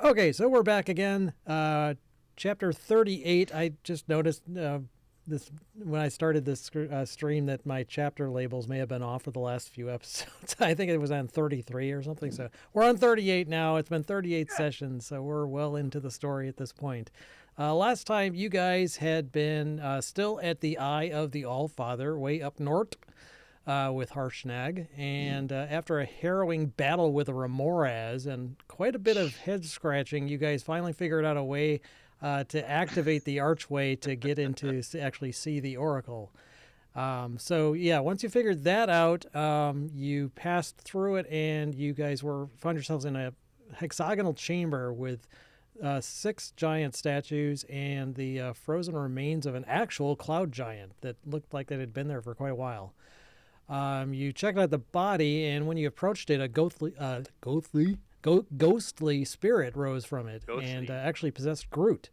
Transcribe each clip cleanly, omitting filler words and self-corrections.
Okay, so we're back again. Chapter 38. I just noticed this when I started this stream that my chapter labels may have been off for the last few episodes. I think it was on 33 or something. So we're on 38 now. It's been 38 sessions, so we're well into the story at this point. Last time you guys had been still at the Eye of the All-Father, way up north. With Harshnag, and after a harrowing battle with a Remoraz and quite a bit of head scratching, you guys finally figured out a way to activate the archway to get into to actually see the Oracle. So yeah, once you figured that out, you passed through it, and you guys found yourselves in a hexagonal chamber with 6 giant statues and the frozen remains of an actual cloud giant that looked like it had been there for quite a while. You checked out the body, and when you approached it, a ghostly spirit rose from it and actually possessed Groot.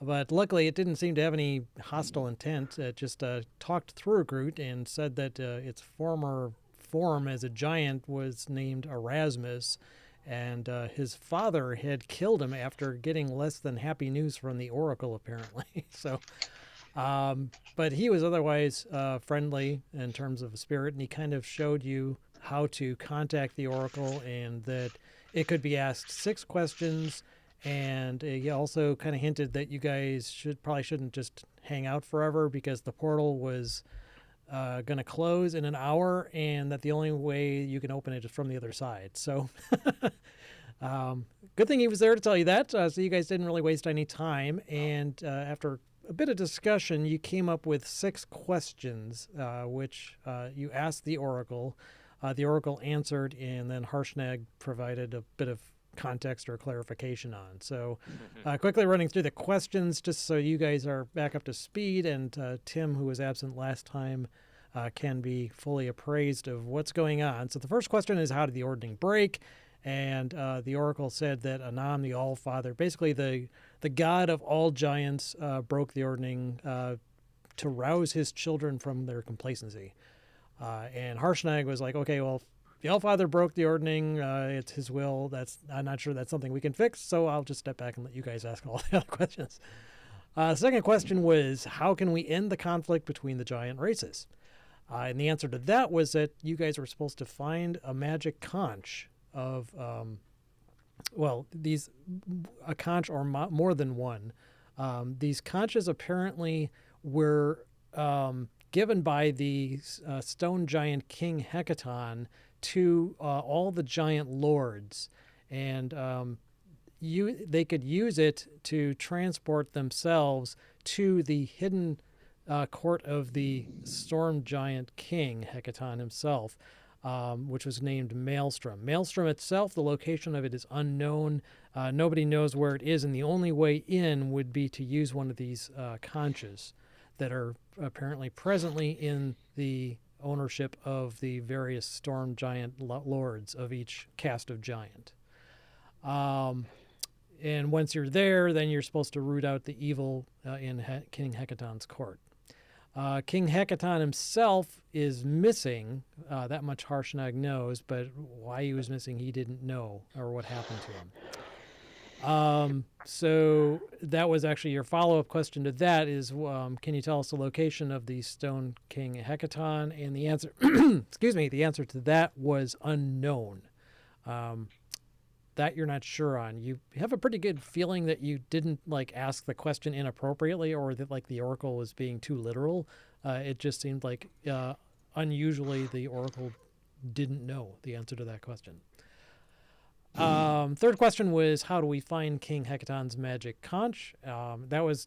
But luckily, it didn't seem to have any hostile intent. It just talked through Groot and said that its former form as a giant was named Erasmus, and his father had killed him after getting less than happy news from the Oracle, apparently. So... but he was otherwise friendly in terms of a spirit, and he kind of showed you how to contact the Oracle and that it could be asked 6 questions, and he also kind of hinted that you guys shouldn't just hang out forever because the portal was going to close in an hour, and that the only way you can open it is from the other side. So good thing he was there to tell you that, so you guys didn't really waste any time, and after a bit of discussion, you came up with 6 questions, which you asked the Oracle. The Oracle answered, and then Harshnag provided a bit of context or clarification on. So quickly running through the questions, just so you guys are back up to speed, and Tim, who was absent last time, can be fully appraised of what's going on. So the first question is, how did the ordning break? And the Oracle said that Anam, the All-Father, basically the god of all giants, broke the ordning to rouse his children from their complacency. And Harshnag was like, okay, well, the All-Father broke the ordning. It's his will. I'm not sure that's something we can fix, so I'll just step back and let you guys ask all the other questions. The second question was, how can we end the conflict between the giant races? And the answer to that was that you guys were supposed to find a magic conch of, a conch or more than one. These conches apparently were given by the stone giant King Hecaton to all the giant lords, and they could use it to transport themselves to the hidden court of the storm giant King Hecaton himself, which was named Maelstrom. Maelstrom itself, the location of it is unknown. Nobody knows where it is, and the only way in would be to use one of these conches that are apparently presently in the ownership of the various storm giant lords of each caste of giant. And once you're there, then you're supposed to root out the evil in King Hecaton's court. King Hecaton himself is missing. That much Harshnag knows, but why he was missing, he didn't know, or what happened to him. So that was actually your follow-up question to that is, can you tell us the location of the Stone King Hecaton? And the answer, the answer to that was unknown. That you're not sure on. You have a pretty good feeling that you didn't ask the question inappropriately, or that the Oracle was being too literal. It just seemed like unusually the Oracle didn't know the answer to that question. Third question was, how do we find King Hecaton's magic conch?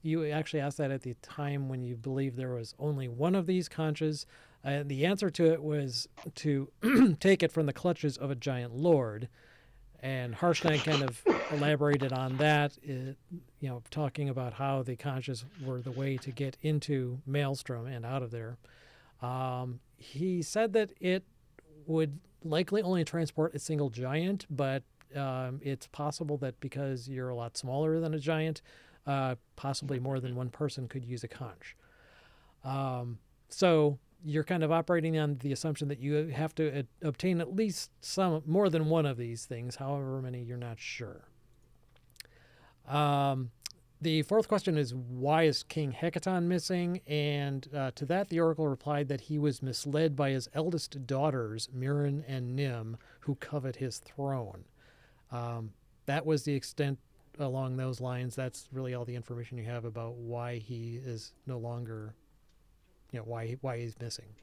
You actually asked that at the time when you believed there was only one of these conches. The answer to it was to take it from the clutches of a giant lord. And Harshnag kind of elaborated on that, talking about how the conches were the way to get into Maelstrom and out of there. He said that it would likely only transport a single giant, but it's possible that because you're a lot smaller than a giant, possibly more than one person could use a conch. So you're kind of operating on the assumption that you have to obtain at least more than one of these things, however many you're not sure. The fourth question is, why is King Hekaton missing? And to that, the oracle replied that he was misled by his eldest daughters, Mirren and Nim, who covet his throne. That was the extent along those lines. That's really all the information you have about why he is no longer, why he's missing.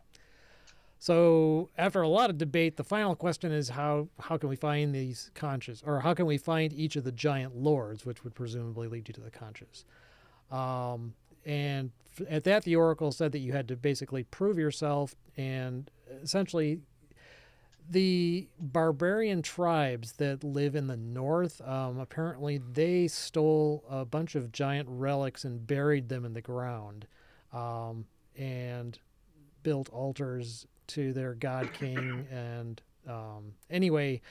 So after a lot of debate, the final question is how can we find these conches, or how can we find each of the giant lords, which would presumably lead you to the conches. And at that, the oracle said that you had to basically prove yourself, and essentially the barbarian tribes that live in the north, apparently they stole a bunch of giant relics and buried them in the ground, and built altars to their god king. And anyway,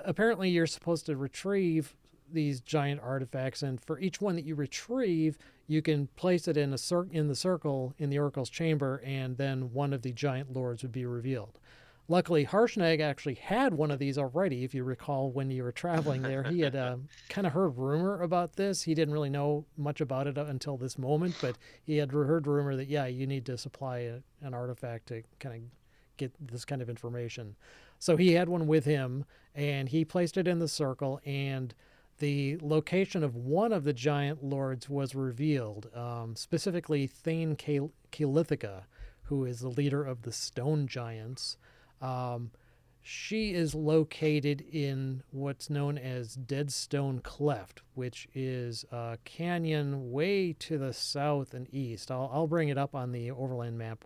apparently you're supposed to retrieve these giant artifacts, and for each one that you retrieve, you can place it in the circle in the oracle's chamber, and then one of the giant lords would be revealed. Luckily, Harshnag actually had one of these already. If you recall, when you were traveling there, he had kind of heard rumor about this. He didn't really know much about it until this moment, but he had heard rumor that, you need to supply an artifact to kind of get this kind of information. So he had one with him, and he placed it in the circle, and the location of one of the giant lords was revealed, specifically Thane Kelithica, who is the leader of the Stone Giants. She is located in what's known as Deadstone Cleft, which is a canyon way to the south and east. I'll bring it up on the overland map,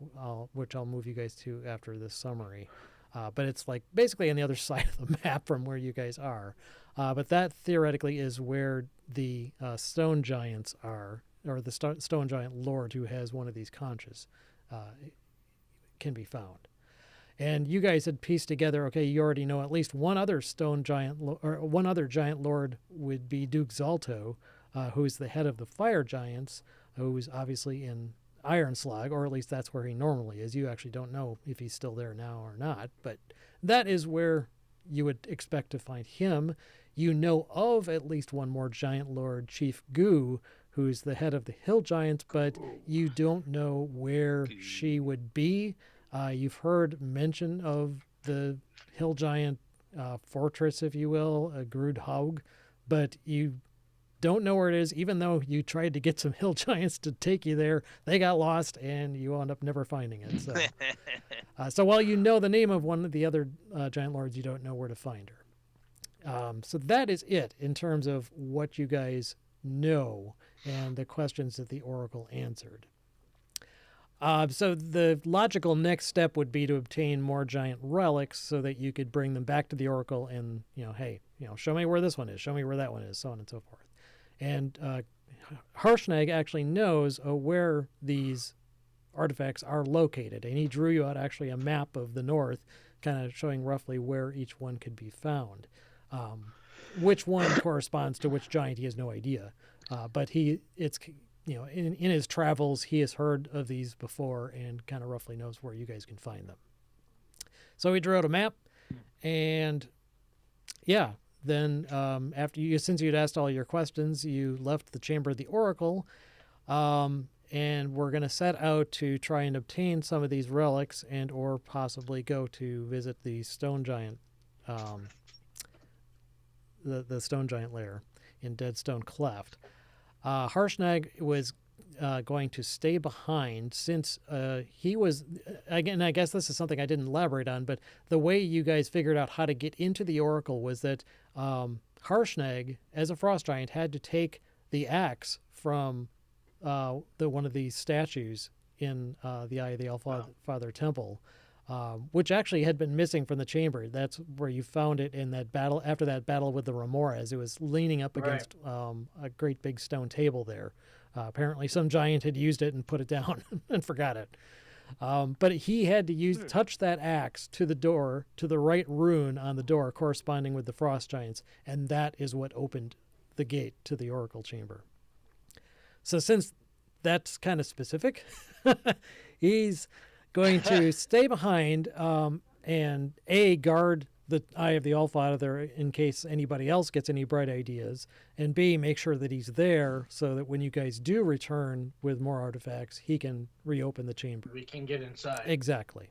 which I'll move you guys to after this summary. But it's like basically on the other side of the map from where you guys are. But that theoretically is where the Stone Giants are, or the Stone Giant Lord who has one of these conches can be found. And you guys had pieced together, okay, you already know at least one other stone giant, or one other giant lord would be Duke Zalto, who's the head of the fire giants, who's obviously in Ironslag, or at least that's where he normally is. You actually don't know if he's still there now or not, but that is where you would expect to find him. You know of at least one more giant lord, Chief Gu, who's the head of the hill giants, but you don't know where she would be. You've heard mention of the hill giant fortress, if you will, Grudhaug, but you don't know where it is. Even though you tried to get some hill giants to take you there, they got lost, and you wound up never finding it. So, so while you know the name of one of the other giant lords, you don't know where to find her. So that is it in terms of what you guys know and the questions that the oracle answered. So the logical next step would be to obtain more giant relics so that you could bring them back to the oracle and, hey, show me where this one is, show me where that one is, so on and so forth. And Harshnag actually knows where these artifacts are located, and he drew you out actually a map of the north, kind of showing roughly where each one could be found. Which one corresponds to which giant, he has no idea. But in his travels, he has heard of these before and kind of roughly knows where you guys can find them. So he drew out a map, and then since you'd asked all your questions, you left the chamber of the oracle, and we're going to set out to try and obtain some of these relics and or possibly go to visit the stone giant, the stone giant lair in Deadstone Cleft. Harshnag was going to stay behind since he was, again, I guess this is something I didn't elaborate on, but the way you guys figured out how to get into the oracle was that Harshnag, as a frost giant, had to take the axe from one of these statues in the Eye of the Allfather Temple, which actually had been missing from the chamber. That's where you found it in that battle, after that battle with the Remoras. It was leaning up against a great big stone table there. Apparently some giant had used it and put it down and forgot it. But he had to touch that axe to the door, to the right rune on the door corresponding with the frost giants, and that is what opened the gate to the oracle chamber. So since that's kind of specific, he's going to stay behind and guard the Eye of the Allfather in case anybody else gets any bright ideas, and B, make sure that he's there so that when you guys do return with more artifacts, he can reopen the chamber. We can get inside. Exactly.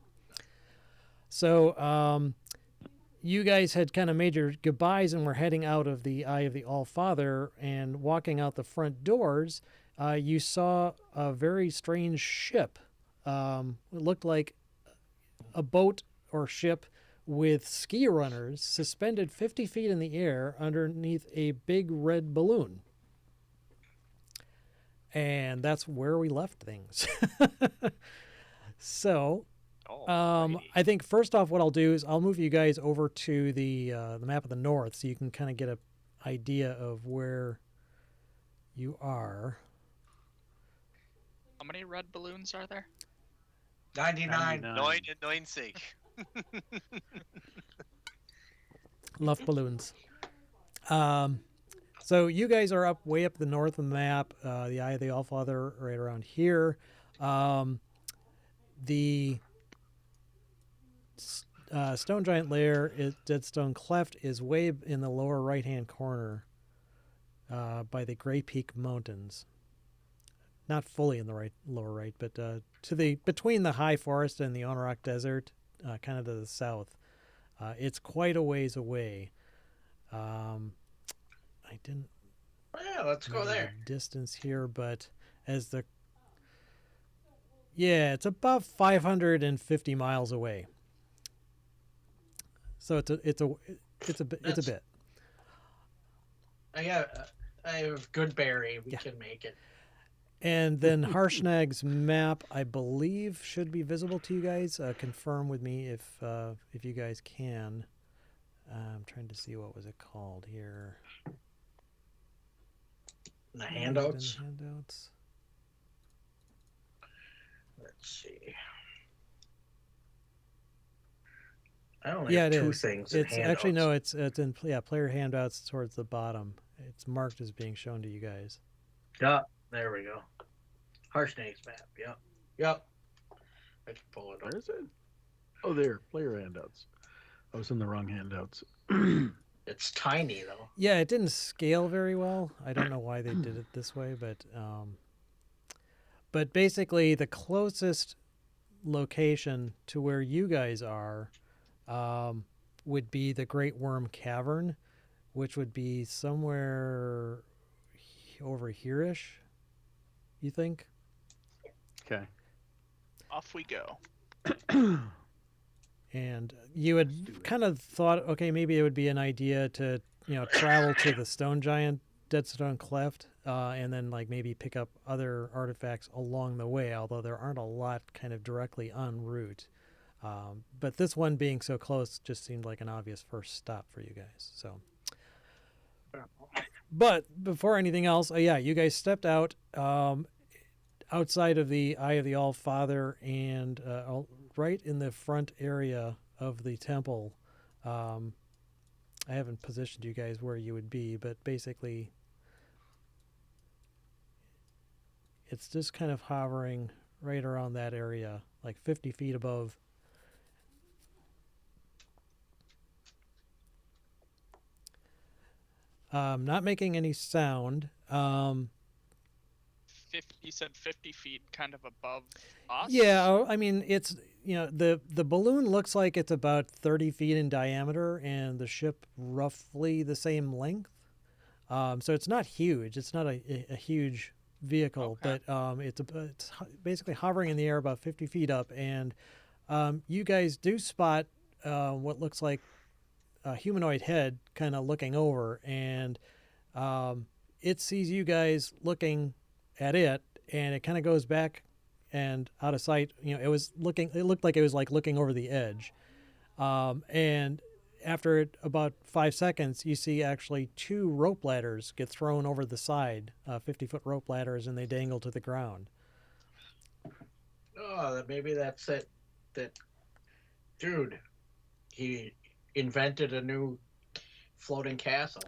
So you guys had kind of made your goodbyes and were heading out of the Eye of the Allfather, and walking out the front doors, you saw a very strange ship. It looked like a boat or ship with ski runners suspended 50 feet in the air underneath a big red balloon. And that's where we left things. So, I think first off, what I'll do is I'll move you guys over to the map of the north so you can kind of get an idea of where you are. How many red balloons are there? 99. 99. Love balloons. So you guys are up way up the north of the map, the Eye of the Allfather right around here. The Stone Giant Lair, Deadstone Cleft, is way in the lower right-hand corner by the Grey Peak Mountains. Not fully in the lower right, but to the between the high forest and the Onorok Desert, kind of to the south. It's quite a ways away. I didn't. Yeah, let's go there. Distance here, but it's about 550 miles away. So it's a bit. I have Goodberry. We can make it. And then Harshnag's map, I believe, should be visible to you guys. Confirm with me if you guys can. I'm trying to see what was it called here. The handouts. Handouts. Let's see. I only have two things. It's actually no. It's in player handouts towards the bottom. It's marked as being shown to you guys. Yeah, there we go. Harshnag's map. Yep. I can pull it up. Where is it? Oh, there. Player handouts. I was in the wrong handouts. It's tiny though. Yeah, it didn't scale very well. I don't know why they did it this way, but basically the closest location to where you guys are would be the Great Worm Cavern, which would be somewhere over here-ish, you think? Okay. Off we go. And you had kind of thought, okay, maybe it would be an idea to, travel to the Stone Giant Deadstone Cleft, and then like maybe pick up other artifacts along the way, although there aren't a lot kind of directly en route. But this one being so close just seemed like an obvious first stop for you guys. So, but before anything else, you guys stepped out outside of the Eye of the Allfather, and right in the front area of the temple. I haven't positioned you guys where you would be, but basically it's just kind of hovering right around that area, like 50 feet above. Not making any sound. You said 50 feet kind of above us? Yeah, I mean, it's, the balloon looks like it's about 30 feet in diameter and the ship roughly the same length. So it's not huge. It's not a huge vehicle, okay. But it's basically hovering in the air about 50 feet up. And you guys do spot what looks like a humanoid head kind of looking over, and it sees you guys looking at it, and it kind of goes back and out of sight. It looked like it was like looking over the edge. And after about 5 seconds, you see actually 2 rope ladders get thrown over the side, 50-foot rope ladders, and they dangle to the ground. Oh, maybe that's it. That dude, he invented a new floating castle.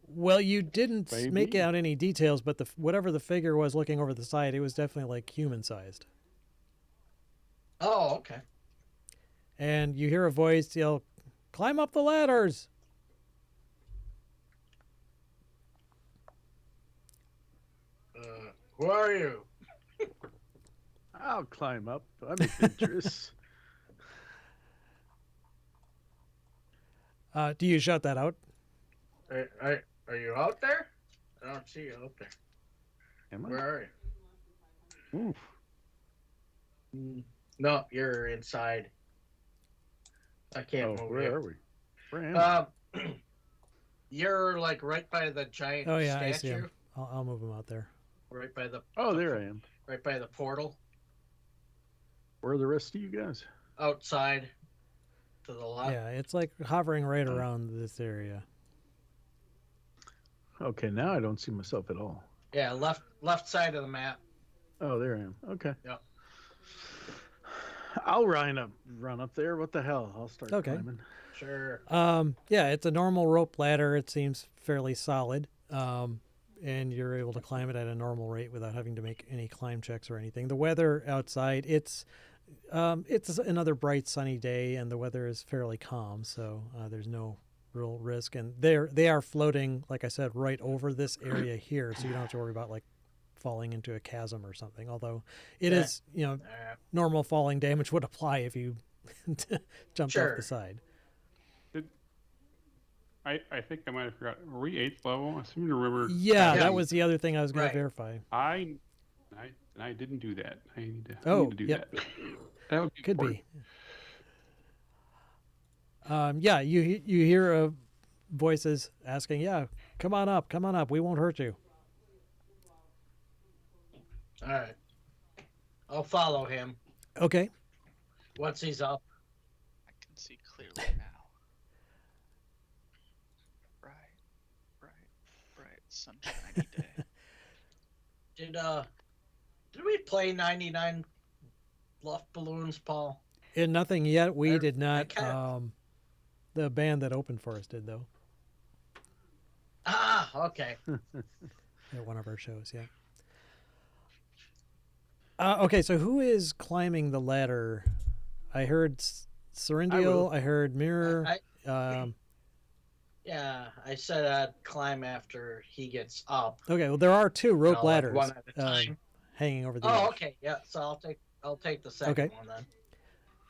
Well, you didn't Maybe. make out any details, but whatever the figure was looking over the side, it was definitely like human-sized. Oh, okay. And you hear a voice yell, Climb up the ladders. Who are you? I'll climb up. I'm adventurous. Do you shut that out? Are you out there? I don't see you out there. Am I? Where are you? Oof. No, you're inside. I can't Oh, move where you. are we? Where am I? You're like right by the giant Oh, yeah, statue. I see him. I'll move him out there. Right by the. Oh, there I am. Right by the portal. Where are the rest of you guys? Outside. To the left. Yeah, it's like hovering right around this area. Okay, now I don't see myself at all. Yeah, left side of the map. Oh, there I am. Okay. Yep. I'll run up there. What the hell? I'll start Okay. climbing. Sure. Yeah, it's a normal rope ladder. It seems fairly solid. And you're able to climb it at a normal rate without having to make any climb checks or anything. The weather outside, it's another bright sunny day, and the weather is fairly calm, so there's no real risk. And they are floating, like I said, right over this area here, so you don't have to worry about like falling into a chasm or something. Although it Yeah. is, normal falling damage would apply if you jumped Sure. off the side. I think I might have forgotten. Were we 8th level? I seem to remember. Yeah, Yeah. that was the other thing I was going Right. to verify. I didn't do that. I need to, Oh, to do yep. that. That would be Could important. be. Yeah, you hear voices asking, "Yeah, come on up, we won't hurt you." All right. I'll follow him Okay. once he's up. I can see clearly now. Bright, sunshiny day. Did we play 99 Luft Balloons, Paul? And nothing yet. We did not. kinda- The band that opened for us did, though, Ah, okay. at one of our shows. Yeah. Okay, so who is climbing the ladder? I heard Serendial. I heard Mirror. Yeah, I said I'd climb after he gets up. Okay, well, there are two rope like ladders one at a time. hanging over the Oh, edge. okay. Yeah, so I'll take the second Okay. one then.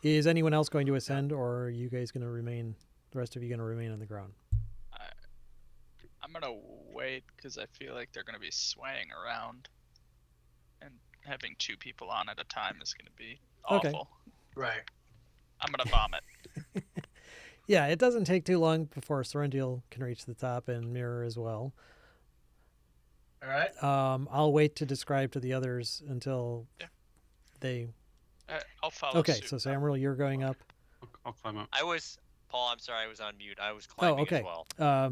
Is anyone else going to ascend, or are you guys going to remain? The rest of you going to remain on the ground? I'm gonna wait because I feel like they're gonna be swaying around, and having two people on at a time is gonna be Okay. awful. Right. I'm gonna vomit. Yeah, it doesn't take too long before Serendial can reach the top, and Mirror as well. All right. I'll wait to describe to the others until Yeah. they. I'll follow Okay, suit. so Samuel, you're going up. I'll climb up. Paul, I'm sorry, I was on mute. I was climbing okay. as well. I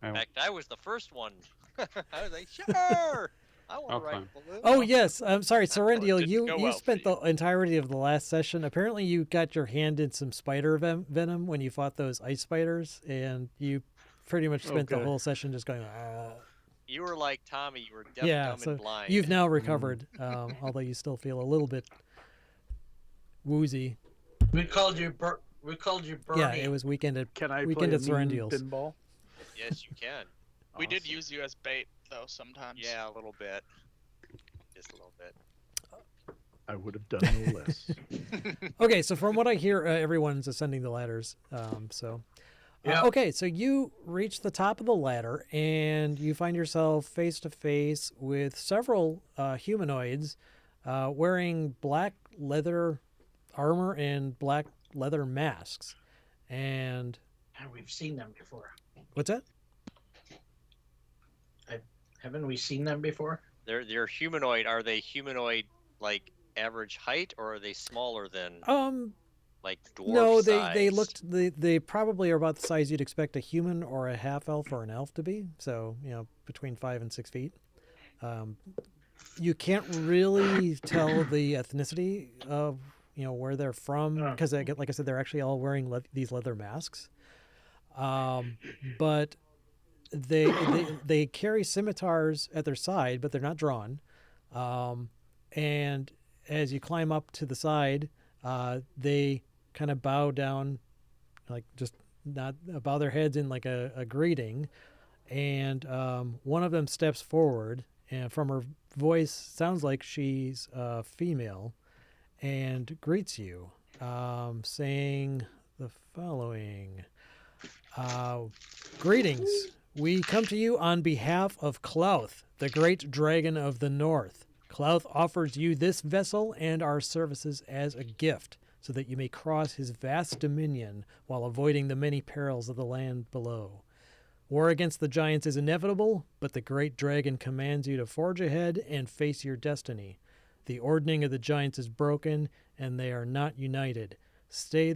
In will, fact, I was the first one. I was like, sure, I want I'll to ride climb. a balloon. Oh yes, I'm sorry, Serendial. didn't You go you well for spent you. the entirety of the last session. Apparently, you got your hand in some spider venom when you fought those ice spiders, and you pretty much spent the Okay. whole session just going. "Ah." You were like Tommy. You were deaf, Yeah, dumb, so and blind. you've now recovered, although you still feel a little bit woozy. We called you Bernie. Yeah, it was weekend at Can I Weekend play at a mean Serendial's. pinball? Yes, you can. We did Awesome. use you as bait though sometimes. Yeah, a little bit. Just a little bit. I would have done no less. Okay, so from what I hear, everyone's ascending the ladders. Yeah. Okay, so you reach the top of the ladder and you find yourself face to face with several humanoids wearing black leather armor and black leather masks. And We've seen them before. what's that? Haven't we seen them before? They're humanoid. Are they humanoid like average height, or are they smaller than like dwarf No, size? they probably are about the size you'd expect a human or a half elf or an elf to be. So, between 5 and 6 feet. You can't really tell the ethnicity of, where they're from because, like I said, they're actually all wearing these leather masks. But they carry scimitars at their side, but they're not drawn. And as you climb up to the side, they kind of bow down like just not bow their heads in like a greeting, and one of them steps forward, and from her voice sounds like she's female, and greets you, saying the following: "Greetings. We come to you on behalf of Klauth, the great dragon of the north. Klauth offers you this vessel and our services as a gift, so that you may cross his vast dominion while avoiding the many perils of the land below. War against the giants is inevitable, but the great dragon commands you to forge ahead and face your destiny. The ordning of the giants is broken, and they are not united. Slay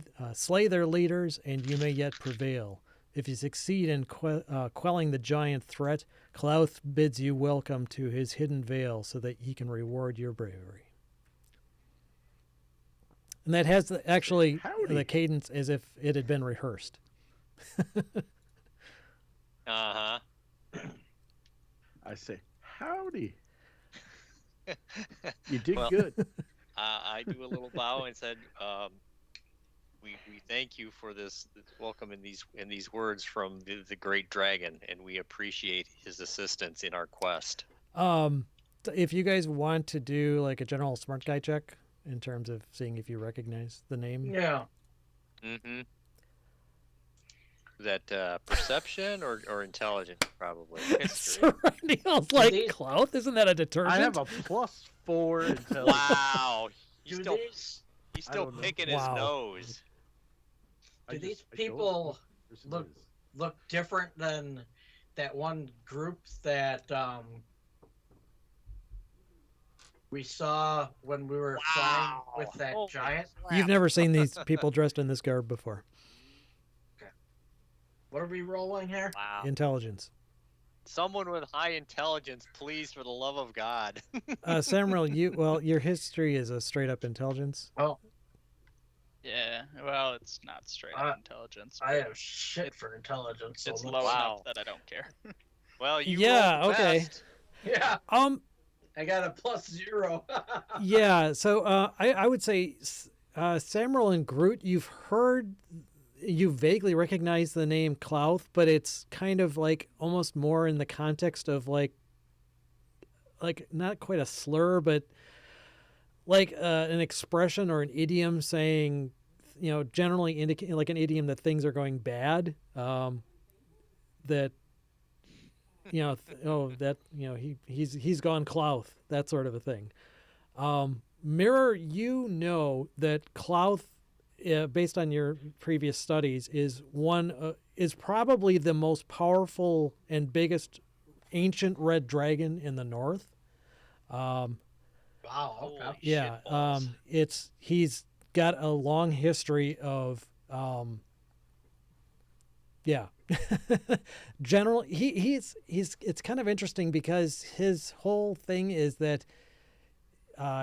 their leaders, and you may yet prevail. If you succeed in quelling the giant threat, Klauth bids you welcome to his hidden vale so that he can reward your bravery." And that has actually Howdy. the cadence as if it had been rehearsed. Uh-huh. I say, howdy. You did Well, good. I do a little bow and said, we thank you for this welcome in these words from the great dragon, and we appreciate his assistance in our quest. If you guys want to do like a general smart guy check in terms of seeing if you recognize the name. Yeah. Mm-hmm. Is that perception or intelligence? Probably. History. Neil's like, These- Klauth? Isn't that a detergent? I have a +4 intelligence. Wow. He's Do still these he's still don't know. picking Wow. his nose. Do I these just- I don't know people who the person look- is. look different than that one group that we saw when we were flying Wow. with that Holy giant? crap. You've never seen these people dressed in this garb before. What are we rolling here? Wow. Intelligence. Someone with high intelligence, please, for the love of God. Samuel, your history is a straight up intelligence. Oh, Yeah, well, it's not straight Uh, up intelligence. I but have shit for intelligence. So it's let's- low Wow. enough that I don't care. Well, you Yeah, rolled the okay. best. Yeah, I got a +0. Yeah, so I would say Samuel and Groot, you vaguely recognize the name Klauth, but it's kind of like almost more in the context of like not quite a slur, but like an expression or an idiom saying, generally indicate like an idiom that things are going bad. That he's gone Klauth, that sort of a thing. Mirror, that Klauth, based on your previous studies, is probably the most powerful and biggest ancient red dragon in the north. Wow. Okay. Holy Yeah, shitballs. he's got a long history of generally he's it's kind of interesting because his whole thing is that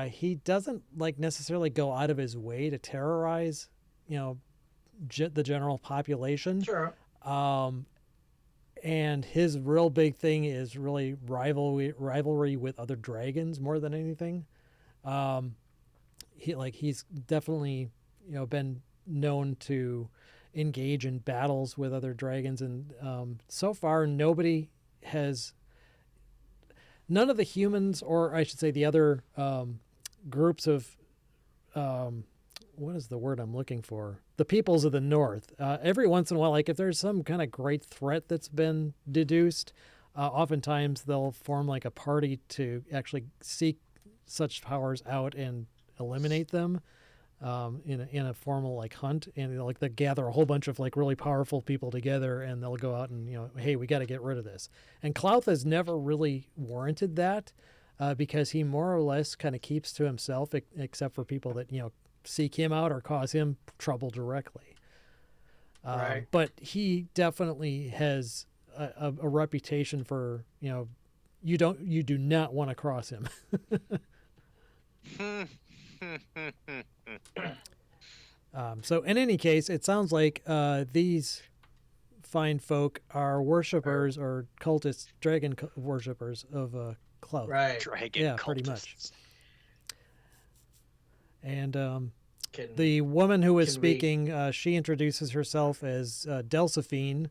he doesn't like necessarily go out of his way to terrorize the general population. Sure. And his real big thing is really rivalry with other dragons more than anything. He's definitely been known to engage in battles with other dragons, and so far none of the humans, or I should say the other groups of what is the word I'm looking for? The peoples of the north. Every once in a while, like if there's some kind of great threat that's been deduced, oftentimes they'll form like a party to actually seek such powers out and eliminate them in a formal like hunt. And they gather a whole bunch of like really powerful people together, and they'll go out and hey, we got to get rid of this. And Klauth has never really warranted that because he more or less kind of keeps to himself, except for people that seek him out or cause him trouble directly. Right. But he definitely has a reputation for you do not want to cross him. So in any case, it sounds like these fine folk are worshippers or cultists, dragon worshippers of Klauth. Right. Dragon Yeah, pretty much. cultists. And Can The woman who was Can we- speaking, she introduces herself as Delphine.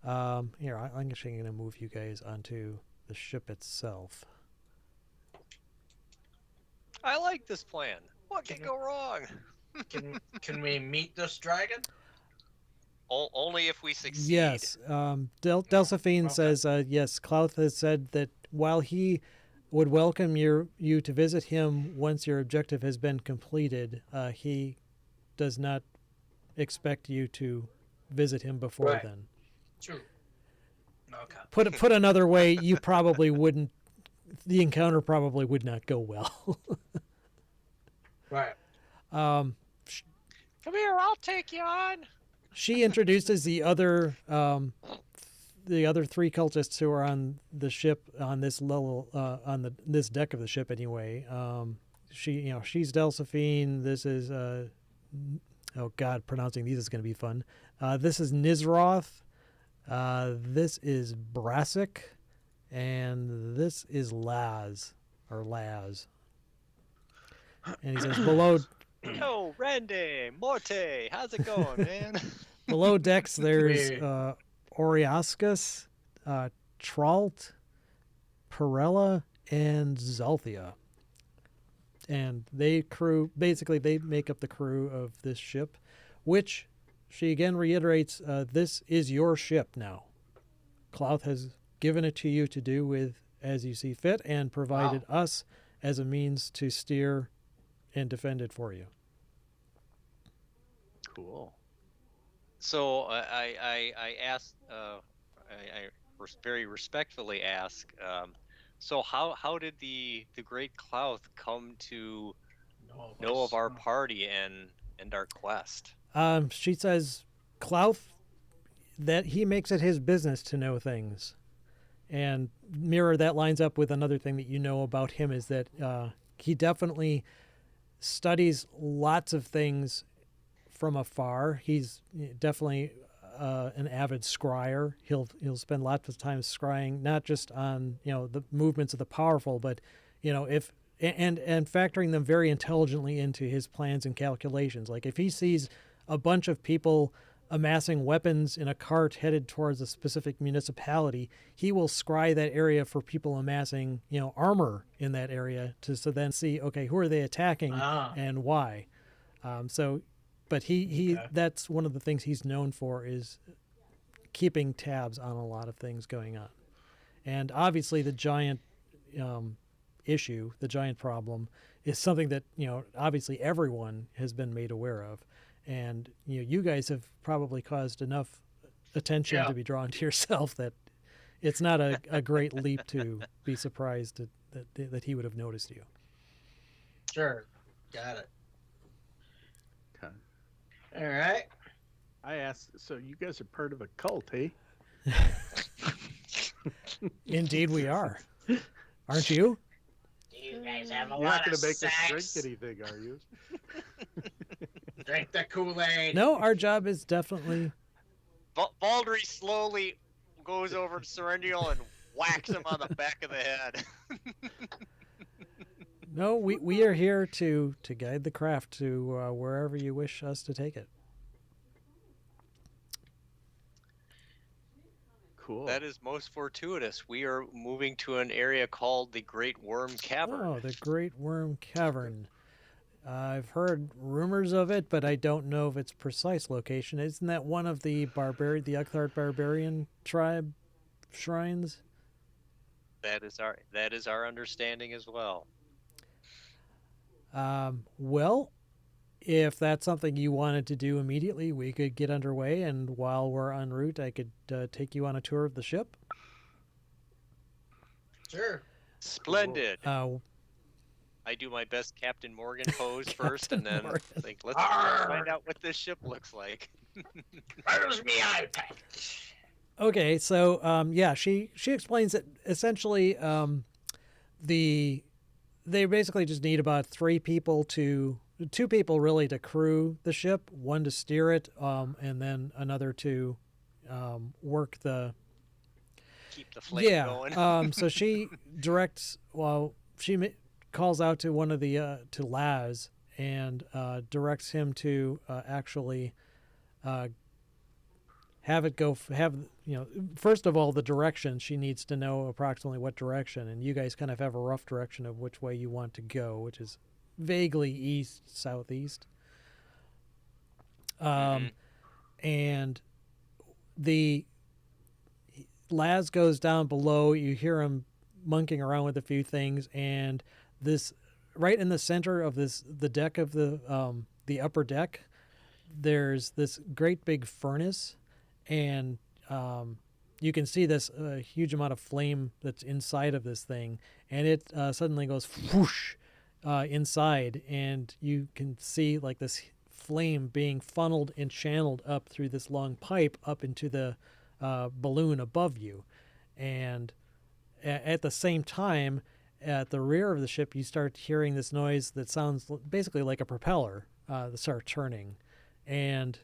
Here, I'm actually going to move you guys onto the ship itself. I like this plan. What can go wrong? can we meet this dragon? Only if we succeed. Yes, Delphine Okay. says yes. Klauth has said that while he would welcome you to visit him once your objective has been completed, he does not expect you to visit him before Right. then. True. Okay. Put another way, you probably wouldn't. The encounter probably would not go well. Right. Come here, I'll take you on. She introduces the other three cultists who are on the ship on this level this deck of the ship anyway. She's Delphine. This is oh God, pronouncing these is going to be fun. This is Nizroth. This is Brassic, and this is Laz. And he says below Yo, Randy, Morte, how's it going, man? below decks there's Wait. Oriascus, Tralt, Perella, and Zalthia. And they make up the crew of this ship, which she again reiterates, this is your ship now. Klauth has given it to you to do with as you see fit and provided us as a means to steer and defend it for you. Cool. So I asked, very respectfully ask, so how did the great Klauth come to know of our party and our quest? She says, Klauth, that he makes it his business to know things. And Mirror, that lines up with another thing that you know about him is that he definitely studies lots of things from afar. He's definitely an avid scryer. He'll spend lots of time scrying, not just on the movements of the powerful, but if and factoring them very intelligently into his plans and calculations. Like if he sees a bunch of people amassing weapons in a cart headed towards a specific municipality, he will scry that area for people amassing armor in that area to then see, okay, who are they attacking and why. But he Okay. that's one of the things he's known for is keeping tabs on a lot of things going on. And obviously the giant issue, the giant problem, is something that obviously everyone has been made aware of. And you guys have probably caused enough attention Yeah. to be drawn to yourself that it's not a great leap to be surprised that he would have noticed you. Sure. Got it. Okay. All right. I asked, so you guys are part of a cult, eh? Indeed, we are. Aren't you? You guys have a You're lot not going of to make sex. us drink anything, are you? Drink the Kool-Aid. No, our job is definitely. Baldry slowly goes over to Serendial and whacks him on the back of the head. No, we are here to guide the craft to wherever you wish us to take it. Cool. That is most fortuitous. We are moving to an area called the Great Worm Cavern. Oh, the Great Worm Cavern. I've heard rumors of it, but I don't know of its precise location. Isn't that one of the Uchthardt barbarian tribe shrines? That is our understanding as well. Well, if that's something you wanted to do immediately, we could get underway, and while we're en route, I could take you on a tour of the ship. Sure. Splendid. Uh, I do my best Captain Morgan pose first, and then Morgan. think, let's Arr! find out what this ship looks like. Where's me iPad? Okay, so she explains that essentially they basically just need about two people really to crew the ship, one to steer it, and then another to work the Keep the flame going. So she directs. Well, she calls out to one of the to Laz and directs him to actually have it go. First of all, the direction. She needs to know approximately what direction, and you guys kind of have a rough direction of which way you want to go, which is vaguely east southeast. And the Laz goes down below. You hear him monkeying around with a few things, and this right in the center of the deck of the upper deck, there's this great big furnace, and you can see this huge amount of flame that's inside of this thing, and it suddenly goes whoosh inside, and you can see like this flame being funneled and channeled up through this long pipe up into the balloon above you. And at the same time, at the rear of the ship, you start hearing this noise that sounds basically like a propeller that start turning. And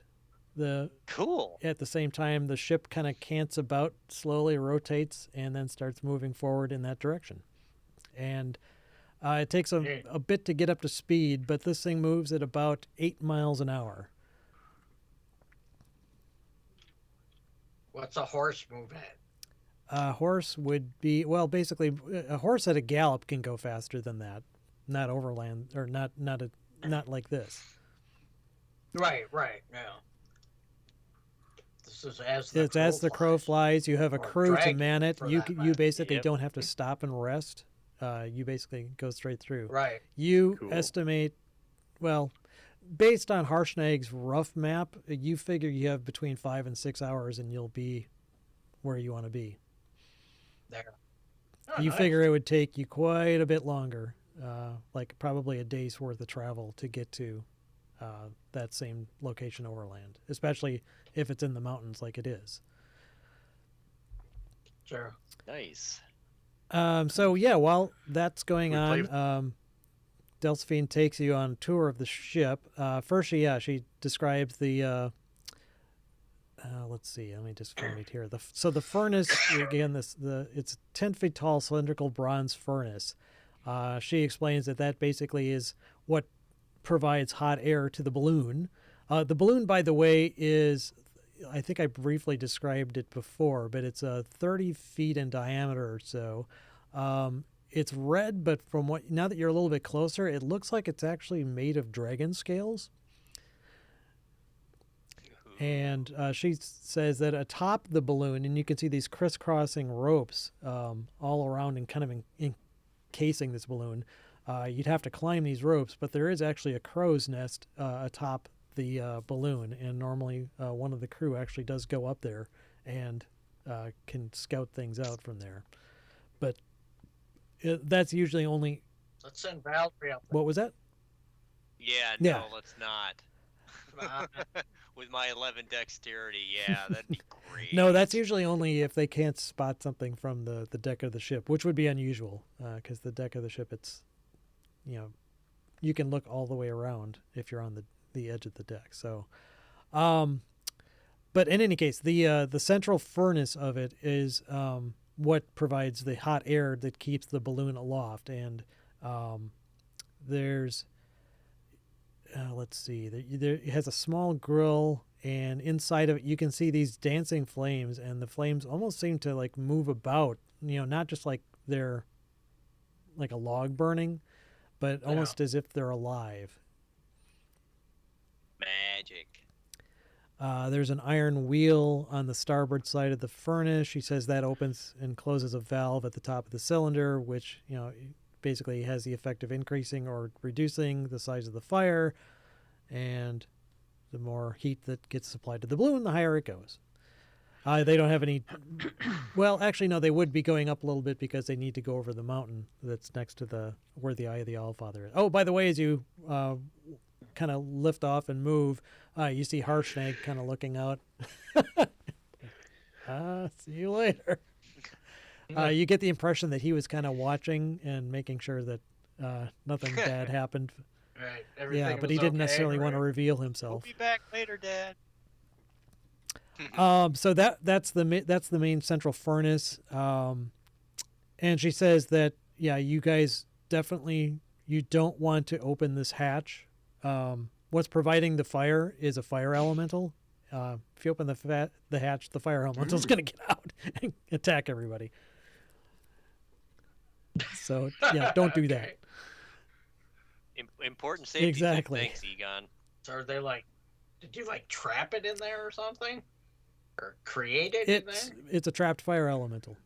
Cool. at the same time, the ship kind of cants about, slowly rotates, and then starts moving forward in that direction. And it takes a bit to get up to speed, but this thing moves at about 8 miles an hour. What's a horse move at? A horse would be, well, basically, a horse at a gallop can go faster than that. Not overland, or not like this. Right. Yeah. This is As the crow flies. You have a Or crew to dragon, man it. for You that you matter. basically Yep. don't have to stop and rest. You basically go straight through. Right. You Cool. estimate, well, based on Harshnag's rough map, you figure you have between 5 and 6 hours, and you'll be where you want to be. There. Oh, You nice. figure it would take you quite a bit longer, like probably a day's worth of travel to get to that same location overland, especially if it's in the mountains like it is. Sure. Nice. So yeah, while that's going We on, Delphine takes you on a tour of the ship. First, she describes the. Let's see. Let me just find it here. So the furnace again. It's a 10 feet tall cylindrical bronze furnace. She explains that basically is what provides hot air to the balloon. The balloon, by the way, is, I think I briefly described it before, but it's 30 feet in diameter or so. It's red, but now that you're a little bit closer, it looks like it's actually made of dragon scales. And she says that atop the balloon, and you can see these crisscrossing ropes all around and kind of encasing this balloon. You'd have to climb these ropes, but there is actually a crow's nest atop the balloon, and normally one of the crew actually does go up there and can scout things out from there. But that's usually only. Let's send Valerie up. What was that? Yeah, Yeah. no, let's not. Uh, With my 11 dexterity, yeah, that'd be great. No, that's usually only if they can't spot something from the deck of the ship, which would be unusual because the deck of the ship, it's, you can look all the way around if you're on the edge of the deck. So, but in any case, the central furnace of it is what provides the hot air that keeps the balloon aloft. And there's, let's see, it has a small grill, and inside of it you can see these dancing flames, and the flames almost seem to like move about, not just like they're like a log burning, but almost as if they're alive. Magic. There's an iron wheel on the starboard side of the furnace. She says that opens and closes a valve at the top of the cylinder, which, basically has the effect of increasing or reducing the size of the fire. And the more heat that gets supplied to the balloon, the higher it goes. They don't have any. Well, actually, no, they would be going up a little bit because they need to go over the mountain that's next to where the Eye of the Allfather is. Oh, by the way, as you kind of lift off and move, you see Harshnag kind of looking out. See you later. You get the impression that he was kind of watching and making sure that nothing bad happened. right. Yeah, Everything but he was didn't okay, necessarily want to right? reveal We'll himself. be back later, Dad. So that's the main central furnace. And she says that you guys definitely, you don't want to open this hatch what's providing the fire is a fire elemental. If you open the hatch, the fire elemental's going to get out and attack everybody. So yeah, don't do that. Okay. Important safety tip. Exactly. Thanks, Egon. So are they like, did you like trap it in there or something? Or create it in there? It's a trapped fire elemental.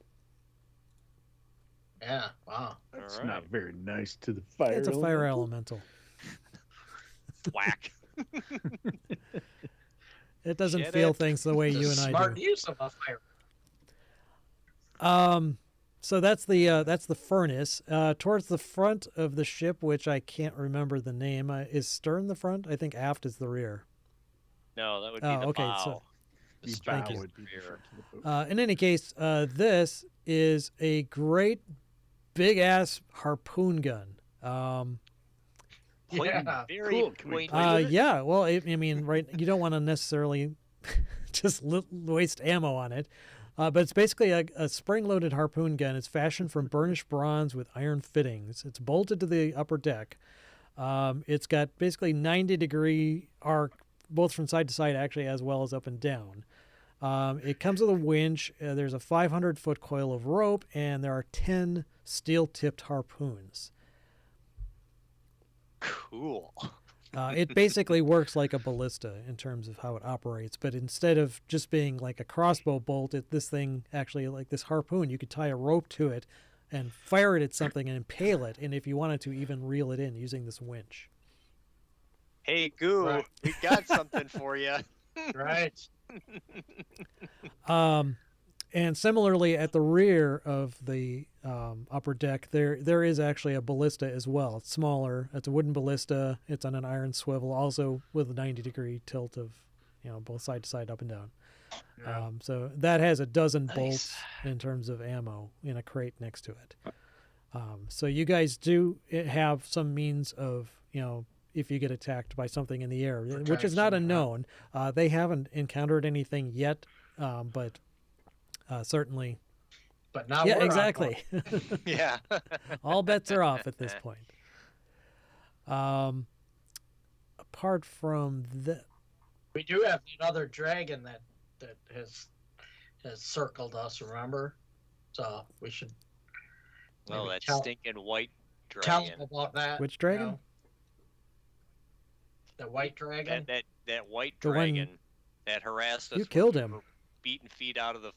Yeah, wow. That's All right. not very nice to the fire. It's a fire elemental. elemental. Whack. It doesn't Get feel it? things the way It's a you and I smart do. use of a fire. So that's the furnace. Towards the front of the ship, which I can't remember the name, is stern the front? I think aft is the rear. No, that would be Oh, the okay, bow. so- The The stern Thank bow you. is would be the the rear. front of the boat. In any case, this is a great big ass harpoon gun. Point- Yeah, very cool. Can we point- play with it? Yeah, well, I mean, right, you don't want to necessarily just waste ammo on it. But it's basically a spring-loaded harpoon gun. It's fashioned from burnished bronze with iron fittings. It's bolted to the upper deck. It's got basically 90-degree arc, both from side to side, actually, as well as up and down. It comes with a winch. There's a 500-foot coil of rope, and there are 10 steel-tipped harpoons. Cool. It basically works like a ballista in terms of how it operates, but instead of just being like a crossbow bolt, this thing actually, like this harpoon, you could tie a rope to it and fire it at something and impale it, and if you wanted to, even reel it in using this winch. Hey, Goo, Right. we got something for you. right. And similarly, at the rear of the upper deck, there is actually a ballista as well. It's smaller. It's a wooden ballista. It's on an iron swivel, also with a 90-degree tilt of, both side to side, up and down. Yeah. So that has a dozen Nice. bolts in terms of ammo in a crate next to it. So you guys do have some means of, if you get attacked by something in the air, which is not Protection, unknown. They haven't encountered anything yet, but certainly. But now Yeah, we're on exactly. Yeah. All bets are off at this point. Apart from that, We do have another dragon that has circled us. So we should Well, maybe that tell stinking white them dragon. about that. Which dragon? you know? The white dragon. That white The one- dragon that harassed us. You when killed we him. were beating feet out of the.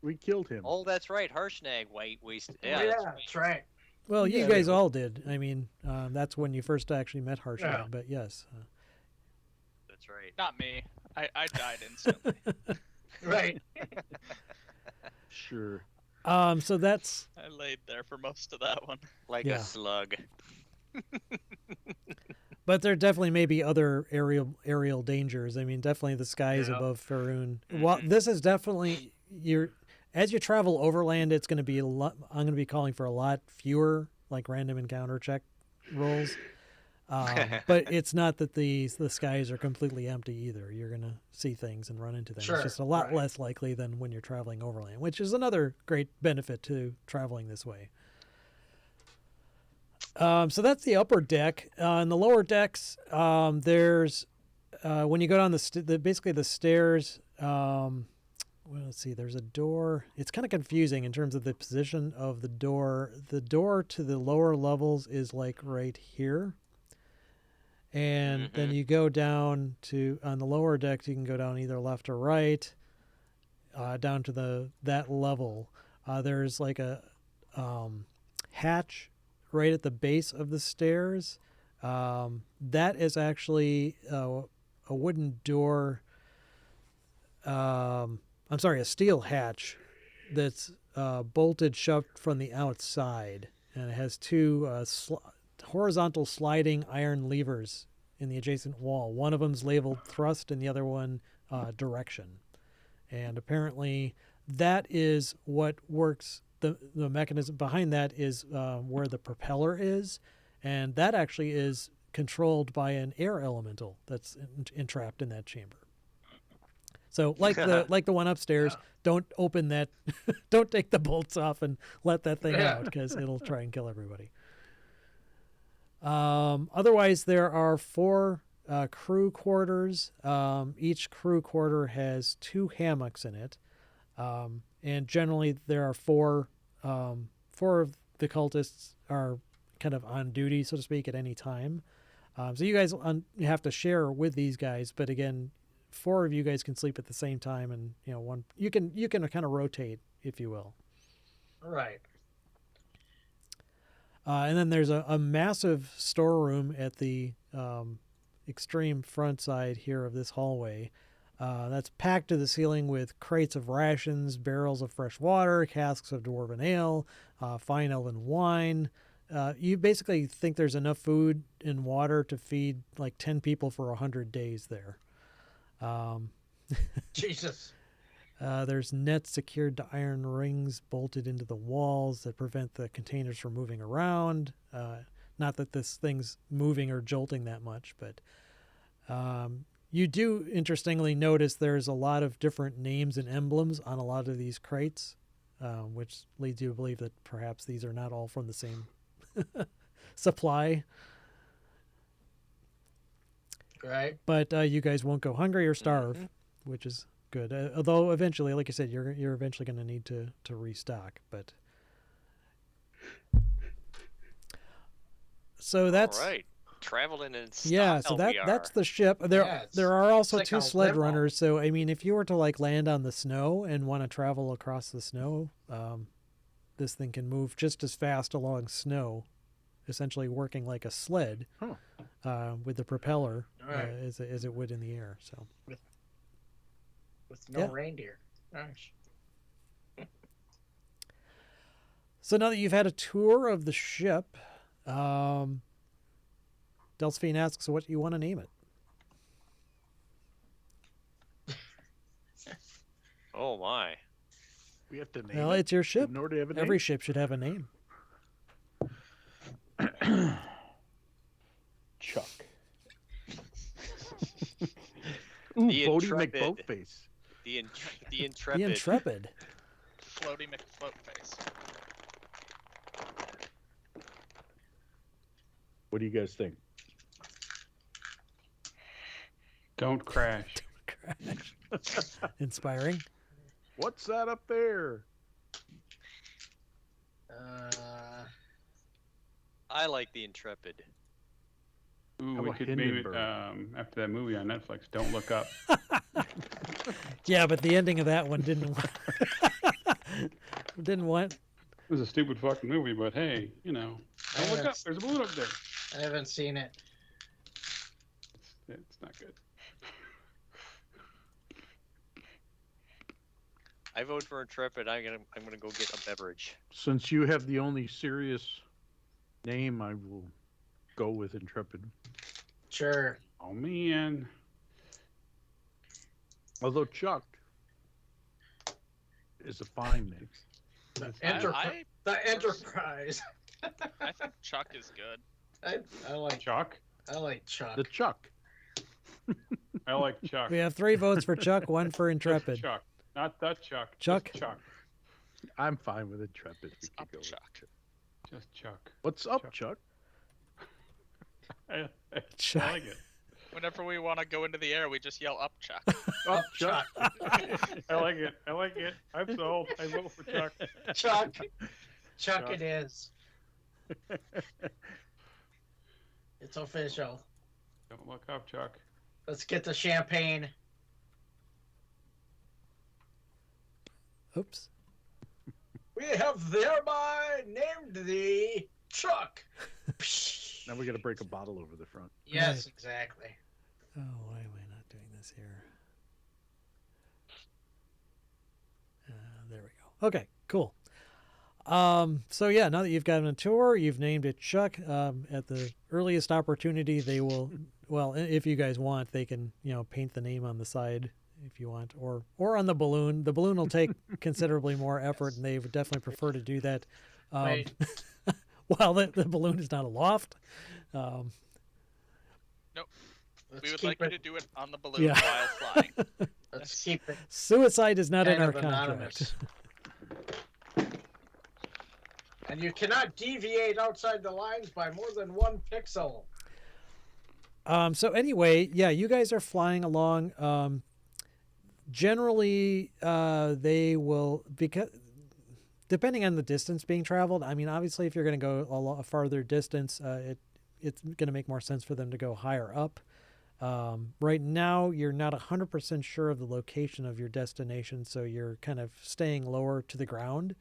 We killed him. Oh, that's right, Harshnag, white wasted. Oh, Yeah, yeah, that's right. that's right. well, you Yeah, guys they- all did. I mean, that's when you first actually met Harshnag, Yeah. but yes. That's right. Not me. I died instantly. Right. Sure. So that's I laid there for most of that one. Like Yeah. a slug. But there definitely may be other aerial dangers. I mean, definitely the skies Yeah. above Faerun. Mm-hmm. Well, this is definitely as you travel overland, it's going to be a lot. I'm going to be calling for a lot fewer like random encounter check rolls. But it's not that the skies are completely empty either. You're going to see things and run into things. Sure, It's just a lot right. less likely than when you're traveling overland, which is another great benefit to traveling this way. So that's the upper deck. In the lower decks, there's when you go down basically the stairs. Well, let's see. There's a door. It's kind of confusing in terms of the position of the door. The door to the lower levels is like right here, and then you go down to on the lower decks. You can go down either left or right, down to that level. There's like a hatch right at the base of the stairs. That is actually a wooden door. I'm sorry, a steel hatch that's bolted shut from the outside, and it has two horizontal sliding iron levers in the adjacent wall. One of them's labeled thrust, and the other one direction. And apparently, that is what works. The mechanism behind that is where the propeller is, and that actually is controlled by an air elemental that's entrapped in that chamber. So like the one upstairs, don't open that, don't take the bolts off and let that thing Yeah. out because it'll try and kill everybody. Otherwise, there are 4 crew quarters. Each crew quarter has 2 hammocks in it. And generally, there are 4 of the cultists are kind of on duty, so to speak, at any time. So you guys you have to share with these guys, but again, 4 of you guys can sleep at the same time, and one you can kind of rotate, if you will. Right. And then there's a massive storeroom at the extreme front side here of this hallway. That's packed to the ceiling with crates of rations, barrels of fresh water, casks of dwarven ale, fine elven wine. You basically think there's enough food and water to feed like 10 people for 100 days there. Jesus. There's nets secured to iron rings bolted into the walls that prevent the containers from moving around. Not that this thing's moving or jolting that much, but you do interestingly notice there's a lot of different names and emblems on a lot of these crates, which leads you to believe that perhaps these are not all from the same supply. Right. But you guys won't go hungry or starve, which is good. Although eventually, like I said, you're eventually going to need to restock. But so that's All right. Traveling in style. yeah. So that's the ship. Yeah, There are also like 2 a sled limo. runners. So I mean, if you were to like land on the snow and want to travel across the snow, this thing can move just as fast along snow, essentially working like a sled with the propeller Right. as it would in the air. So. With no Yeah. reindeer. Nice. So now that you've had a tour of the ship, Delphine asks what you want to name it. Oh my. We have to name Well, it. it's your ship. In order to have a name? Every ship should have a name. Chuck. The Bodie Intrepid. McBoatface. The The Intrepid. Intrepid. Floaty McFloatface. What do you guys think? Don't crash. Crash. Inspiring. What's that up there? I like the Intrepid. Ooh, How we about could name it Hindenburg? after that movie on Netflix. Don't Look Up. Yeah, but the ending of that one didn't didn't want. It was a stupid fucking movie, but hey, don't look up. There's a balloon up there. I haven't seen it. It's not good. I vote for Intrepid. I'm gonna go get a beverage. Since you have the only serious name, I will go with Intrepid. Sure. Oh man. Although Chuck is a fine name. The, I the Enterprise. I think Chuck is good. I like Chuck. Chuck. The Chuck. I like Chuck. We have 3 votes for Chuck, 1 for Just Intrepid. Chuck. Not the Chuck. Chuck? Just Chuck. I'm fine with Intrepid. It's We up could go with Chuck. Chuck. Just Chuck. What's up, Chuck. Chuck? I Chuck. like it. Whenever we want to go into the air, we just yell up Chuck. Up, Chuck. I like it. I like it. I'm sold. I vote for Chuck. Chuck. Chuck Chuck. it is. It's official. Don't look up, Chuck. Let's get the champagne. Oops. We have thereby named thee Chuck. Now we got to break a bottle over the front. Yes, Right. exactly. Oh, why am I not doing this here? There we go. Okay, cool. So yeah, now that you've gotten a tour, you've named it Chuck. At the earliest opportunity, they will. Well, if you guys want, they can paint the name on the side if you want, or on the balloon. The balloon will take considerably more effort, and they would definitely prefer to do that. Wait. While the balloon is not aloft. Let's We would keep like you it. to do it on the balloon Yeah. while flying. Let's keep it Suicide is not in kind our of contract. anonymous. And you cannot deviate outside the lines by more than 1 pixel. So anyway, yeah, you guys are flying along. Generally, they will, because depending on the distance being traveled. I mean, obviously, if you're going to go a farther distance, it's going to make more sense for them to go higher up. Right now, you're not 100% sure of the location of your destination, so you're kind of staying lower to the ground.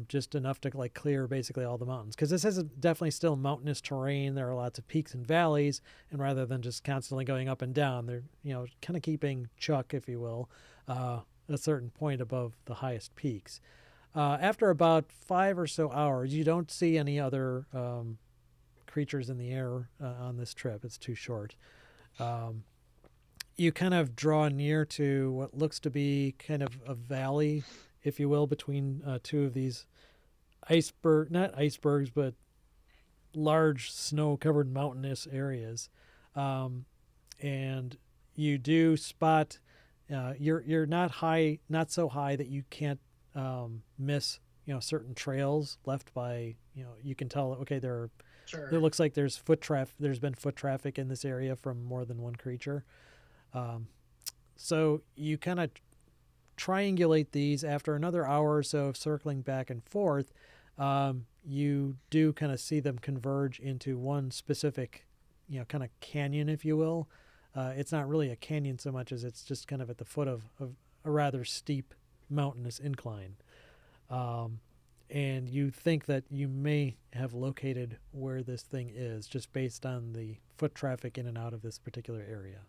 Just enough to like clear basically all the mountains, because this is definitely still mountainous terrain. There are lots of peaks and valleys, and rather than just constantly going up and down, they're kind of keeping Chuck, if you will, a certain point above the highest peaks. After about 5 or so hours, you don't see any other creatures in the air on this trip. It's too short. You kind of draw near to what looks to be kind of a valley, if you will, between two of these not icebergs, but large snow-covered mountainous areas. And you do spot, you're not so high that you can't miss, certain trails left by, you can tell, okay, Sure. it looks like there's been foot traffic in this area from more than one creature. So you kind of triangulate these. After another hour or so of circling back and forth, you do kind of see them converge into one specific, kind of canyon, if you will. It's not really a canyon so much as it's just kind of at the foot of a rather steep mountainous incline. And you think that you may have located where this thing is just based on the foot traffic in and out of this particular area.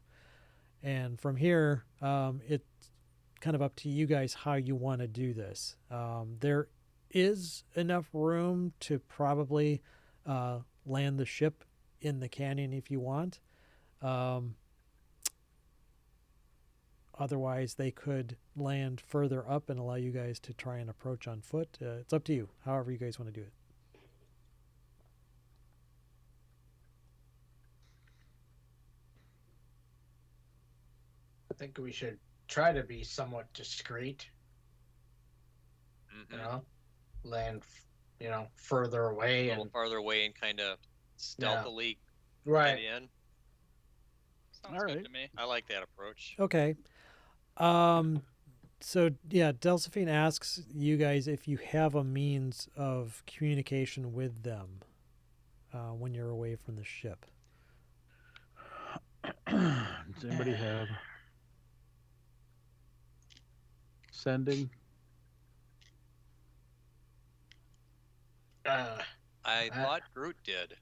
And from here, it's kind of up to you guys how you want to do this. There is enough room to probably land the ship in the canyon if you want. Otherwise, they could land further up and allow you guys to try and approach on foot. It's up to you, however you guys want to do it. I think we should try to be somewhat discreet. Mhm. Land, further away A little and farther away and kind of stealthily get right. in. Sounds All good right. to me. I like that approach. Okay. So yeah, Delphine asks you guys if you have a means of communication with them when you're away from the ship. Does anybody have sending? I thought Groot did.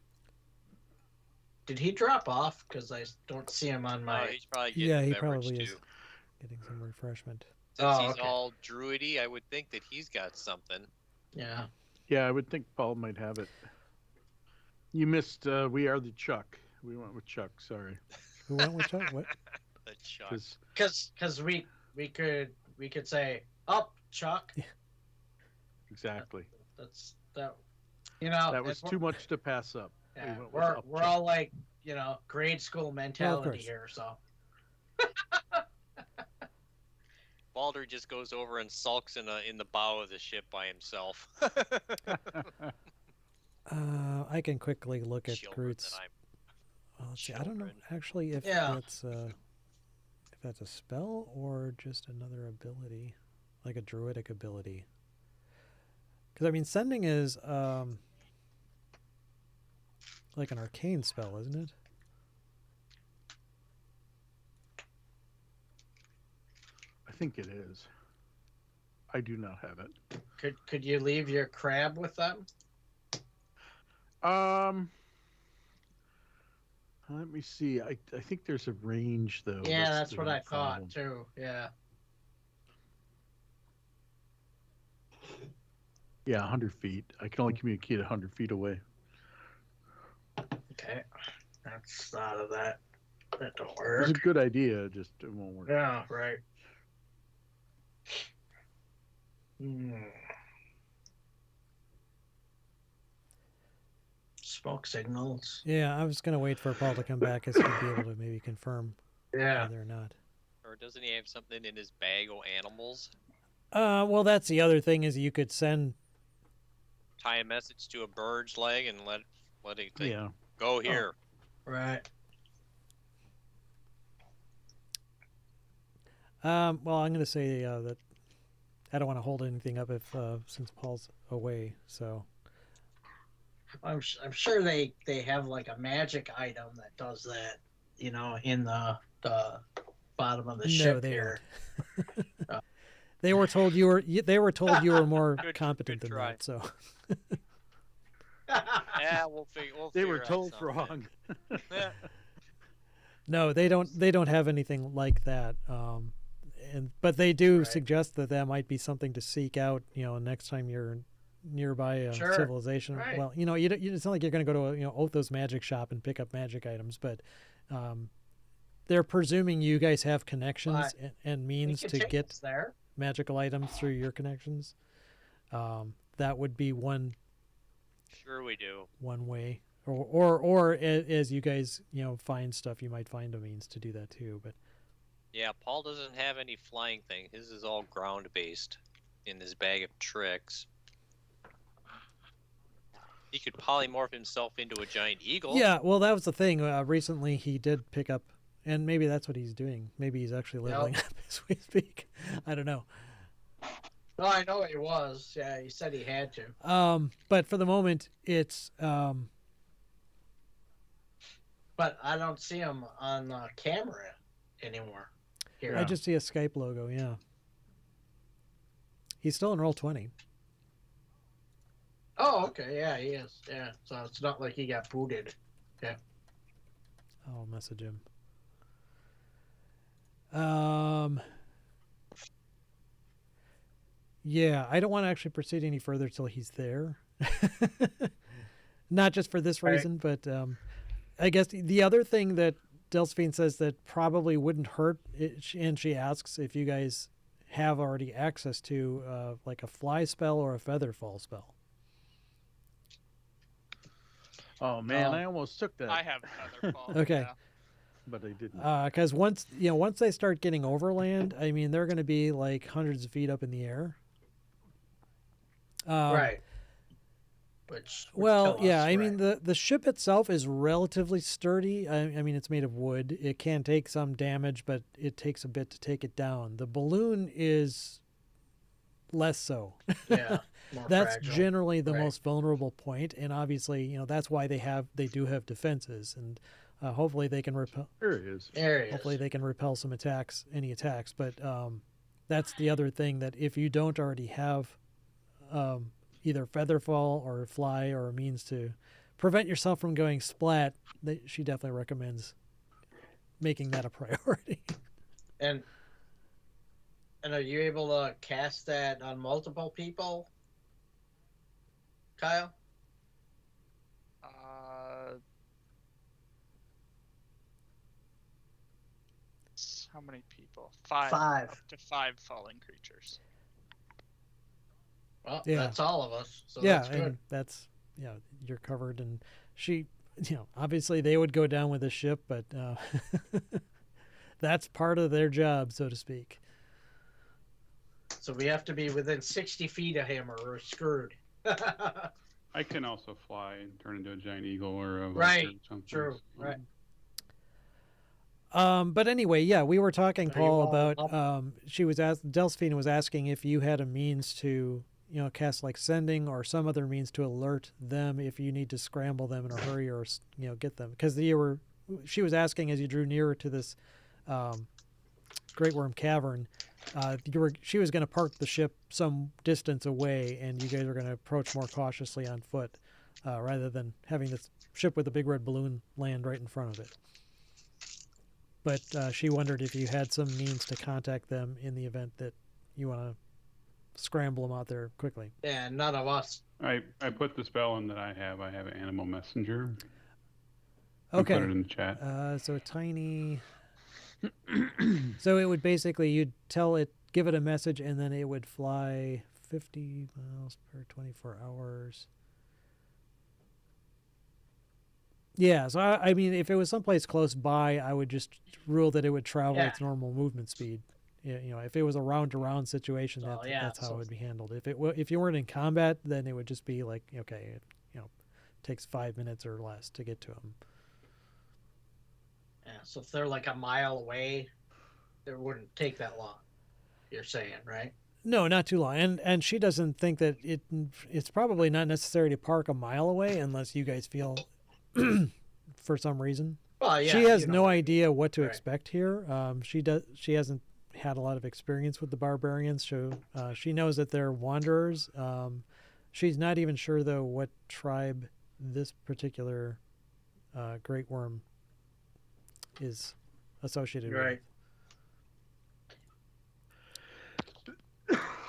Did he drop off? Because I don't see him on Oh, my. he's probably getting Yeah, a he beverage probably too. is getting some refreshment. Since Oh, he's okay. all druidy, I would think that he's got something. Yeah. Yeah, I would think Paul might have it. You missed We Are the Chuck. We went with Chuck, sorry. Who went with Chuck? What? The Chuck. 'Cause- Because we could say up Chuck. exactly. That's that. That was too much to pass up. Yeah, went with we're up we're Chuck. all like grade school mentality course. here. So Baldur just goes over and sulks in the bow of the ship by himself. I can quickly look at Children Groot's. that I'm Let's see. I don't know children. actually if Yeah. that's a spell or just another ability, like a druidic ability. Because I mean, sending is like an arcane spell, isn't it? I think it is. I do not have it. could you leave your crab with them? Let me see. I think there's a range though. Yeah, that's the what only I thought problem. too. Yeah. Yeah, 100 feet. I can only communicate 100 feet away. Okay. That's out of that. That don't It's work. a good idea, just it won't work. Yeah. Right. Smoke signals. Yeah, I was gonna wait for Paul to come back as he'd be able to maybe confirm Yeah. whether or not. Or doesn't he have something in his bag of animals? Well, that's the other thing is you could send tie a message to a bird's leg and let it say, Yeah. go here. Right. Well, I'm going to say that I don't want to hold anything up if since Paul's away. So I'm sure they have like a magic item that does that. You know, in the bottom of the no, ship they here. don't. They were told you were more Good- competent good than try. that. So Yeah, we'll figure. They were out told something. wrong. Yeah. no, they don't have anything like that. But they do Right. suggest that that might be something to seek out. You know, next time you're nearby a Sure. civilization. Right. Well, you know, it's not like you're going to go to Otho's magic shop and pick up magic items, but they're presuming you guys have connections Right. and We means could to take get us there. magical items through your connections. That would be one Sure, we do. way, or as you guys find stuff, you might find a means to do that too. But Yeah, Paul doesn't have any flying thing. His is all ground based in his bag of tricks. He could polymorph himself into a giant eagle. yeah, well, that was the thing. Recently, he did pick up, and maybe that's what he's doing. Maybe he's actually Yep. leveling up as we speak. I don't know. No, I know he was. Yeah, he said he had to. But for the moment, it's But I don't see him on camera anymore. Here. I just see a Skype logo. Yeah, he's still in Roll20. Oh, okay. Yeah, he is. Yeah. So it's not like he got booted. I'll message him. Yeah, I don't want to actually proceed any further till he's there. Not just for this Right. reason, but I guess the other thing that Delphine says that probably wouldn't hurt, and she asks if you guys have already access to like a fly spell or a feather fall spell. Oh man, Um, I almost took that, I have Featherfall. Okay. Yeah. but I didn't. Because once they start getting overland, I mean, they're going to be like hundreds of feet up in the air. Right. Which would Well, kill yeah, us, I mean right. the ship itself is relatively sturdy. I mean it's made of wood. It can take some damage, but it takes a bit to take it down. The balloon is less so. Yeah. More That's fragile. generally the Right. most vulnerable point, and obviously, that's why they do have defenses, and hopefully they can repel. There it is. There he Hopefully is. they can repel some any attacks. But that's the other thing, that if you don't already have either featherfall or fly or a means to prevent yourself from going splat, she definitely recommends making that a priority. And are you able to cast that on multiple people, Kyle? How many people? Five. Five. Up to 5 falling creatures. Well, Yeah. that's all of us. So yeah, that's good. and that's you're covered. And she, obviously they would go down with the ship, but that's part of their job, so to speak. So we have to be within 60 feet of him or we're screwed. I can also fly and turn into a giant eagle or a Right, vulture or something. true, so- right. But anyway, yeah, we were talking, There you Paul, go. about Delphine was asking if you had a means to cast like sending or some other means to alert them if you need to scramble them in a hurry or get them, because she was asking as you drew nearer to this Great Worm Cavern, she was going to park the ship some distance away, and you guys are going to approach more cautiously on foot rather than having this ship with a big red balloon land right in front of it. But she wondered if you had some means to contact them in the event that you want to scramble them out there quickly. Yeah, none of us. I put the spell in that I have. I have an animal messenger. I Okay. put it in the chat. So tiny. So it would basically, you'd give it a message, and then it would fly 50 miles per 24 hours. Yeah, so I mean, if it was someplace close by, I would just rule that it would travel Yeah. its normal movement speed. if it was a round to round situation, So, that's how so- it would be handled. If you weren't in combat, then it would just be like, okay, it takes 5 minutes or less to get to them. Yeah, so if they're like a mile away, it wouldn't take that long. You're saying, right? No, not too long. And she doesn't think that it's probably not necessary to park a mile away unless you guys feel for some reason. Well, yeah. She has you know, no idea what to Right. expect here. She hasn't had a lot of experience with the barbarians, so she knows that they're wanderers. She's not even sure though what tribe this particular great worm is associated Right. with.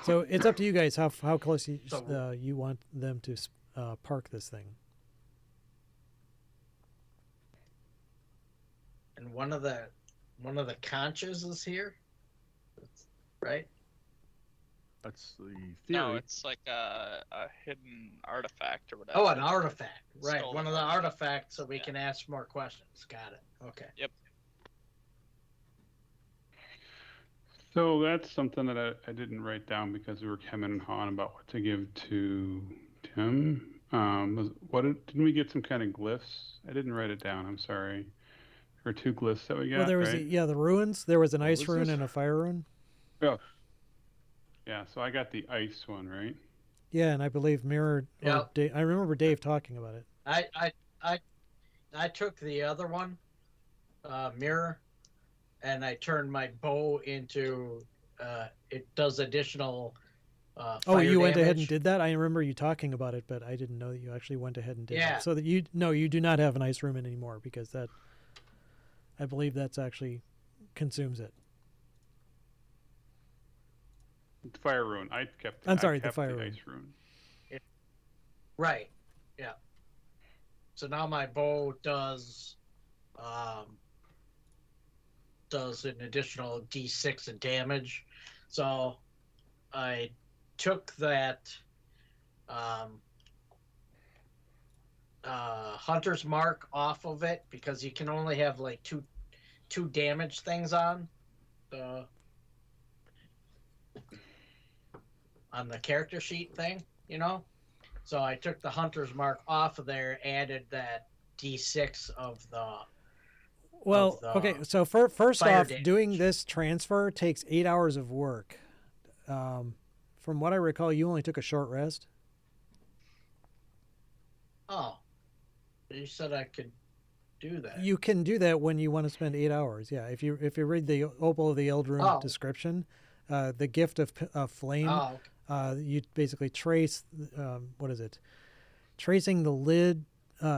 So it's up to you guys how close So- you want them to park this thing. And one of the conches is here, right? That's the theory. No, it's like a hidden artifact or whatever. Oh, an artifact, right? Stolen One of the artifact. artifacts, so we Yeah. can ask more questions. Got it. Okay. So that's something that I didn't write down because we were hemming and hawing about what to give to Tim. Didn't we get some kind of glyphs? I didn't write it down. I'm sorry. Or 2 glyphs that we got. Well, there was right? the ruins. There was an What ice was rune this? and a fire rune. Yeah, so I got the ice one, right? Yeah, and I believe Mirror. Yeah. I remember Dave talking about it. I took the other one, mirror, and I turned my bow into. It does additional. Oh, fire you went ahead and damage. did that. I remember you talking about it, but I didn't know that you actually went ahead and did Yeah. that. So that you do not have an ice room anymore because that. I believe that's actually consumes it. The fire rune. I kept. I'm I sorry, the kept fire rune. ice rune. Right. Yeah. So now my bow does an additional D6 of damage. So I took that hunter's mark off of it because you can only have like two damage things on the character sheet thing, So I took the hunter's mark off of there, added that D6 of the. Well, the okay. So first fire off, doing damage. this transfer takes 8 hours of work. From what I recall, you only took a short rest. Oh, you said I could do that. You can do that when you want to spend 8 hours. Yeah, if you read the Opal of the Eldrune Oh. description, the gift of flame. Oh, You basically trace what is it? Tracing the lid,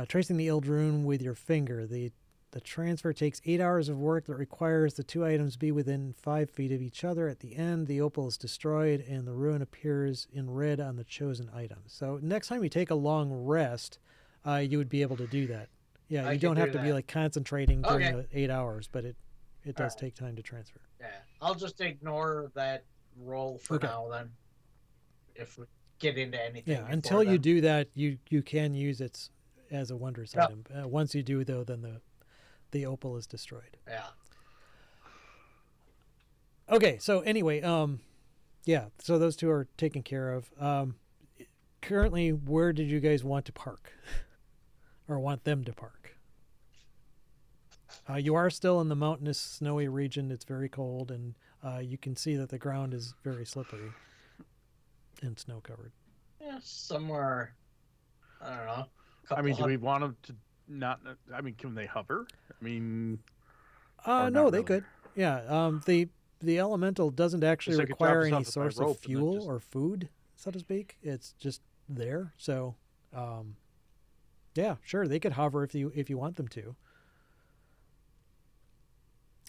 tracing the Eldrune with your finger. The transfer takes 8 hours of work that requires the 2 items be within 5 feet of each other. At the end, the opal is destroyed and the rune appears in red on the chosen item. So next time you take a long rest, you would be able to do that. Yeah, I you can don't do have to be that. like concentrating during Okay. the 8 hours, but it does Alright. take time to transfer. yeah. I'll just ignore that roll for Okay. now then. If we get into anything. Yeah, before until you then. do that, you can use it as a wondrous Yep. item. Once you do, though, then the opal is destroyed. Yeah. Okay, so anyway, yeah, so those two are taken care of. Currently, where did you guys want to park, or want them to park? You are still in the mountainous, snowy region. It's very cold, and you can see that the ground is very slippery and snow covered. Yeah, somewhere. I don't know. I mean, do we hun- want them to not? I mean, can they hover? I mean, No, Or not they really? could. Yeah. The elemental doesn't actually they could drop require us any off at my source rope of and then fuel just- or food, so to speak. It's just there. So, yeah, sure, they could hover if you want them to.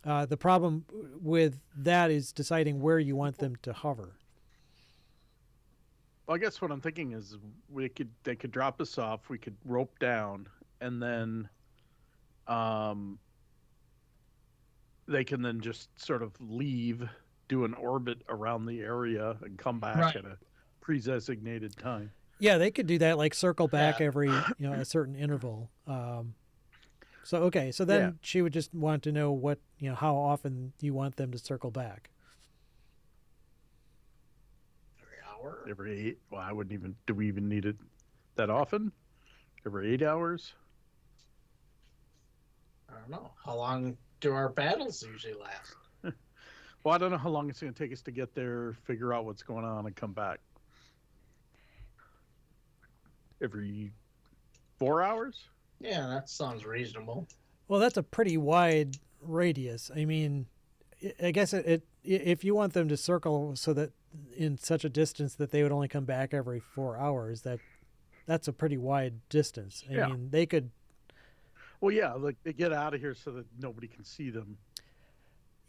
The problem with that is deciding where you want them to hover. well, I guess what I'm thinking is they could drop us off. We could rope down, and then, they can then just sort of leave, do an orbit around the area, and come back Right. at a pre-designated time. Yeah, they could do that, like circle back Yeah. every a certain interval. So okay, so then Yeah. she would just want to know what how often you want them to circle back. hour. Every 8. Well, I wouldn't even. Do we even need it that often? Every 8 hours? I don't know. How long do our battles usually last? Well, I don't know how long it's going to take us to get there, figure out what's going on, and come back. Every 4 hours? Yeah, that sounds reasonable. Well, that's a pretty wide radius. I mean, I guess if you want them to circle so that in such a distance that they would only come back every 4 hours, that's a pretty wide distance. I Yeah. mean, they could. Well, yeah, like they get out of here so that nobody can see them.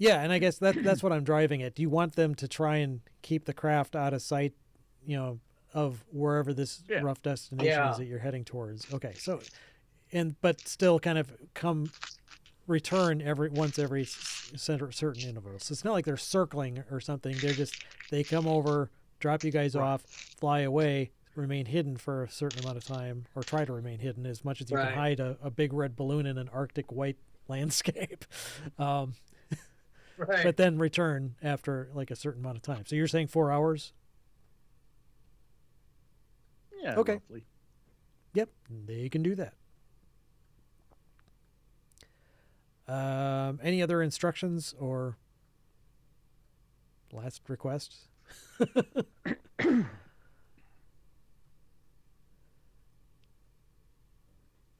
Yeah, and I guess that's what I'm driving at. Do you want them to try and keep the craft out of sight, of wherever this Yeah. rough destination Yeah. is that you're heading towards? Okay, so, but still kind of return once every certain intervals. So it's not like they're circling or something. They come over, drop you guys Right. off, fly away, remain hidden for a certain amount of time, or try to remain hidden as much as you Right. can hide a big red balloon in an Arctic white landscape. Right. But then return after like a certain amount of time. So you're saying 4 hours? Yeah. Okay. Roughly. Yep, they can do that. Any other instructions or last requests? What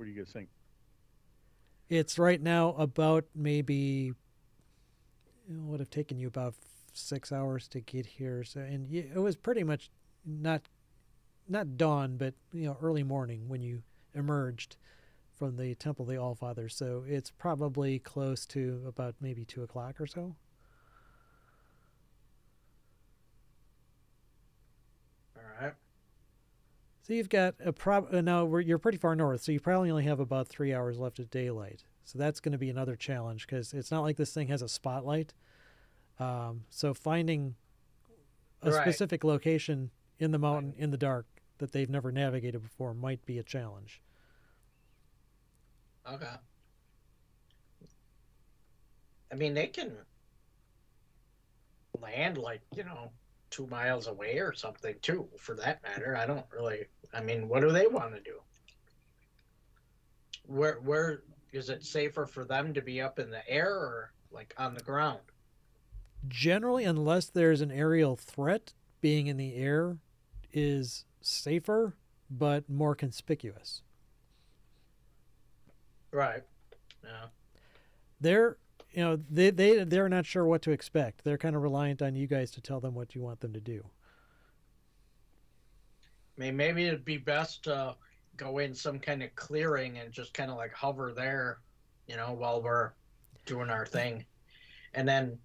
do you guys think? It's right now about maybe it would have taken you about 6 hours to get here. So, and it was pretty much not dawn, but early morning when you emerged from the Temple of the Allfather. So it's probably close to about maybe 2 o'clock or so. All right. So you've got you're pretty far north, so you probably only have about 3 hours left of daylight. So that's going to be another challenge because it's not like this thing has a spotlight. So finding a Right. specific location in the mountain in the dark that they've never navigated before might be a challenge. Okay. I mean, they can land like 2 miles away or something too, for that matter. I don't really. I mean, what do they want to do? Where is it safer for them to be up in the air or like on the ground? Generally, unless there's an aerial threat, being in the air is safer but more conspicuous. Right. Yeah. They're not sure what to expect. They're kind of reliant on you guys to tell them what you want them to do. I mean, maybe it'd be best to go in some kind of clearing and just kind of like hover there, while we're doing our thing, and then.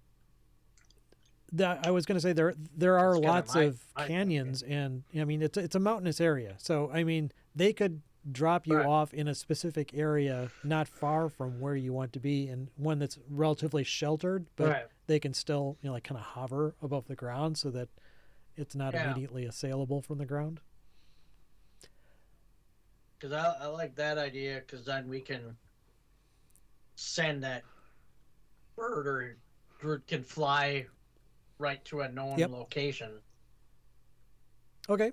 I was going to say there are That's kinda lots my of thinking. canyons, and I mean it's a mountainous area. So I mean they could drop you Right. off in a specific area not far from where you want to be, and one that's relatively sheltered, but Right. they can still like kind of hover above the ground so that it's not Yeah. immediately assailable from the ground. Because I like that idea, because then we can send that bird can fly right to a known Yep. location Okay.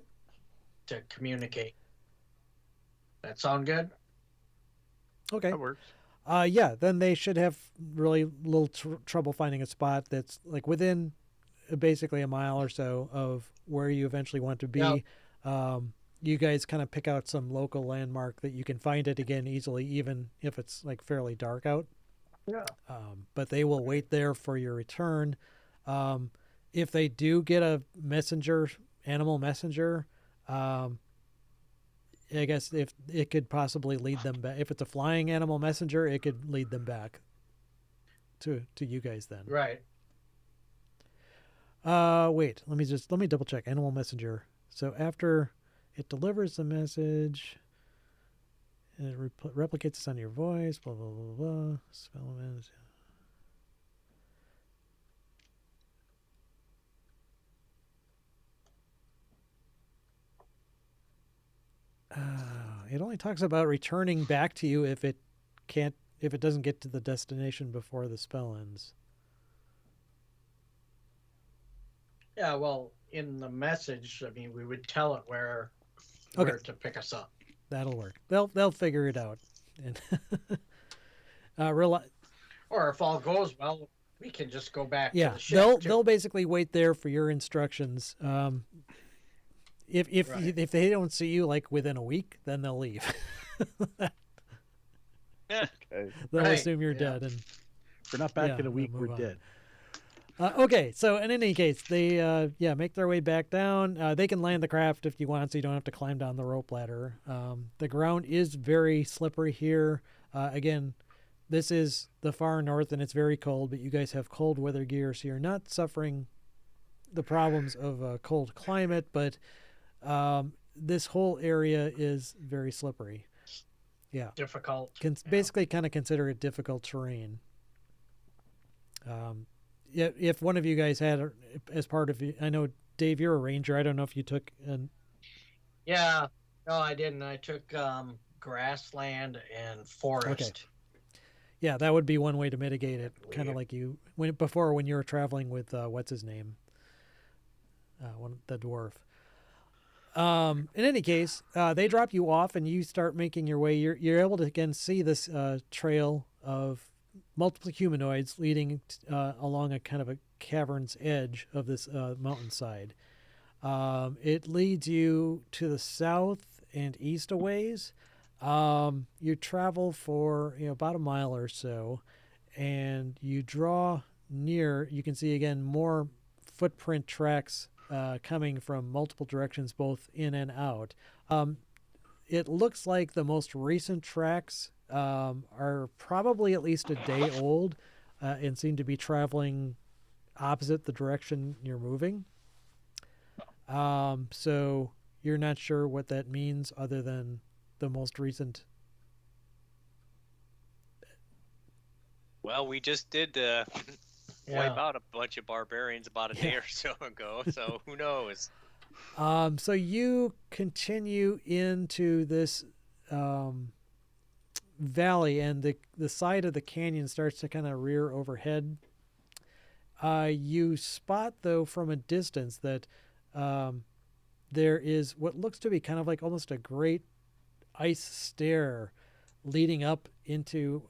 to communicate. That sound good? Okay. That works. Yeah, then they should have really little trouble finding a spot that's like within basically a mile or so of where you eventually want to be. Yep. You guys kind of pick out some local landmark that you can find it again easily, even if it's like fairly dark out. Yeah. But they will wait there for your return. If they do get a animal messenger, I guess if it could possibly lead them back. If it's a flying animal messenger, it could lead them back to you guys then. Right. Wait, let me double check. Animal messenger. So after it delivers the message, and it replicates this on your voice, blah, blah, blah, blah. Spellman. It only talks about returning back to you if it doesn't get to the destination before the spell ends. Yeah, well, in the message, I mean, we would tell it where Okay. to pick us up. That'll work. They'll figure it out. And Or if all goes well, we can just go back yeah, to the ship. too. they'll basically wait there for your instructions. If Right. if they don't see you like within a week, then they'll leave. Okay. They'll Right, assume you're yeah. dead. And If we're not back Yeah, in a week, we'll we're move on. dead. okay, so in any case, they make their way back down. They can land the craft if you want, so you don't have to climb down the rope ladder. The ground is very slippery here. Again, this is the far north, and it's very cold. But you guys have cold weather gear, so you're not suffering the problems of a cold climate. But this whole area is very slippery. Yeah. Difficult. Basically kind of consider it difficult terrain. If one of you guys had as part of, I know Dave, you're a ranger. I don't know if you took an. Yeah. No, I didn't. I took grassland and forest. Yeah, that would be one way to mitigate it. Kind of believe. like you when you were traveling with what's his name, the dwarf. In any case, they drop you off and you start making your way. You're able to again see this trail of multiple humanoids leading along a kind of a cavern's edge of this mountainside. It leads you to the south and east a ways. You travel for about a mile or so, and you draw near. You can see again more footprint tracks coming from multiple directions, both in and out. It looks like the most recent tracks are probably at least a day old and seem to be traveling opposite the direction you're moving. So you're not sure what that means other than the most recent. Well, we just did wipe out a bunch of barbarians about a day or so ago, so who knows? So you continue into this valley, and the side of the canyon starts to kind of rear overhead. You spot, though, from a distance that there is what looks to be kind of like almost a great ice stair leading up into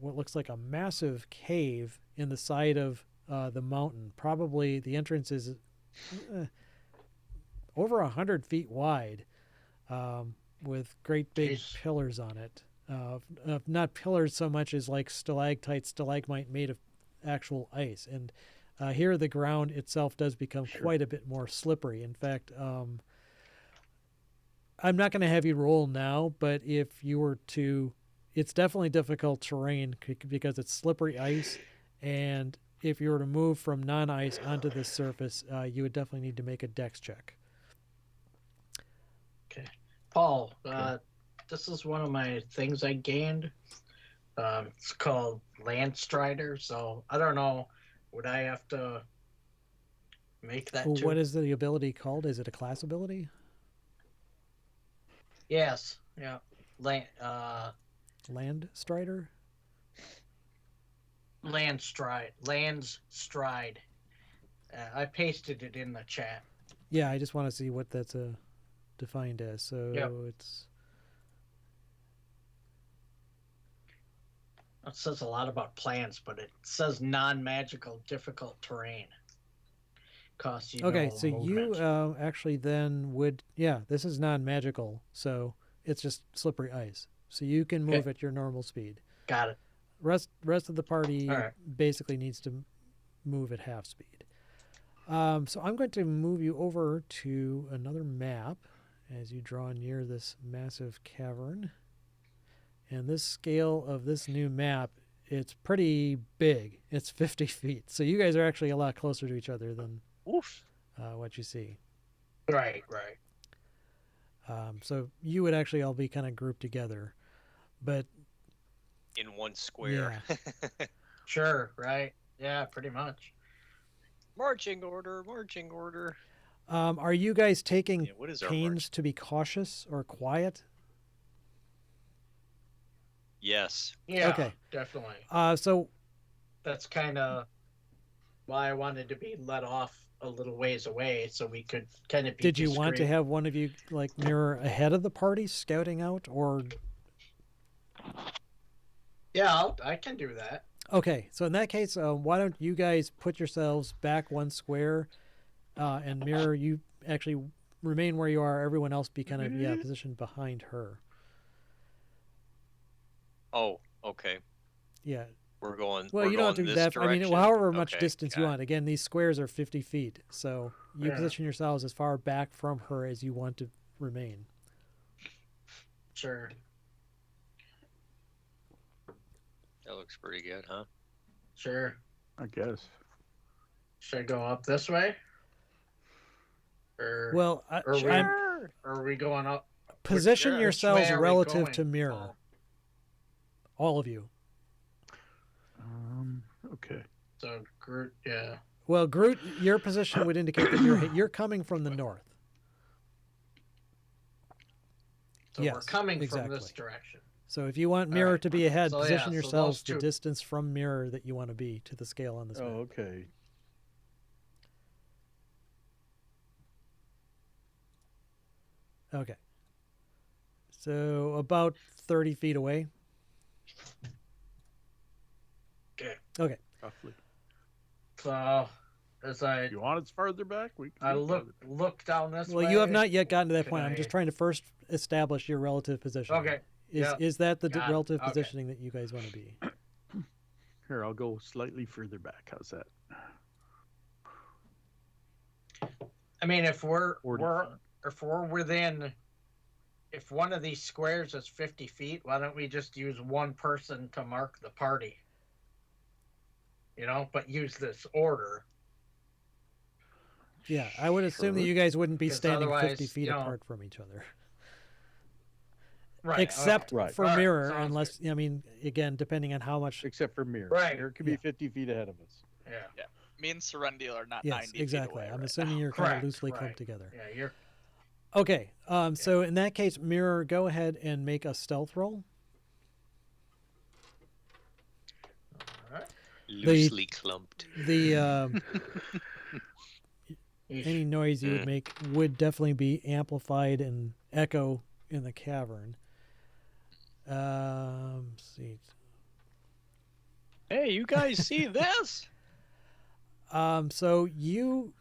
what looks like a massive cave in the side of the mountain. Probably the entrance is over 100 feet wide, with great big Jeez. pillars on it. Not pillars so much as like stalactite, stalagmite made of actual ice. And here the ground itself does become quite a bit more slippery. In fact, I'm not going to have you roll now, but if you were to, it's definitely difficult terrain because it's slippery ice. And if you were to move from non-ice onto this surface, you would definitely need to make a dex check. Paul, this is one of my things I gained. It's called Landstrider. So I don't know. Would I have to make that too? What is the ability called? Is it a class ability? Yes. Yeah. Land Strider? Land's stride. I pasted it in the chat. Yeah, I just want to see what that's defined as. So Yep. it's It says a lot about plants, but it says non-magical difficult terrain. Costs you okay. no So movement. you actually then would, yeah, this is non-magical, so it's just slippery ice. So you can move Okay. at your normal speed. Got it. Rest of the party All right. basically needs to move at half speed. So I'm going to move you over to another map as you draw near this massive cavern. And this scale of this new map, it's pretty big. It's 50 feet. So you guys are actually a lot closer to each other than Oof. what you see. Right. So you would actually all be kind of grouped together. But In one square. Sure. Right. Yeah. Pretty much. Marching order, marching order. are you guys taking Yeah, what is our pains march? to be cautious or quiet? Yes. Yeah. Okay. Definitely. So That's kind of why I wanted to be let off a little ways away, so we could kind of be. Did you want to discreet. have one of you like mirror ahead of the party scouting out, or Yeah, I can do that. okay? So in that case, why don't you guys put yourselves back one square, and mirror, you actually remain where you are. Everyone else be kind of positioned behind her. Oh, okay. Yeah. We're going. Well, we're you don't going do this that. I mean, direction? however much Okay, distance you got it. want. Again, these squares are 50 feet, so you Yeah. position yourselves as far back from her as you want to remain. Sure. That looks pretty good, huh? Sure. I guess. Should I go up this way? Or Well, Or we- I'm or are we going up? position which yourselves way are we relative going, to mirror, Paul? all of you. Okay. So Groot, yeah. Well, Groot, your position would indicate that you're coming from the north. So we're Yes, coming from this exactly. direction. So if you want All mirror right. to be ahead, So, yeah, position so yourselves those the two- distance from mirror that you want to be to the scale on this map. Oh, okay. Okay. So about 30 feet away. Okay. Okay. Roughly. So as If you want it farther back, we can I go look farther. down this way. Well, you have not yet gotten to that Can point. I'm just I- trying to first establish your relative position. Okay. Yep. Is that the Got it. relative Okay. positioning that you guys want to be? Here, I'll go slightly further back. How's that? I mean, if we're 40 if we're within, if one of these squares is 50 feet, why don't we just use one person to mark the party? You know, but use this order. Yeah, I would assume that Sure. you guys wouldn't be 'Cause standing 50 otherwise, feet you know- apart from each other. Right. Except okay. Right. for All right, mirror, sounds unless, I mean, again, depending on how much. Except for mirror. Right. Mirror could be Yeah. 50 feet ahead of us. Yeah. Me and Serendil are not Yes, 90 exactly. feet away. I'm right assuming now. you're kind of Correct, loosely right. clumped together. Yeah. You're Okay, so in that case, mirror, go ahead and make a stealth roll. all right. Loosely clumped. The Yeesh. any noise you would make would definitely be amplified and echo in the cavern. See. Hey, you guys see this? So you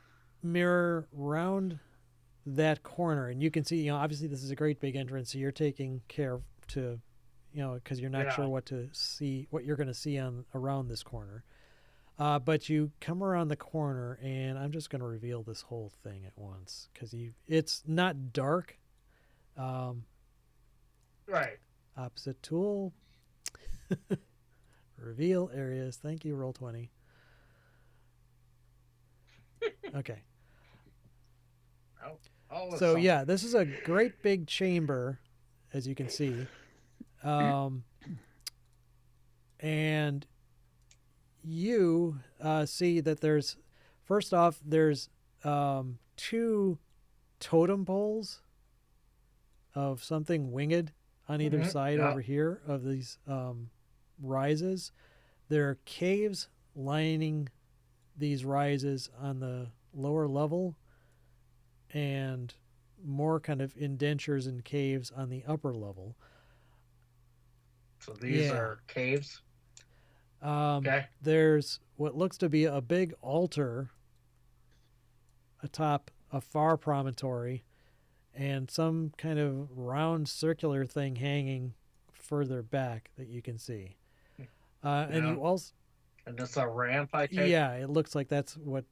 mirror round that corner, and you can see, obviously this is a great big entrance, so you're taking care to, because you're not Yeah. sure what you're going to see on around this corner. But you come around the corner, and I'm just going to reveal this whole thing at once because it's not dark. Right. Opposite tool. Reveal areas. Thank you, roll 20. Okay. All of So something. yeah, this is a great big chamber, as you can see. And you see that there's, first off, there's 2 totem poles of something winged on either Mhm, side yeah. over here of these rises. There are caves lining these rises on the lower level, and more kind of indentures and caves on the upper level. So these Yeah. are caves. Um, Okay. There's what looks to be a big altar atop a far promontory, and some kind of round circular thing hanging further back that you can see. And Yeah. you also, And it's a ramp, I take. yeah, it looks like that's what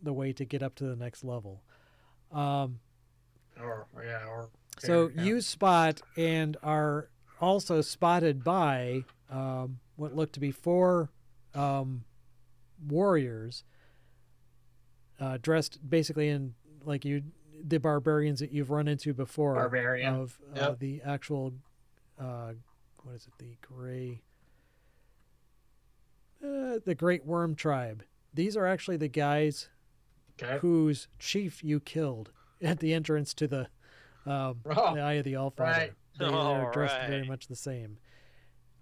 the way to get up to the next level. Or So here, yeah. you spot and are also spotted by what look to be 4 warriors dressed basically in like the barbarians that you've run into before Barbarian. of Yep. the actual what is it, the Great Worm tribe. These are actually the guys Okay. whose chief you killed at the entrance to the Oh, the Eye of the Allfather. right. They're dressed very Alright. much the same.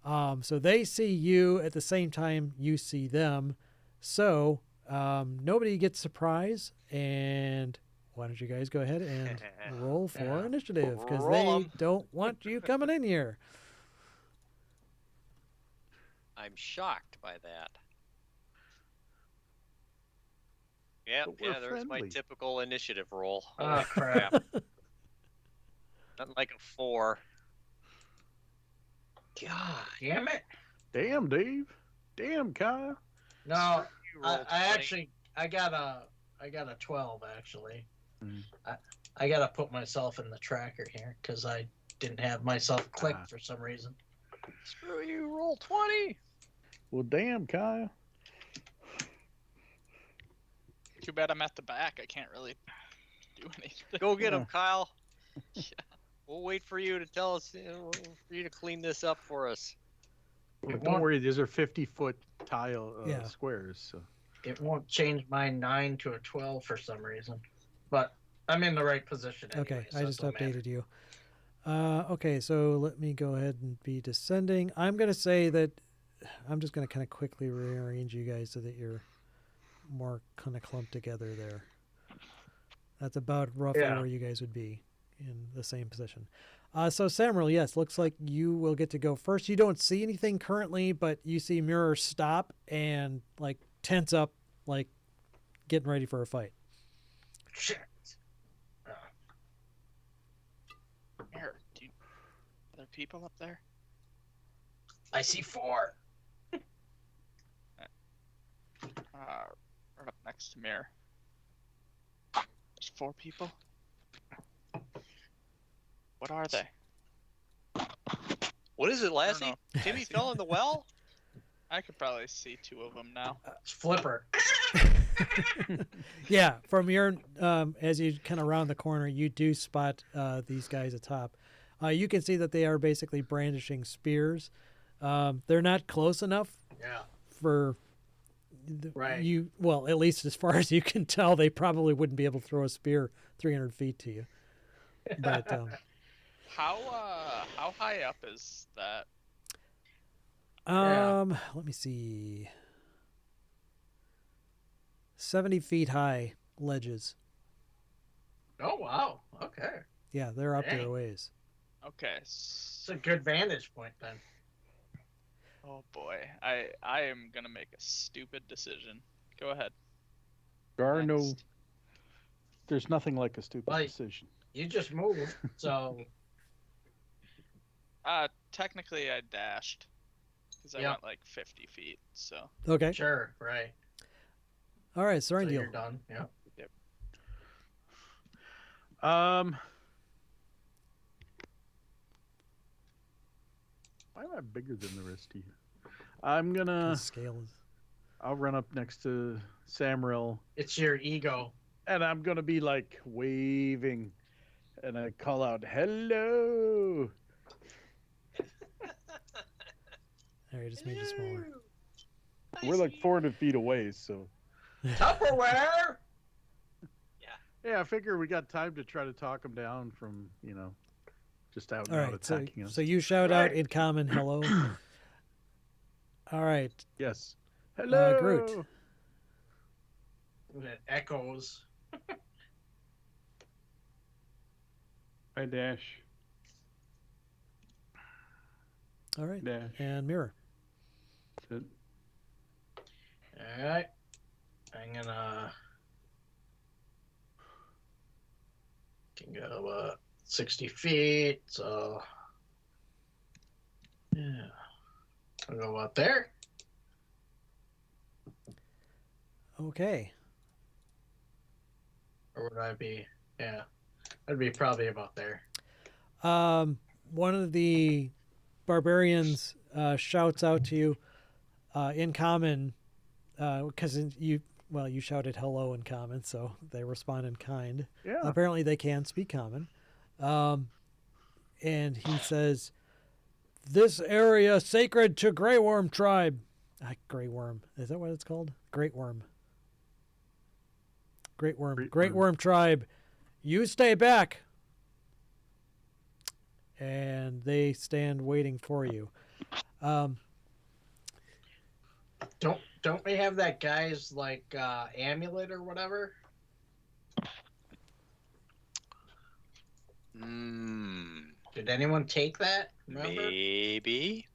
So they see you at the same time you see them. So Nobody gets surprise, and why don't you guys go ahead and roll for Yeah. initiative, because Roll they 'em. don't want you coming in here. I'm shocked by that. Yeah, But we're there's my friendly. typical initiative roll. Oh, Holy crap. Nothing like a 4. God, Damn it. Damn, Dave. Damn, Kyle. No, you I rolled 20. actually I got a 12 actually. Mm. I got to put myself in the tracker here because I didn't have myself clicked Ah. for some reason. Screw you, roll 20. Well, damn, Kyle. Too bad I'm at the back. I can't really do anything. Go get him, Yeah. Kyle. We'll wait for you to tell us, for you to clean this up for us. Well, It don't won't- worry, these are 50-foot tile Yeah. squares. So. It won't change my 9 to a 12 for some reason, but I'm in the right position. Okay, Anyway, so I it just don't matter. updated you. Okay, so let me go ahead and be descending. I'm going to say that I'm just going to kind of quickly rearrange you guys so that you're more kind of clumped together there. That's about roughly Yeah. where you guys would be in the same position. So Samuel, yes, looks like you will get to go first. You don't see anything currently, but you see Mirror stop and like tense up, like getting ready for a fight. Shit. Here, other people up there? I see 4. Right up next to Mirror. There's 4 people. What are they? What is it, I don't Lassie? know. Timmy fell in the well? I could probably see 2 of them now. It's Flipper. Yeah, from your as you kind of round the corner, you do spot these guys atop. You can see that they are basically brandishing spears. They're not close enough Yeah. for Right. you. Well, at least as far as you can tell, they probably wouldn't be able to throw a spear 300 feet to you. But How high up is that? Yeah. let me see. 70 feet high ledges. Oh wow. Okay. Yeah, they're up there a Dang. ways. Okay. It's a good vantage point then. Oh boy, I am gonna make a stupid decision. Go ahead. There are no. Next. There's nothing like a stupid Like- decision. You just moved, so Technically I dashed because I Yeah. went like 50 feet. So Okay. sure, right. All right, So Serendil. you're done. Yeah. Why am I bigger than the rest of you? I'm gonna. The scale is. I'll run up next to Samuel, It's your ego. and I'm gonna be like waving, and I call out, "Hello!" There, you just made you smaller. We're like 400 feet away, so Tupperware. yeah. I figure we got time to try to talk them down from just out and All out right, so, attacking us. so you shout out Right. in common, hello. All right, Yes. Hello, Groot. It echoes. I dash. all right, Dash. and Mirror. That's it. All right. I'm gonna can go 60 feet. So yeah, I'll go out there. Okay. Or would I be? Yeah, I'd be probably about there. One of the barbarians shouts out to you in common because you shouted hello in common, so they respond in kind. Yeah. Apparently, they can speak common. And he says, "This area sacred to Grey Worm tribe." Grey Worm. Is that what it's called? Great Worm. Great Worm. Great Great Worm. Worm tribe. You stay back. And they stand waiting for you. Don't don't we have that guy's like amulet or whatever? Did anyone take that? Remember? Maybe.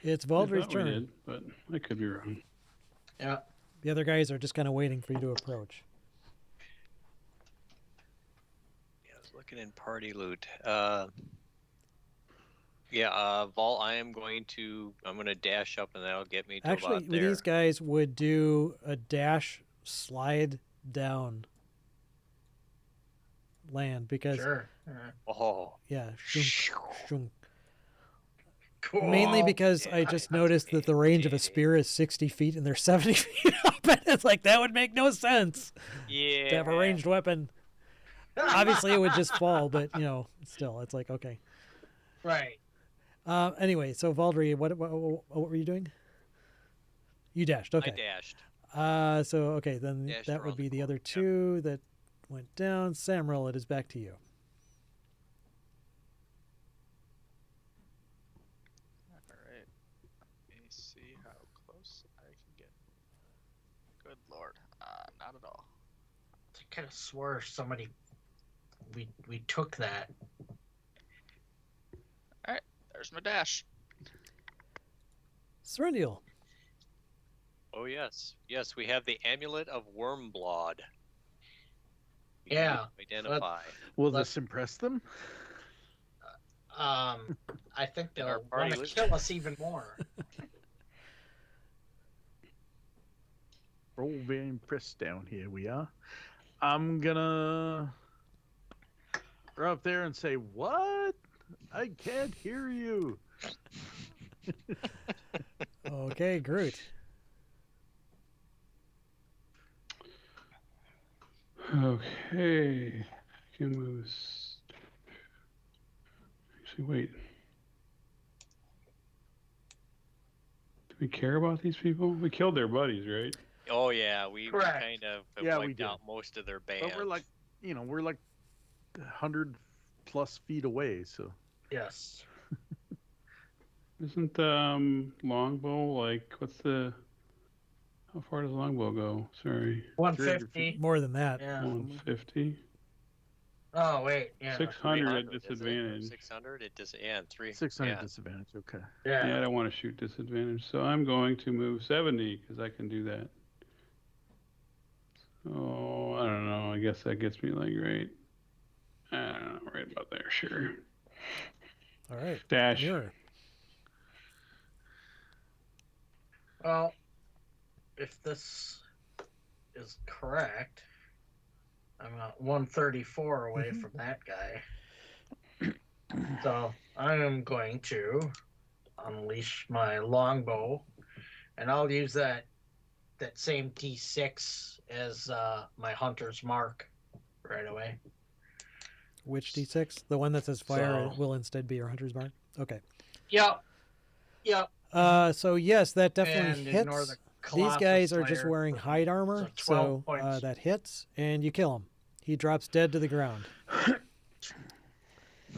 It's I Valdry's thought we turn. did, but I could be wrong. Yeah. The other guys are just kind of waiting for you to approach. Yeah, I was looking in party loot. Vol, I'm gonna dash up and that'll get me to Actually, about there. these guys would do a dash slide down land because Sure. Oh. yeah, shunk, shunk. Cool. Mainly because I just noticed that the range of a spear is 60 feet and they're 70 feet up, and it's like that would make no sense Yeah. to have a ranged weapon. Obviously, it would just fall, but still, it's like okay. Right. Anyway, so Valdry, what were you doing? You dashed. Okay. I dashed. Okay, then Dashed that would around be the the other corner, two that went down. Samrel, it is back to you. Alright. Let me see how close I can get. Good lord. Not at all. I kind of swore somebody we took that. There's my dash. Serendial. Oh yes. Yes, we have the amulet of Wormblood. We can Yeah. Identify. Will Let's- this impress them? I think In our they'll party want to list. kill us even more. Roll very impressed down here. We are. I'm gonna go up there and say, "What? I can't hear you." Okay, Groot. Okay. I can move. Actually, wait. Do we care about these people? We killed their buddies, right? Oh yeah, we Correct. kind of Yeah, we wiped did. out most of their band. But we're like 100+ feet away. So Yes. Isn't longbow like how far does longbow go? Sorry, 150. More than that. Yeah. 150. Oh wait. Yeah. 600 at 300, is it? disadvantage. 600 at and 600 yeah. disadvantage. Okay. Yeah. Yeah, I don't want to shoot disadvantage, so I'm going to move 70 because I can do that. Oh, I don't know. I guess that gets me like right. I don't know, right about there. Sure. All right. Dash. Mirror. Well, if this is correct, I'm at 134 away from that guy. So I am going to unleash my longbow, and I'll use that same D6 as my hunter's mark right away. Which D6? The one that says fire So- will instead be your hunter's mark? Okay. Yep. Yep. So yes, that definitely And hits. ignore the These Colossus guys are just Slayer. wearing hide armor, So 12 so points. that hits, and you kill him. He drops dead to the ground.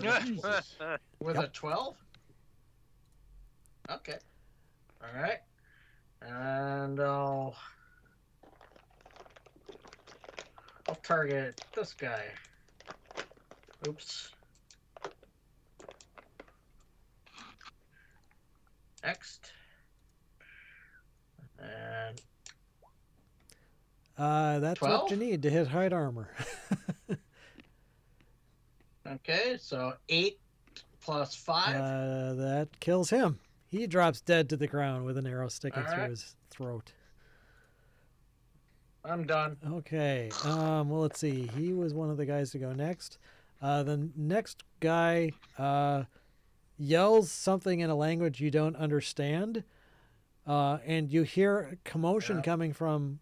Jesus. With Yep. a 12? Okay. All right. And I'll target this guy. Oops. Next. And That's what 12? you need to hit hide armor. okay, so 8 plus 5. That kills him. He drops dead to the ground with an arrow sticking All through right. his throat. I'm done. Okay. Well, let's see. He was one of the guys to go next. The next guy yells something in a language you don't understand, and you hear commotion Yeah. coming from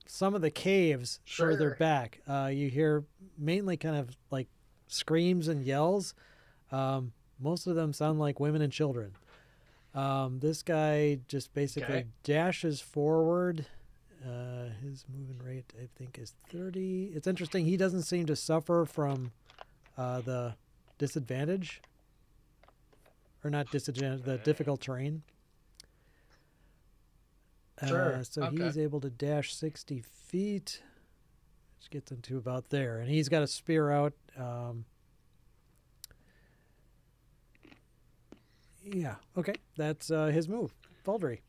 some of the caves further Sure. back. You hear mainly kind of like screams and yells. Most of them sound like women and children. This guy just basically Okay. dashes forward. His moving rate, I think, is 30. It's interesting. He doesn't seem to suffer from the disadvantage, or not disadvantage, the Okay. difficult terrain. Sure, So okay. he's able to dash 60 feet, which gets him to about there. And he's got a spear out. Yeah, okay. That's his move. Baldry.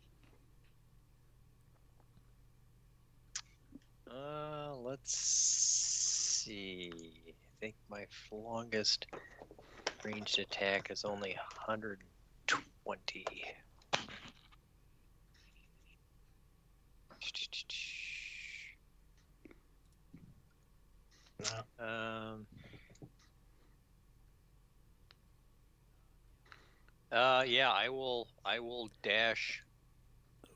Let's see. I think my longest ranged attack is only 120. No. Yeah, I will dash.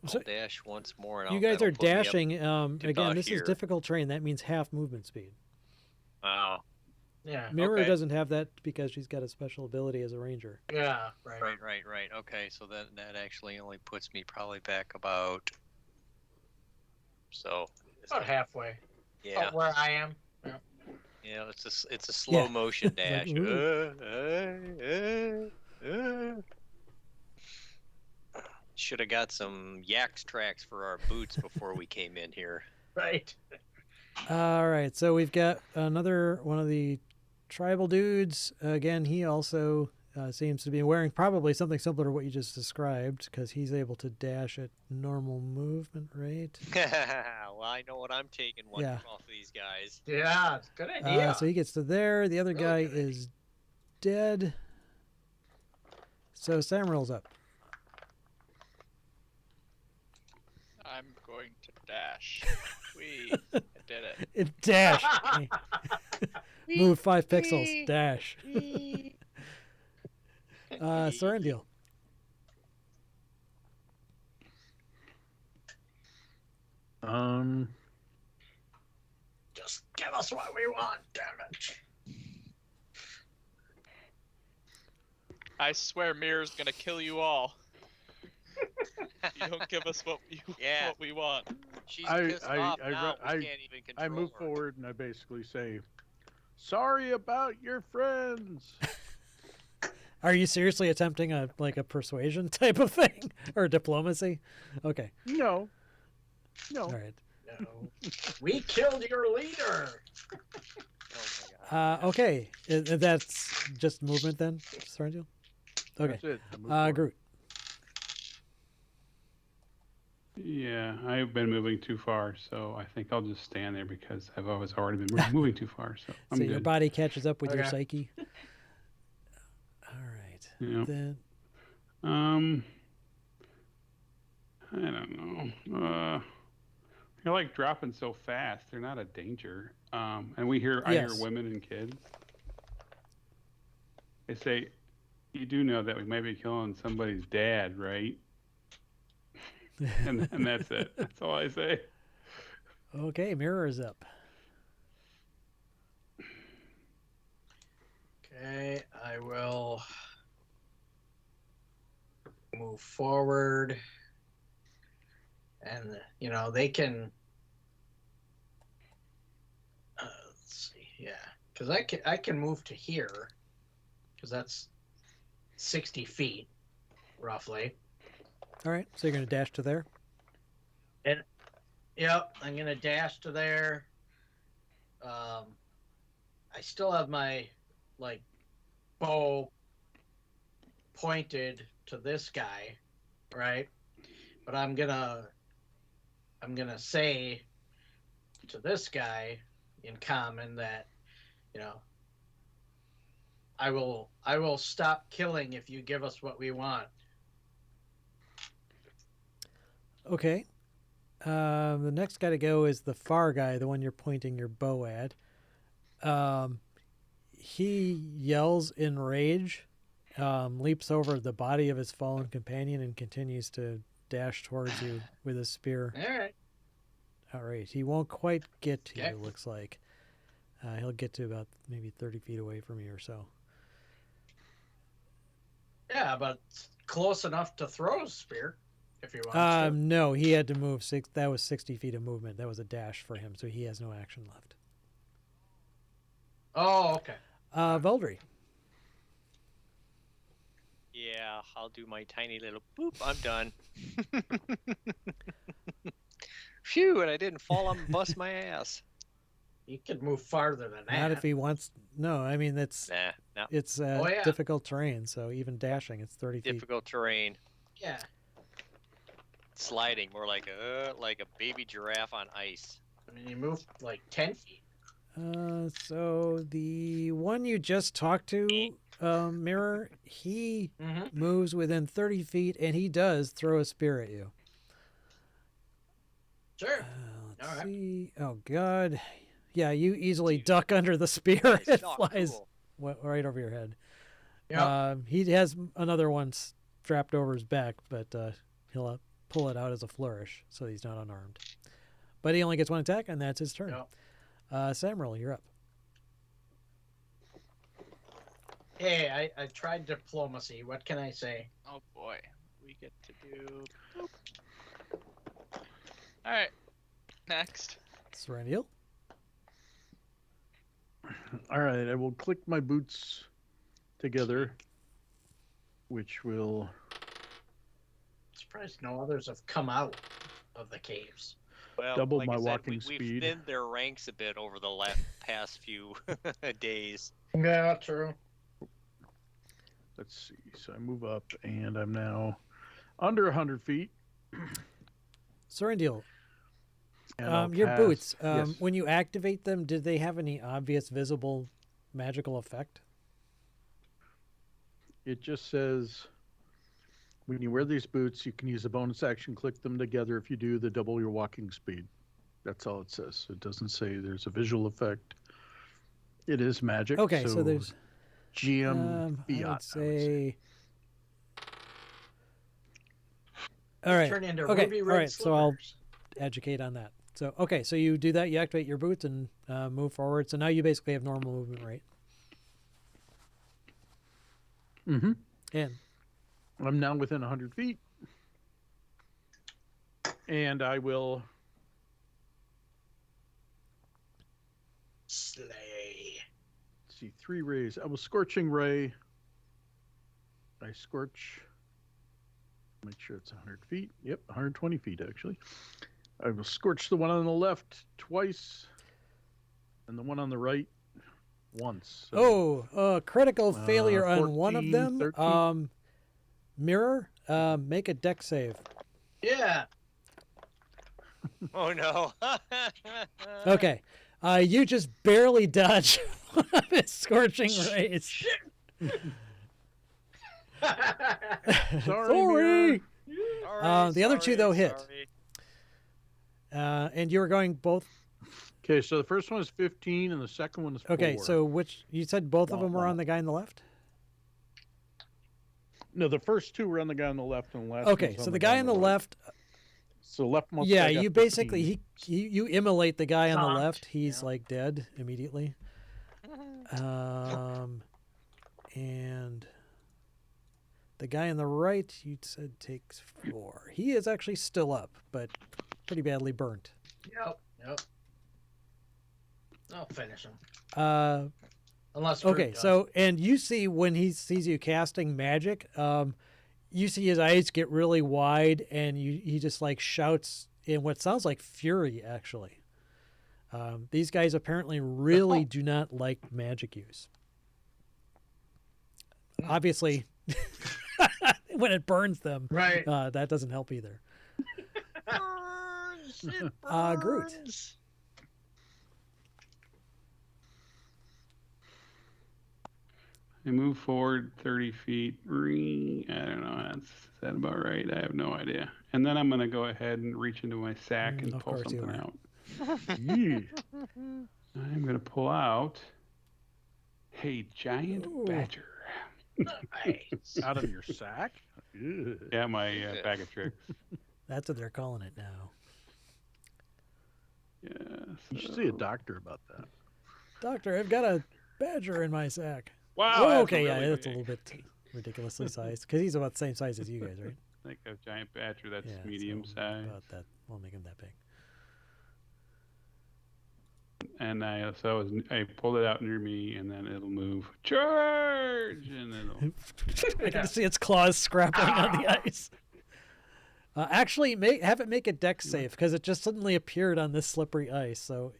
So I'll dash once more, and you I'll, guys that'll are put me up dashing. to Again, about this is here. difficult terrain. That means half movement speed. Oh, Yeah. Mirror Okay. doesn't have that because she's got a special ability as a ranger. Yeah. Right. right. Okay, so that actually only puts me probably back about. So. About halfway. Yeah. About where I am. Yeah, it's a slow Yeah. motion It's like, dash. Should have got some Yaks tracks for our boots before we came in here. Right. All right, so we've got another one of the tribal dudes. Again, he also seems to be wearing probably something similar to what you just described because he's able to dash at normal movement rate. Well, I know what I'm taking Yeah. off of these guys. Yeah. It's a good idea. So he gets to there. The other Really guy good idea. is dead. So Samril's up. I'm going to dash. I did it. Dash. Move 5 pixels. Dash. Serendil. Just give us what we want, damn it. I swear Mirror's gonna kill you all. You don't give us what Yeah. what we want. She's I- pissed I- off I now. re- I- We can't even control I move her. forward and I basically say, "Sorry about your friends." Are you seriously attempting a persuasion type of thing or diplomacy? Okay. No. All right. No. We killed your leader. Oh my God. Okay. That's just movement then, Serendil? Okay. That's it. I move forward. Groot. Yeah, I've been moving too far, so I think I'll just stand there because I've always already been moving too far. So I'm So good. your body catches up with your Okay. psyche. All right. Yeah. Then I don't know. They're like dropping so fast. They're not a danger. And I hear Yes. women and kids. They say, "You do know that we might be killing somebody's dad, right?" And that's it. That's all I say. okay, mirror is up. Okay, I will move forward. And, they can. Let's see, yeah. Because I can move to here. Because that's 60 feet, roughly. All right. So you're going to dash to there. Yep, I'm going to dash to there. I still have my, bow pointed to this guy, right? But I'm gonna say to this guy in common that, I will stop killing if you give us what we want. Okay. The next guy to go is the far guy, the one you're pointing your bow at. He yells in rage, leaps over the body of his fallen companion, and continues to dash towards you with his spear. All right. All right. He won't quite get to you, Okay. it looks like. He'll get to about maybe 30 feet away from you or so. Yeah, but close enough to throw a spear if you want No, he had to move six. That was 60 feet of movement. That was a dash for him, so he has no action left. Oh, okay. Veldry. Yeah, yeah, I'll do my tiny little boop. I'm done. Phew, and I didn't fall on and bust my ass. You could move farther than that. Not if he wants. No, I mean it's Nah, no. it's Oh, yeah. difficult terrain. So even dashing, it's 30 feet. Difficult terrain. Yeah. Sliding, more like a baby giraffe on ice. I mean, you move like 10 feet. So the one you just talked to, Mirror, he Mm-hmm. moves within 30 feet, and he does throw a spear at you. Sure. Let's All right. see. Oh God, yeah, you easily duck under the spear. Nice. It Oh, flies cool. right over your head. Yeah. He has another one strapped over his back, but he'll pull it out as a flourish, so he's not unarmed. But he only gets one attack, and that's his turn. Yep. Samril, you're up. Hey, I tried diplomacy. What can I say? Oh boy, we get to do. Boop. All right, next. Serenial. All right, I will click my boots together, which will. Surprised no others have come out of the caves. Well, Double like my I said, walking we've speed. thinned their ranks a bit over the past few days. Yeah, true. Let's see. So I move up, and I'm now under 100 feet. Serenial. And I'll Your cast- boots. yes. When you activate them, did they have any obvious, visible, magical effect? It just says when you wear these boots, you can use a bonus action, click them together. If you do, they double your walking speed. That's all it says. It doesn't say there's a visual effect. It is magic. Okay, so there's. GM I fiat. would say. All right. Turn into Okay. ruby All red right. So I'll slippers. educate on that. So okay. So you do that. You activate your boots and move forward. So now you basically have normal movement rate. Mm-hmm. And I'm now within 100 feet. And I will Slay. see 3 rays. I will scorching ray. I scorch. Make sure it's 100 feet. Yep, 120 feet actually. I will scorch the one on the left twice, and the one on the right once. So, critical failure on one of 14, them. 13. Mirror. Make a deck save. Yeah. Oh no. Okay. You just barely dodge one of his scorching rays. Sorry, Mirror. Sorry, The other two, though, hit. sorry. And you were going both. Okay, so the first one is 15, and the second one is 4. Okay, so which you said both of Wah, them were wah. on the guy on the left. No, the first 2 were on the guy on the left, and the last. Okay, one's so on the guy on the right. left. So leftmost. Yeah, guy got you basically 15. you immolate the guy on the Zonked, left. He's yeah. like dead immediately. And the guy on the right, you said takes 4. He is actually still up, but pretty badly burnt. Yep. I'll finish him. Unless. Okay, Fruit does. so and you see when he sees you casting magic, you see his eyes get really wide, and he just like shouts in what sounds like fury. Actually, these guys apparently really do not like magic use. Obviously, when it burns them, Right. that doesn't help either. Burns, it Groot. burns. I move forward 30 feet. Ring. I don't know. Is that about right? I have no idea. And then I'm going to go ahead and reach into my sack and Of pull course you something are. out. Yeah. I'm going to pull out a giant Ooh. badger. Nice. Out of your sack? Ew. Yeah, my bag of tricks. That's what they're calling it now. Yeah. You should see a so- doctor about that. Doctor, I've got a badger in my sack. Wow. Oh, that's okay, yeah, really that's a big. little bit ridiculously sized because he's about the same size as you guys, right? I think a giant badger that's Yeah, medium so size. About that, we'll make him that big. and I pulled it out near me, and then it'll move. Charge, and it'll. I can see its claws scrapping on the ice. Actually, have it make a dex save because it just suddenly appeared on this slippery ice. So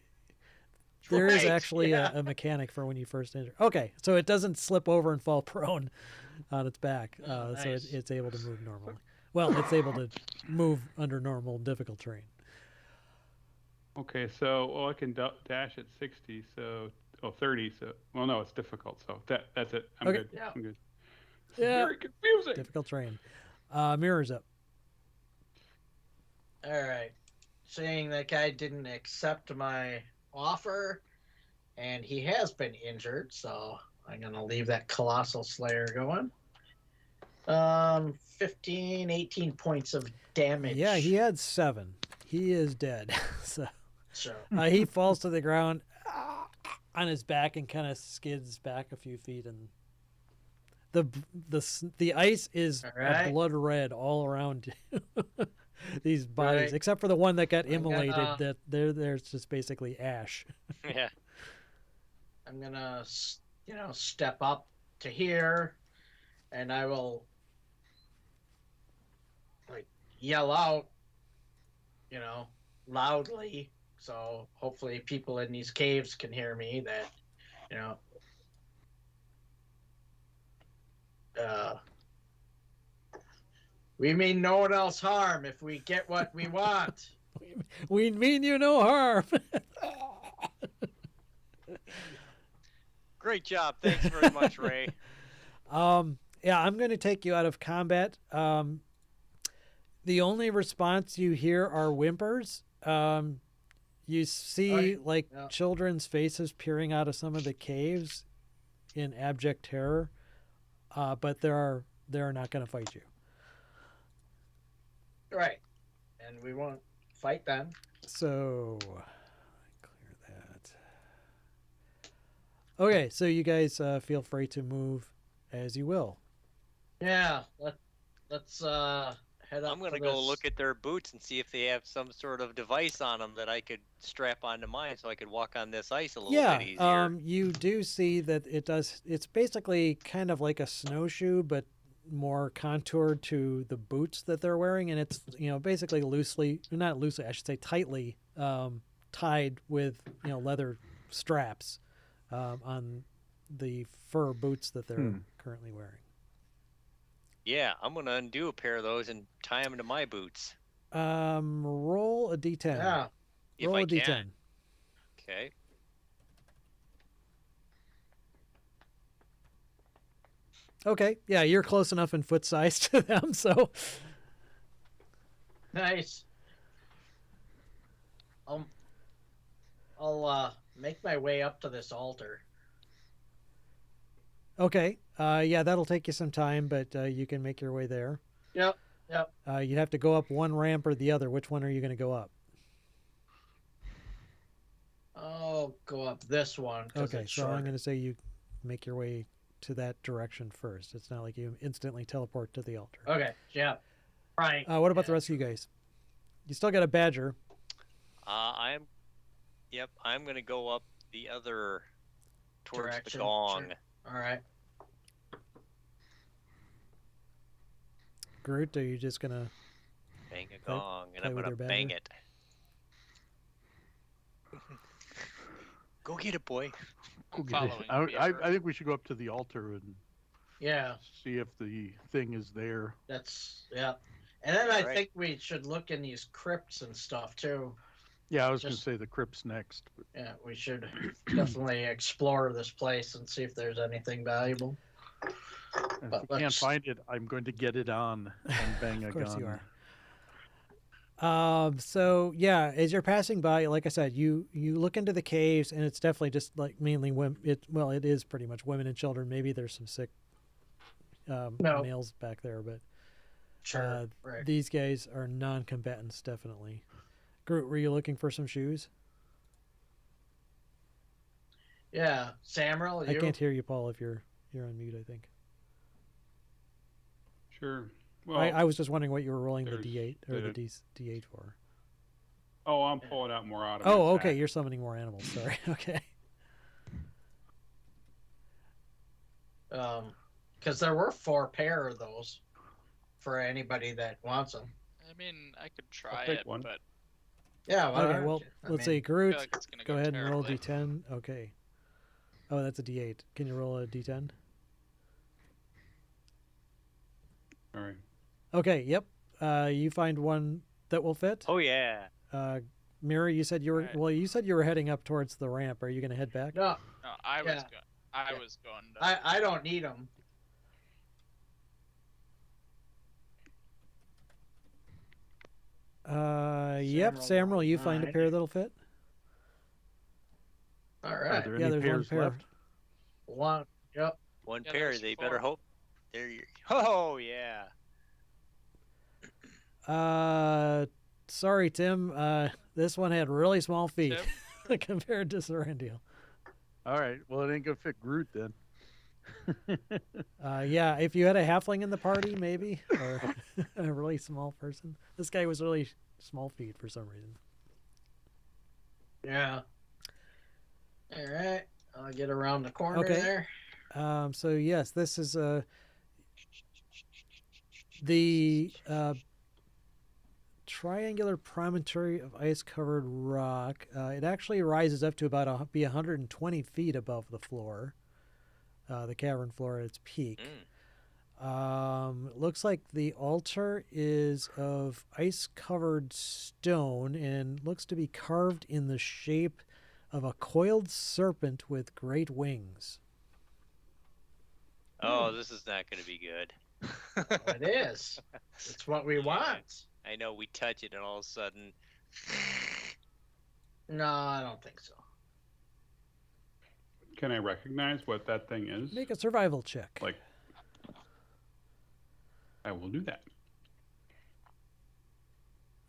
there is Right, actually yeah. a mechanic for when you first enter. Okay, so it doesn't slip over and fall prone on its back, Oh, so nice. it's able to move normally. Well, it's able to move under normal difficult terrain. Okay, so I can dash at 60, so 30. So no, it's difficult. So that's it. I'm Okay. good. Yeah. I'm good. It's Yeah. very confusing. Difficult terrain. Mirrors up. All right. Saying that guy didn't accept my offer, and he has been injured, so I'm gonna leave that Colossal Slayer going. 15, 18 points of damage. Yeah, he had 7. He is dead. So So, he falls to the ground on his back and kind of skids back a few feet, and the ice is All right. blood red all around these bodies, Right. except for the one that got I'm immolated. gonna- That there's just basically ash. Yeah. I'm gonna, step up to here, and I will, yell out, loudly. So hopefully people in these caves can hear me. That, we mean no one else harm if we get what we want. We mean you no harm. Great job. Thanks very much, Ray. Yeah, I'm going to take you out of combat. The only response you hear are whimpers. You see Right. Yeah. children's faces peering out of some of the caves in abject terror, but they're not going to fight you. Right. And we won't fight them. So clear that. Okay, so you guys feel free to move as you will. Yeah. Let's head up. I'm gonna to go this- look at their boots and see if they have some sort of device on them that I could strap onto mine, so I could walk on this ice a little bit easier. Yeah, you do see that it does. It's basically kind of like a snowshoe, but more contoured to the boots that they're wearing, and it's basically not loosely, I should say tightly tied with leather straps on the fur boots that they're currently wearing. Yeah, I'm gonna undo a pair of those and tie them to my boots Roll a d10. Yeah. if Roll I a d10. can. Okay. Okay, yeah, you're close enough in foot size to them, so Nice. I'll make my way up to this altar. okay. Yeah, that'll take you some time, but you can make your way there. Yep. You'd have to go up one ramp or the other. Which one are you going to go up? I'll go up this one. 'Cause Okay, it's so I'm shorter. going to say you make your way to that direction first. It's not like you instantly teleport to the altar. Okay. Yeah. Right. What about the rest of you guys? You still got a badger. I'm gonna go up the other towards Direction, the gong. sure. All right. Groot, are you just going to... Bang a gong, and play I'm with gonna your bang badger? it. Go get it, boy. We'll get it. Following I Beaver. think we should go up to the altar and Yeah. see if the thing is there. That's yeah. And then I Alright. think we should look in these crypts and stuff too. Yeah, I was going to Just- say the crypt's next. But Yeah, we should definitely explore this place and see if there's anything valuable. if But we can't let's- find it, I'm going to get it on and bang a Of course gun. you are. So yeah, as you're passing by, like I said, you look into the caves, and it's definitely just like mainly women. It is pretty much women and children. Maybe there's some sick No. males back there, but Sure. Right. these guys are non-combatants, definitely. Groot, were you looking for some shoes? Yeah. Samuel, I you? can't hear you, Paul. If you're on mute, I think. Sure. Well, I was just wondering what you were rolling the there's D8 or the the- D8 for. Oh, I'm pulling out more out of Oh, my okay. sack. You're summoning more animals. Sorry. Okay. Because there were 4 pair of those for anybody that wants them. I mean, I could try take it, one. but Yeah. Why Okay. aren't Well, you? let's I mean, see. Groot, like it's gonna go go ahead and roll terribly. d10. Okay. Oh, that's a d8. Can you roll a d10? All right. Okay. Yep. You find one that will fit. Oh yeah. Mira, you said you were Right. well. You said you were heading up towards the ramp. Are you going to head back? no, No, I was Yeah. going. I Yeah. was going. To, I don't need them. Yep. Samuel Samuel, you find a nine. pair that'll fit. All Are right. there Yeah, any there's one pairs pair. left? One. Yep. One Yeah, pair. there's They 4. better hope. There you. Oh yeah. Sorry, Tim. This one had really small feet Tim? compared to Serendil. All right. Well, it ain't gonna fit Groot then. Yeah, if you had a halfling in the party, maybe, or a really small person. This guy was really small feet for some reason. Yeah. All right. I'll get around the corner Okay. there. So yes, this is the triangular promontory of ice-covered rock. It actually rises up to about be 120 feet above the floor, the cavern floor at its peak. It looks like the altar is of ice-covered stone and looks to be carved in the shape of a coiled serpent with great wings. Oh, this is not going to be good. It is. It's what we want. I know we touch it and all of a sudden. No, I don't think so. Can I recognize what that thing is? Make a survival check. Like, I will do that.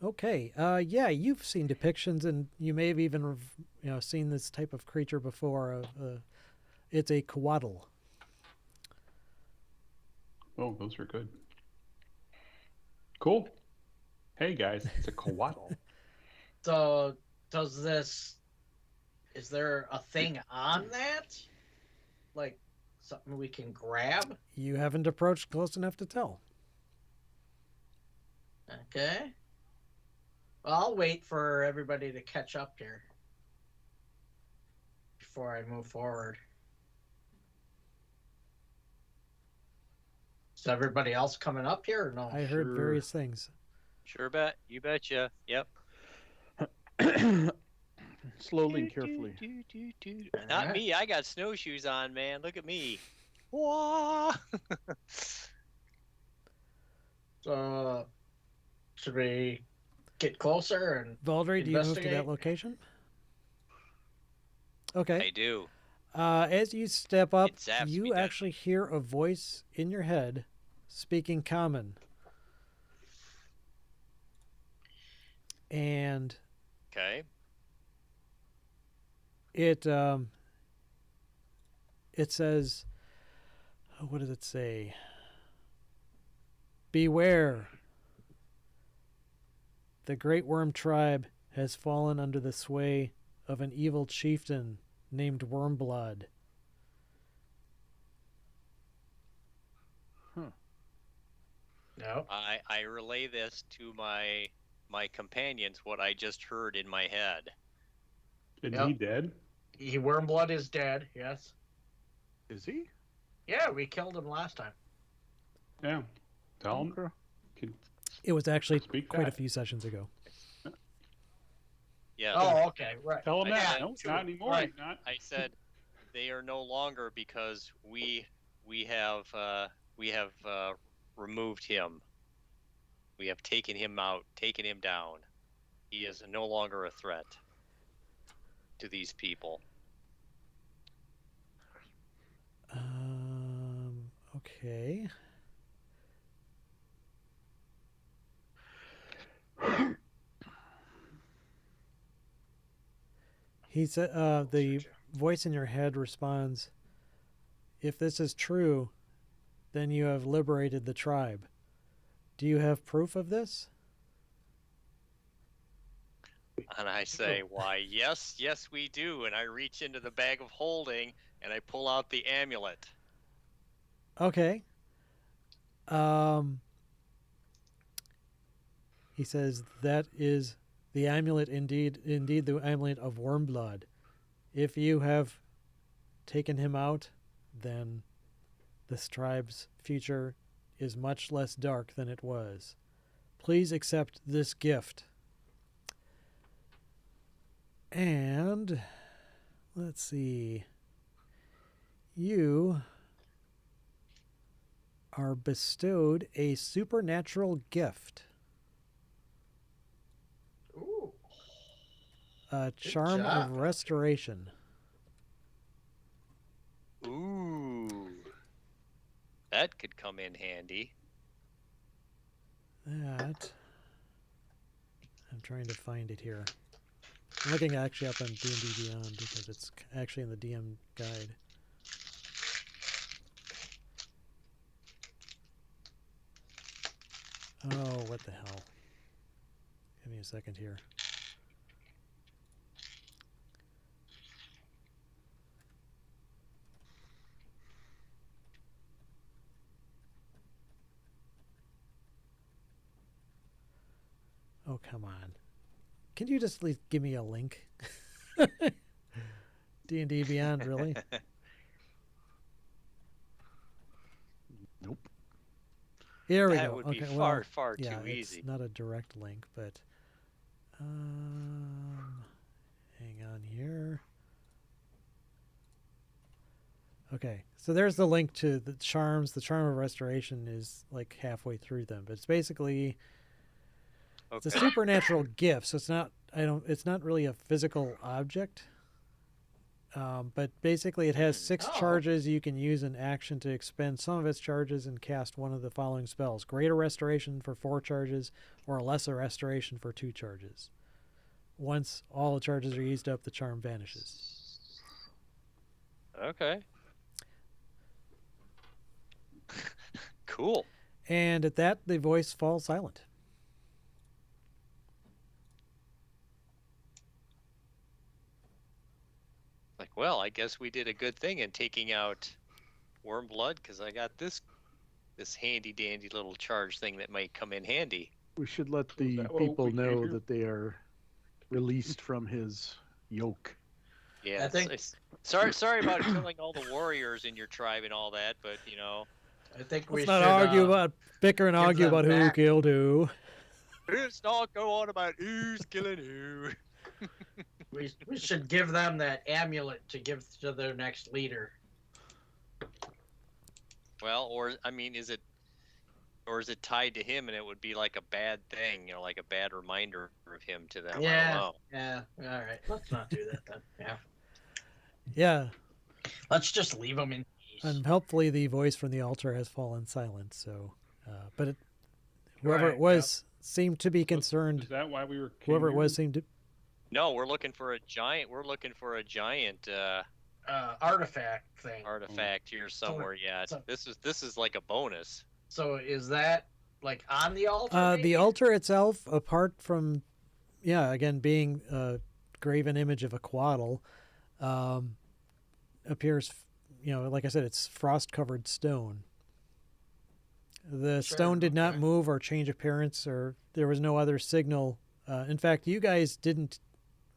Okay. Yeah, you've seen depictions, and you may have even seen this type of creature before. It's a coatl. Oh, those are good. Cool. Hey guys, it's a coatl. So, is there a thing on that? Like something we can grab? You haven't approached close enough to tell. Okay. Well, I'll wait for everybody to catch up here before I move forward. Is everybody else coming up here or no? I heard Sure. various things. Sure bet. You betcha. Yep. Slowly and carefully. Not Alright. me. I got snowshoes on, man. Look at me. Wah! So, should we get closer and Valdry, do you move to that Investigate. location? I Okay. do. As you step up, It zaps me you down. actually hear a voice in your head speaking common. And Okay. it says, what does it say? Beware. The Great Worm tribe has fallen under the sway of an evil chieftain named Wormblood. no? I relay this to my companions what I just heard in my head. Is Yep. he dead? Wormblood is dead. Yes. Is he? Yeah, we killed him last time. Yeah. Tell him. Okay. Can It was actually speak quite a that. few sessions ago. Yeah. Oh, okay, right. Tell him I that. said, No, true. not anymore. Right. Not. I said they are no longer because we have removed him. We have taken him out, taken him down. He is no longer a threat to these people. Okay. He said, the voice in your head responds, if this is true, then you have liberated the tribe. Do you have proof of this? And I say, why, yes, yes, we do. And I reach into the bag of holding and I pull out the amulet. Okay. He says that is the amulet, indeed the amulet of Wormblood. If you have taken him out, then this tribe's future is much less dark than it was. Please accept this gift. And let's see. You are bestowed a supernatural gift. Ooh. A charm job. of restoration. Ooh. That could come in handy. That. I'm trying to find it here. I'm looking actually up on D&D Beyond because it's actually in the DM guide. Oh, what the hell. Give me a second here. Oh, come on. Can you just at least give me a link? D&D Beyond, really? Nope. Here we That go. would be Okay, far, well, far yeah, too it's easy. not a direct link, but hang on here. Okay, so there's the link to the charms. The charm of restoration is like halfway through them, but it's basically it's a Okay. supernatural gift. So it's not really a physical object. But basically, it has 6 Oh. charges. You can use an action to expend some of its charges and cast one of the following spells: Greater Restoration for 4 charges, or Lesser Restoration for 2 charges. Once all the charges are used up, the charm vanishes. Okay. Cool. And at that, the voice falls silent. Like, well, I guess we did a good thing in taking out Wormblood because I got this handy dandy little charge thing that might come in handy. We should let is the that what people we came know here? that they are released from his yoke. Yeah. think- Sorry about killing all the warriors in your tribe and all that, but you know, I think we Let's should not argue about bicker and give argue them about who back. killed who. let's not go on about who's killing who. we should give them that amulet to give to their next leader. Well, or I mean, is it tied to him and it would be like a bad thing, you know, like a bad reminder of him to them? I Yeah. don't know. Yeah. All right. Let's not do that then. Yeah. Yeah, Let's just leave them in peace. and helpfully the voice from the altar has fallen silent. So, but whoever Right, it was seemed to be concerned. Is that why we were? Whoever it came was here? seemed to. No, we're looking for a giant. We're looking for a giant Artifact thing. artifact here somewhere. Yeah, so- this is like a bonus. So is that like on the altar? The maybe? altar itself, apart from, again being a graven image of a quaddle, appears, like I said, it's frost-covered stone. The Sure, stone did not okay. move or change appearance, or there was no other signal. In fact, you guys didn't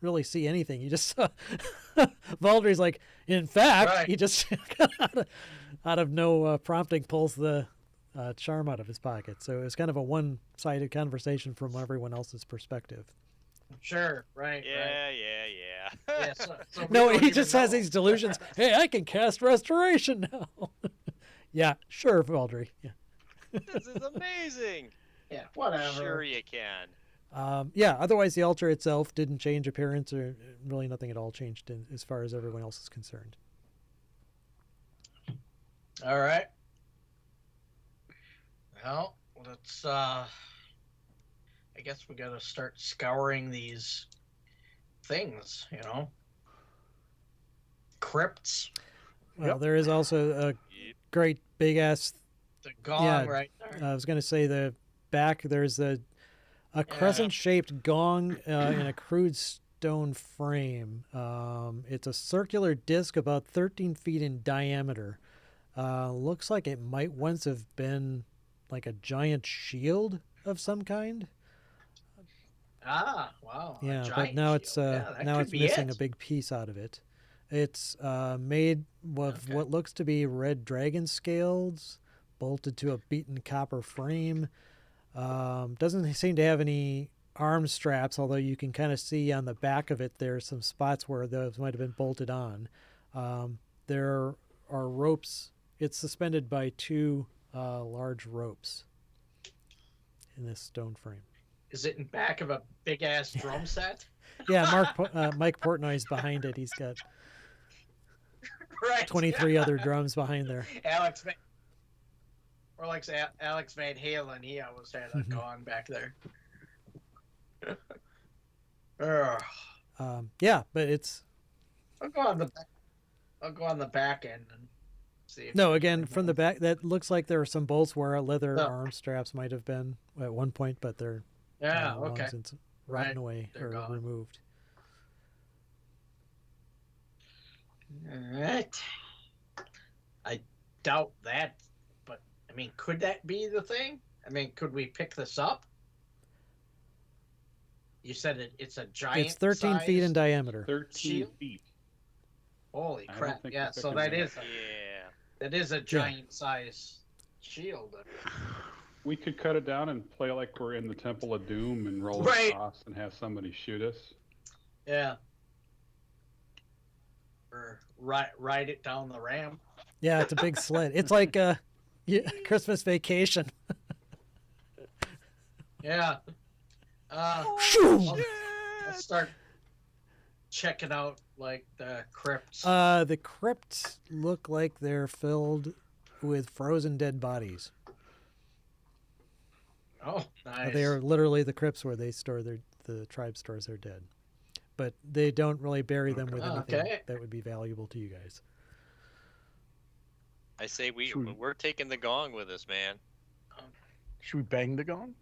really see anything. You just saw Valdry's like, in fact, Right. he just out of no prompting pulls the charm out of his pocket. So it was kind of a one-sided conversation from everyone else's perspective. Sure. Right. Right. Yeah. Yeah. So we No, don't he even just has know. these delusions. Hey, I can cast restoration now. Yeah, sure, Valdry. Yeah. This is amazing. Yeah. Whatever. Sure, you can. Otherwise the altar itself didn't change appearance, or really nothing at all changed as far as everyone else is concerned. All right. Well, let's. I guess we gotta start scouring these things. Crypts. Well, Yep. there is also a great big ass. The gong Yeah, right there. I was going to say the back. There's a A crescent-shaped gong in a crude stone frame. It's a circular disc about 13 feet in diameter. Looks like it might once have been like a giant shield of some kind. Ah, wow. Yeah, but giant now it's shield. Yeah, that now could it's be missing it. a big piece out of it. It's made of Okay. what looks to be red dragon scales, bolted to a beaten copper frame. Doesn't seem to have any arm straps, although you can kind of see on the back of it there's some spots where those might have been bolted on. There are ropes. It's suspended by two large ropes in this stone frame. Is it in back of a big ass drum set? Yeah, Mike Portnoy's behind it. He's got Right. 23 other drums behind there. Alex Van, or like Alex Van Halen, he always had a gong back there. Ugh. Yeah, but it's I'll go on the back. I'll go on the back end and see. If no, again, from the back, that looks like there are some bolts where leather No. arm straps might have been at one point, but they're Yeah. long Okay. since rotten Right, away they're or gone. removed. All right. I doubt that, but I mean, could that be the thing? I mean, could we pick this up? You said it's a giant. It's 13 feet in size- diameter. 13 Shield? feet. Holy I don't crap! think Yeah, we're so picking that that is Yeah. that is a giant size shield. We could cut it down and play like we're in the Temple of Doom and roll Right. across and have somebody shoot us. Yeah. Or ride it down the ramp. Yeah, it's a big sled. It's like Christmas Vacation. Yeah. Shoo! I'll start checking out like the crypts. The crypts look like they're filled with frozen dead bodies. Oh, nice. They are literally the crypts where they store the tribe stores their dead, but they don't really bury them with anything Okay. that would be valuable to you guys. I say Should we- we're taking the gong with us, man. Should we bang the gong?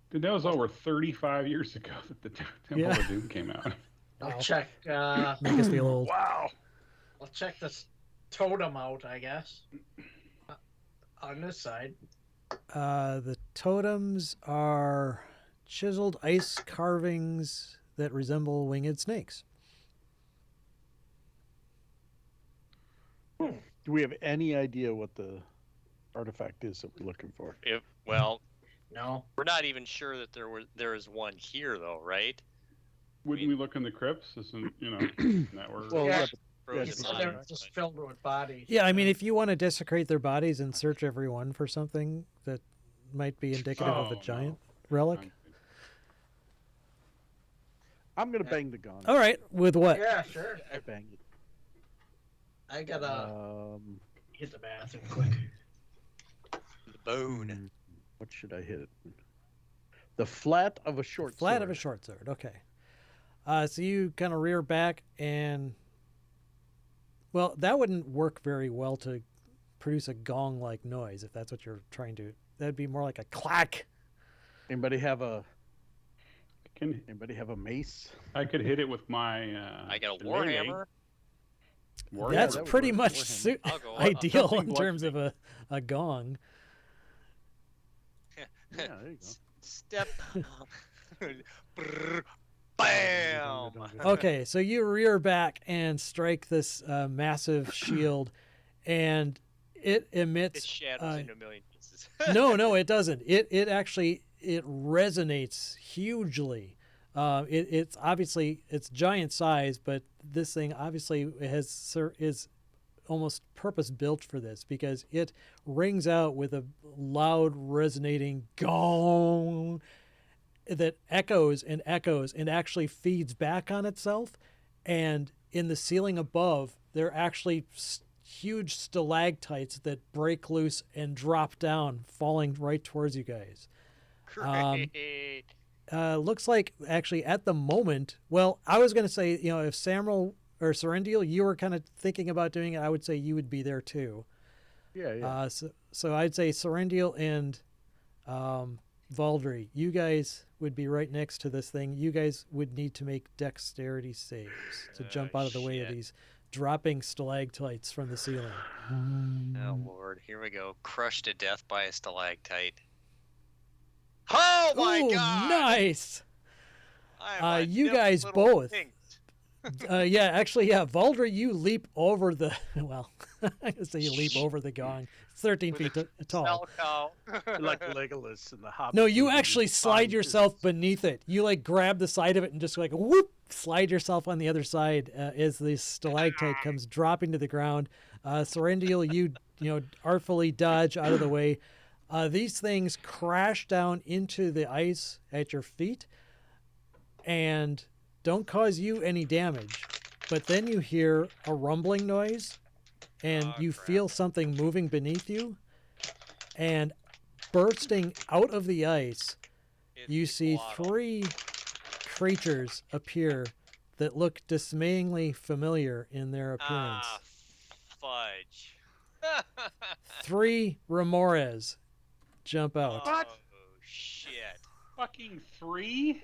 Dude, that was over 35 years ago that the Temple Yeah. of Doom came out. I'll Wow. check. Make us feel old. Wow. I'll check this totem out, I guess. On this side. The totems are chiseled ice carvings that resemble winged snakes. Do we have any idea what the artifact is that we're looking for? Well, No. we're not even sure that there is one here though, right? Wouldn't we look in the crypts? Isn't, that were... Well, Yeah. yeah, Frozen it's So fine. they're lines, just but- filled with bodies. Yeah, I mean, if you want to desecrate their bodies and search every one for something that might be indicative of Oh, a giant no. relic. I'm gonna bang the gong. All right, with what? Yeah, sure. I bang it. I gotta hit the bathroom quick. The bone. What should I hit it? The flat of a short Flat sword. of a short sword. Okay. So you kind of rear back and, well, that wouldn't work very well to produce a gong-like noise if that's what you're trying to. That'd be more like a clack. Anybody have a Can, mace? I could hit it with my... I got a shillelagh. warhammer. Warhammer. That's that would pretty work. much Warhammer. I'll go. ideal something in terms of a gong. Yeah, there you go. Step. Brrr, Bam. Okay, so you rear back and strike this massive shield, and it It emits. shatters into a million pieces. No, it doesn't. It actually resonates hugely. It's obviously it's giant size, but this thing obviously is almost purpose built for this because it rings out with a loud resonating gong that echoes and echoes and actually feeds back on itself. And in the ceiling above, there are actually huge stalactites that break loose and drop down, falling right towards you guys. Great. Looks like actually at the moment, well, I was going to say, if Samuel or Serendial, you were kind of thinking about doing it, I would say you would be there too. Yeah, yeah. So I'd say Serendial and Valdry, you guys would be right next to this thing. You guys would need to make dexterity saves to jump out of the way of Shit. these dropping stalactites from the ceiling. Oh Lord, here we go. Crushed to death by a stalactite. Oh my Ooh, God! nice. I am a you nimble guys little both. thing. Yeah, actually, yeah. Valdry, you leap over the. Well, I can say you leap over the gong. It's 13 With feet a tall. You're like Legolas in the Hobbit. No, you movie, actually just slide fine yourself physics. beneath it. You like grab the side of it and just like whoop, slide yourself on the other side as the stalactite comes dropping to the ground. Serendil, you artfully dodge out of the way. These things crash down into the ice at your feet and don't cause you any damage. But then you hear a rumbling noise and Oh, you crap. feel something moving beneath you. And bursting out of the ice, It's you the see Glottal. 3 creatures appear that look dismayingly familiar in their appearance. Ah, fudge. 3 Remores jump out. What? Oh shit. Fucking 3?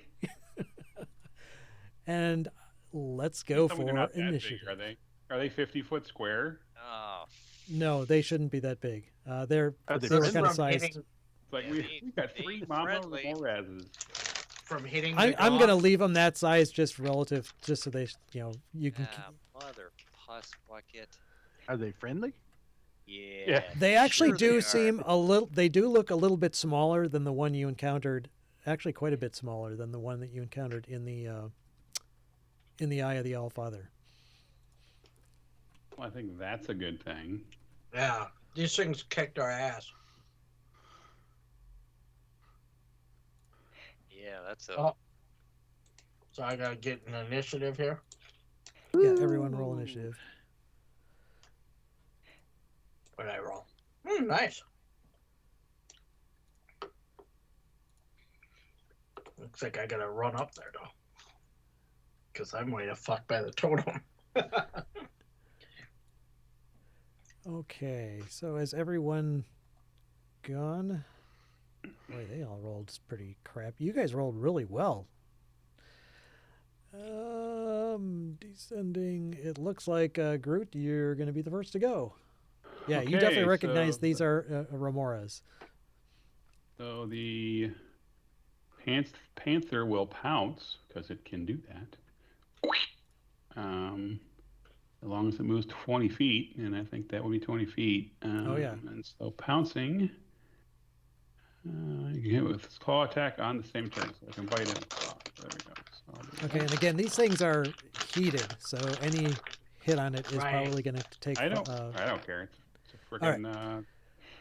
And let's go Tell me they're for not that big, initiative. are they? Are they 50-foot square? Oh. No, they shouldn't be that big. Are They they were friendly? kind of From sized. hitting, It's like Yeah, we got they 3 ain't Mama friendly. Remorazes. from hitting I'm the going to gong. leave them that size just relative, just so they, you can. Ah, mother puss bucket. Are they friendly? Yeah. They actually sure do they are. seem a little. They do look a little bit smaller than the one you encountered. Actually, quite a bit smaller than the one that you encountered in the Eye of the Allfather. Well, I think that's a good thing. Yeah, these things kicked our ass. Yeah, that's a. Oh. So I gotta get an initiative here. Yeah, everyone roll initiative. What did I roll? Nice. Looks like I gotta run up there though, because I'm way to fuck by the totem. Okay, so has everyone gone? Boy, they all rolled pretty crap. You guys rolled really well. Descending. It looks like Groot, you're going to be the first to go. Yeah, you definitely Okay, recognize so- these are Remoras. So the panther will pounce because it can do that. As long as it moves 20 feet, and I think that would be 20 feet. Oh, yeah. And so pouncing, you can hit with its claw attack on the same turn, so I can bite it. There we go. So I'll do Okay, that. and again, these things are heated, so any hit on it is Right. probably going to take. I don't care. It's a all right. freaking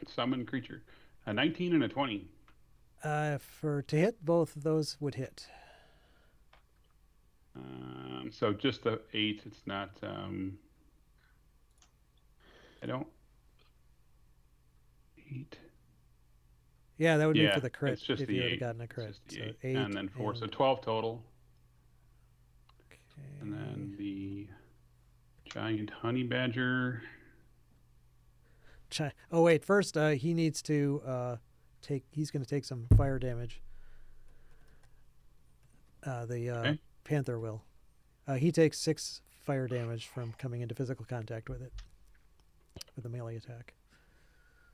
summoned creature. A 19 and a 20. To hit, both of those would hit. So just the 8. It's not. I don't. 8. Yeah, that would be Yeah, for the crit it's just if the you would have 8. gotten a It's crit. just the So 8. 8 and then 4, so 12 total. And Okay. then the giant honey badger. Oh wait, first he needs to take. He's going to take some fire damage. Okay. Panther will. He takes 6 fire damage from coming into physical contact with it, with a melee attack.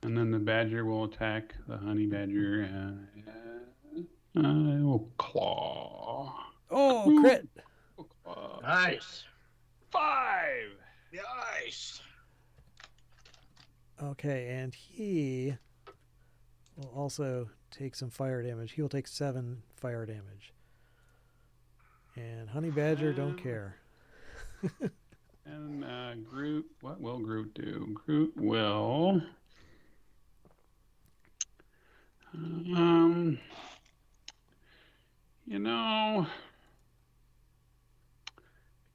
And then the badger will attack the honey badger. Will claw. Oh, Ooh. crit! Will claw. Nice. 5. Nice. Okay, and he will also take some fire damage. He will take 7 fire damage. And honey badger don't care. And Groot, what will Groot do? Groot will.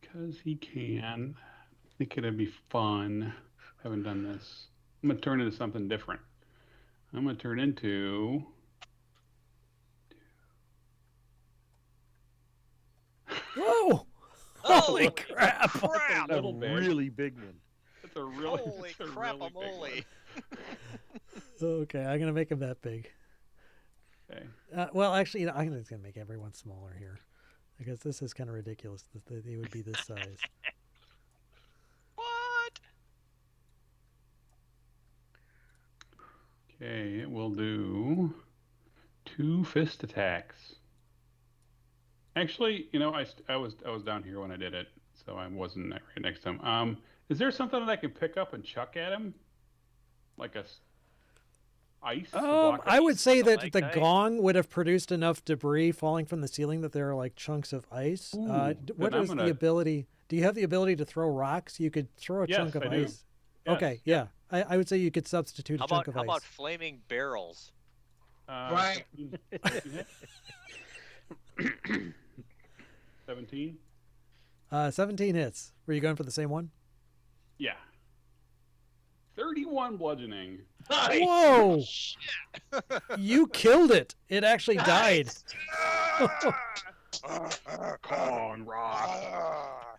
Because he can, I think it'd be fun. Haven't done this. I'm gonna turn into something different. I'm gonna turn into. Whoa! Holy crap! crap! A Little bit. really big one. It's a really. Holy it's a crap, really big one. moly. Okay, I'm gonna make him that big. Okay. Well, actually, I'm just gonna make everyone smaller here, because this is kind of ridiculous that they would be this size. What? Okay, it will do 2 fist attacks. Actually, I was down here when I did it, so I wasn't right next to him. Is there something that I can pick up and chuck at him, like ice? A block of I would say that Like the ice? gong would have produced enough debris falling from the ceiling that there are like chunks of ice. Ooh, What then I'm is the gonna- ability? Do you have the ability to throw rocks? You could throw a Yes, chunk of I do. ice. Yes, Okay, yeah. I would say you could substitute How a chunk about of how ice. about flaming barrels? Right. 17? 17 hits. Were you going for the same one? Yeah. 31 bludgeoning. Nice. Whoa! You killed it. It actually died. Con rock.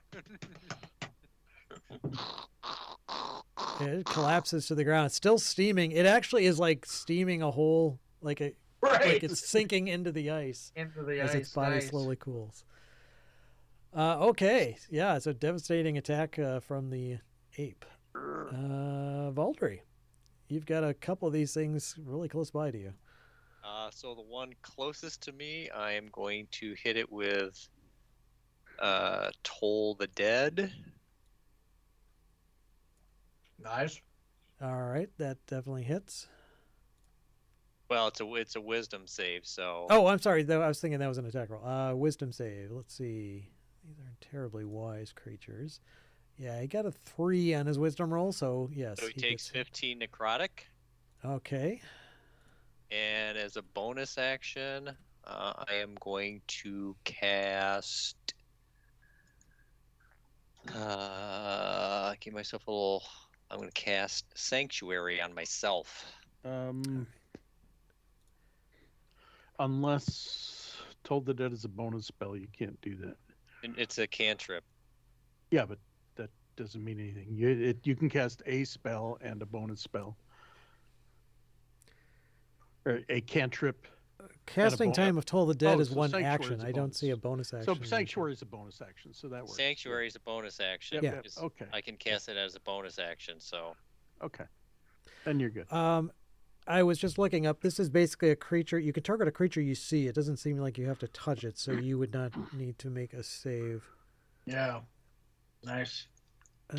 It collapses to the ground. It's still steaming. It actually is like steaming a hole, like Right. it's sinking into the ice Into the as ice. its body nice. slowly cools. Okay, yeah, it's a devastating attack from the ape. Valdry, you've got a couple of these things really close by to you. So the one closest to me, I am going to hit it with Toll the Dead. Nice. All right, that definitely hits. Well, it's a wisdom save, so Oh, I'm sorry. I was thinking that was an attack roll. Wisdom save. Let's see. These aren't terribly wise creatures. Yeah, he got a 3 on his wisdom roll, so yes. he takes gets- 15 necrotic. Okay. And as a bonus action, I am going to cast. Give myself a little. I'm going to cast Sanctuary on myself. Unless Told the Dead is a bonus spell, you can't do that. And it's a cantrip. Yeah, but that doesn't mean anything. You can cast a spell and a bonus spell. Or a cantrip. Casting bonus. Time of Toll the Dead Oh, is so one Sanctuary action. is a I don't bonus. see a bonus action. So in Sanctuary is a bonus action, so that works. Sanctuary is a bonus action. Yep, Yeah. It's- Okay. I can cast it as a bonus action, so Okay. Then you're good. I was just looking up. This is basically a creature. You can target a creature you see. It doesn't seem like you have to touch it, so you would not need to make a save. Yeah. Nice.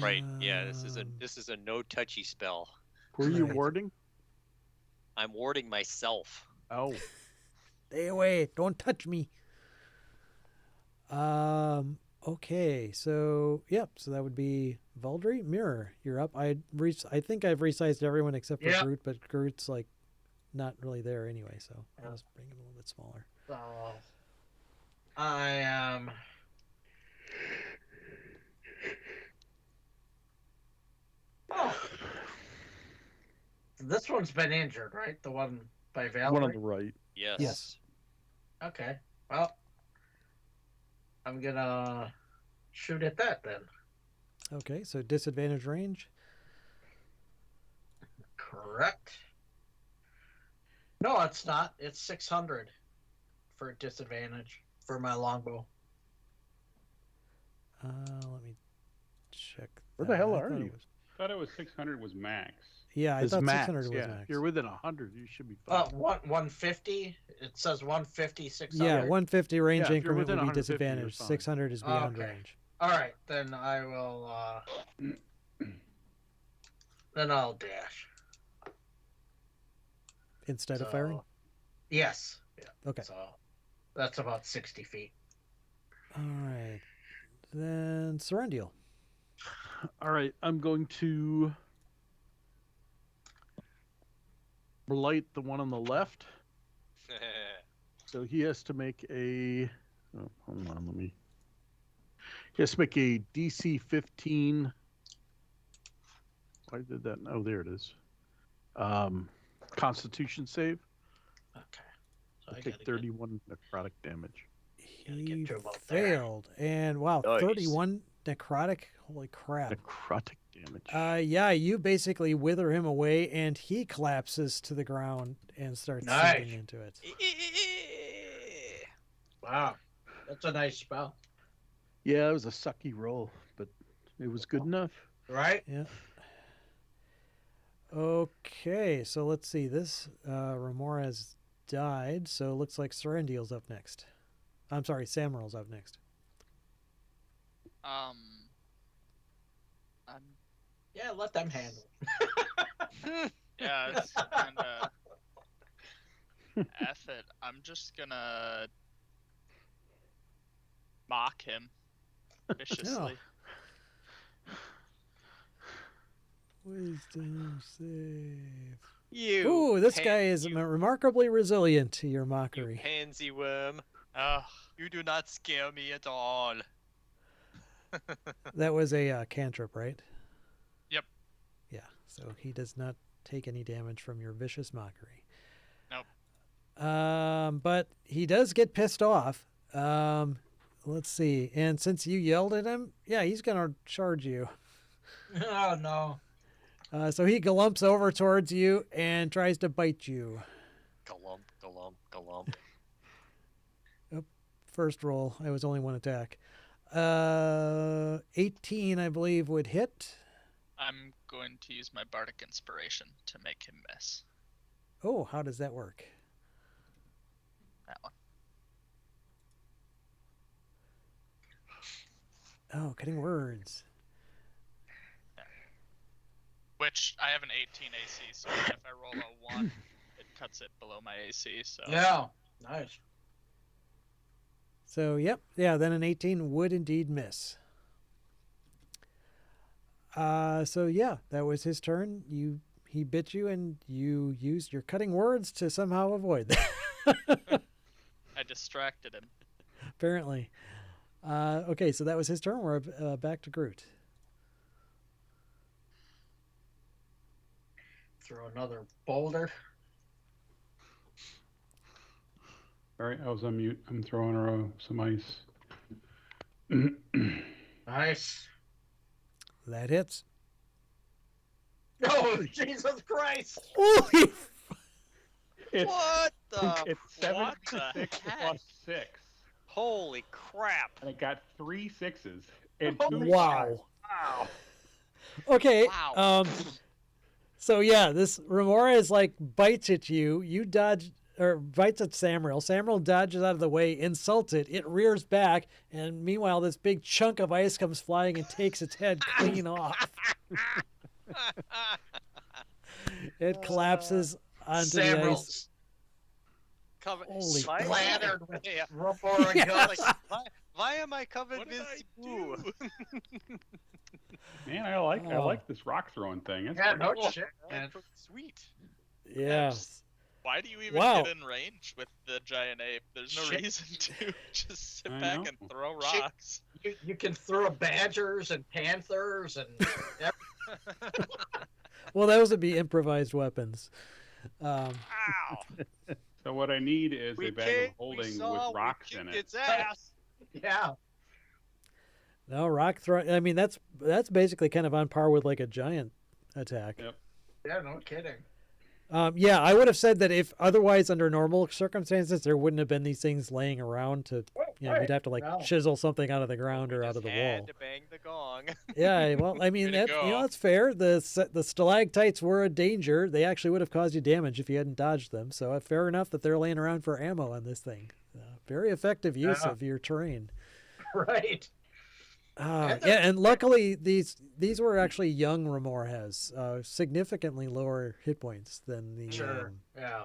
right. Yeah, this is Um, a no touchy spell. Were you right. warding? I'm warding myself. Oh. Stay away! Don't touch me. Okay, so yep. So that would be Valdry. Mirror, you're up. I think I've resized everyone except for Yep. Groot, but Groot's like not really there anyway. So I'll just bring him a little bit smaller. So I am. Oh. This one's been injured, right? The one by Valerie. One on the right. Yes. Yes. Okay. Well, I'm gonna shoot at that then. Okay, so disadvantage range. Correct. No, it's not. It's 600 for disadvantage for my longbow. Let me check. Where the that. hell I are thought it you? was- Thought it was 600 was max. Yeah, I It's thought max. 600 was Yeah. max. If you're within 100, you should be fine. 150. It says 150, 600. Yeah, 150 range Yeah, if you're increment within would be 150, you're disadvantage. fine. 600 is beyond Okay. range. All right, then I will. Then I'll dash. Instead of firing? Yes. Yeah. Okay. So that's about 60 feet. All right. Then Serendial. All right, I'm going to blight the one on the left. So he has to make a. Oh, hold on, let me. He has to make a DC 15. Why did that? Oh, there it is. Constitution save. Okay. So I I take gotta get- 31 necrotic damage. Gotta get He to about there. failed. And wow, Nice. 31 necrotic. Holy crap. Necrotic damage. Yeah, you basically wither him away, and he collapses to the ground and starts Nice. sinking into it. Wow, that's a nice spell, Yeah, it was a sucky roll, but it was good enough. right? Yeah. Okay, so let's see. This Remora has died, so it looks like Serendiel's up next. I'm sorry, Samuel's up next. I'm Yeah, let them handle. yeah, it's kind of F it. I'm just gonna mock him viciously. Wisdom save. You. Ooh, this guy is you remarkably resilient to your mockery. pansy worm. Ugh. You do not scare me at all. That was a cantrip, right? Yep. Yeah, so he does not take any damage from your vicious mockery. Nope. But he does get pissed off. Let's see. And since you yelled at him, yeah, he's going to charge you. Oh no. So he galumps over towards you and tries to bite you. Galump, galump, galump. First roll, it was only one attack. 18, I believe, would hit. I'm going to use my bardic inspiration to make him miss. Oh, how does that work? That one. Oh, cutting words. Which I have an 18 AC, so if I roll a 1, it cuts it below my AC. So Yeah, nice. So, yep. Yeah, then an 18 would indeed miss. So, yeah, that was his turn. He bit you, and you used your cutting words to somehow avoid that. I distracted him. Apparently. Okay, so that was his turn. We're back to Groot. Throw another boulder. All right, I was on mute. I'm throwing some ice. Nice. That hits. Oh, Jesus Christ! Holy It's, What the? it's What 76 the heck? plus 6. Holy crap! And I got 3 6s. And Oh, 2 wow. Wow. Okay. Wow. So yeah, this Remora is like bites at you. You dodge or bites at Samriel. Samriel dodges out of the way, insults it. It rears back, and meanwhile, this big chunk of ice comes flying and takes its head clean off. It collapses onto the ice. Samuels Holy splattered with Yeah. Remora Yeah. guts. Why am I covered What did with I goo? do? Man, I Oh. like this rock throwing thing. That's Yeah, pretty no cool. shit, man. That's pretty sweet. Yeah. Why do you even Wow. get in range with the giant ape? There's no Shit. reason to. Just sit I back know. and throw Shit. rocks. You can throw badgers and panthers and Well, those would be improvised weapons. Ow! So what I need is We a bag kicked, of holding we saw, with rocks we in kicked it. its ass. yeah. No, rock throw. I mean, that's basically kind of on par with like a giant attack. Yep. Yeah, no kidding. Yeah, I would have said that if otherwise under normal circumstances there wouldn't have been these things laying around to, you know, you'd have to like No. chisel something out of the ground We or out just of the had wall. to bang the gong. Yeah, well, I mean, Way to that, go. that's fair. The stalactites were a danger. They actually would have caused you damage if you hadn't dodged them. So fair enough that they're laying around for ammo on this thing. Very effective use Yeah. of your terrain. Right. And Yeah, and luckily these were actually young Remor has significantly lower hit points than the. Sure. Yeah.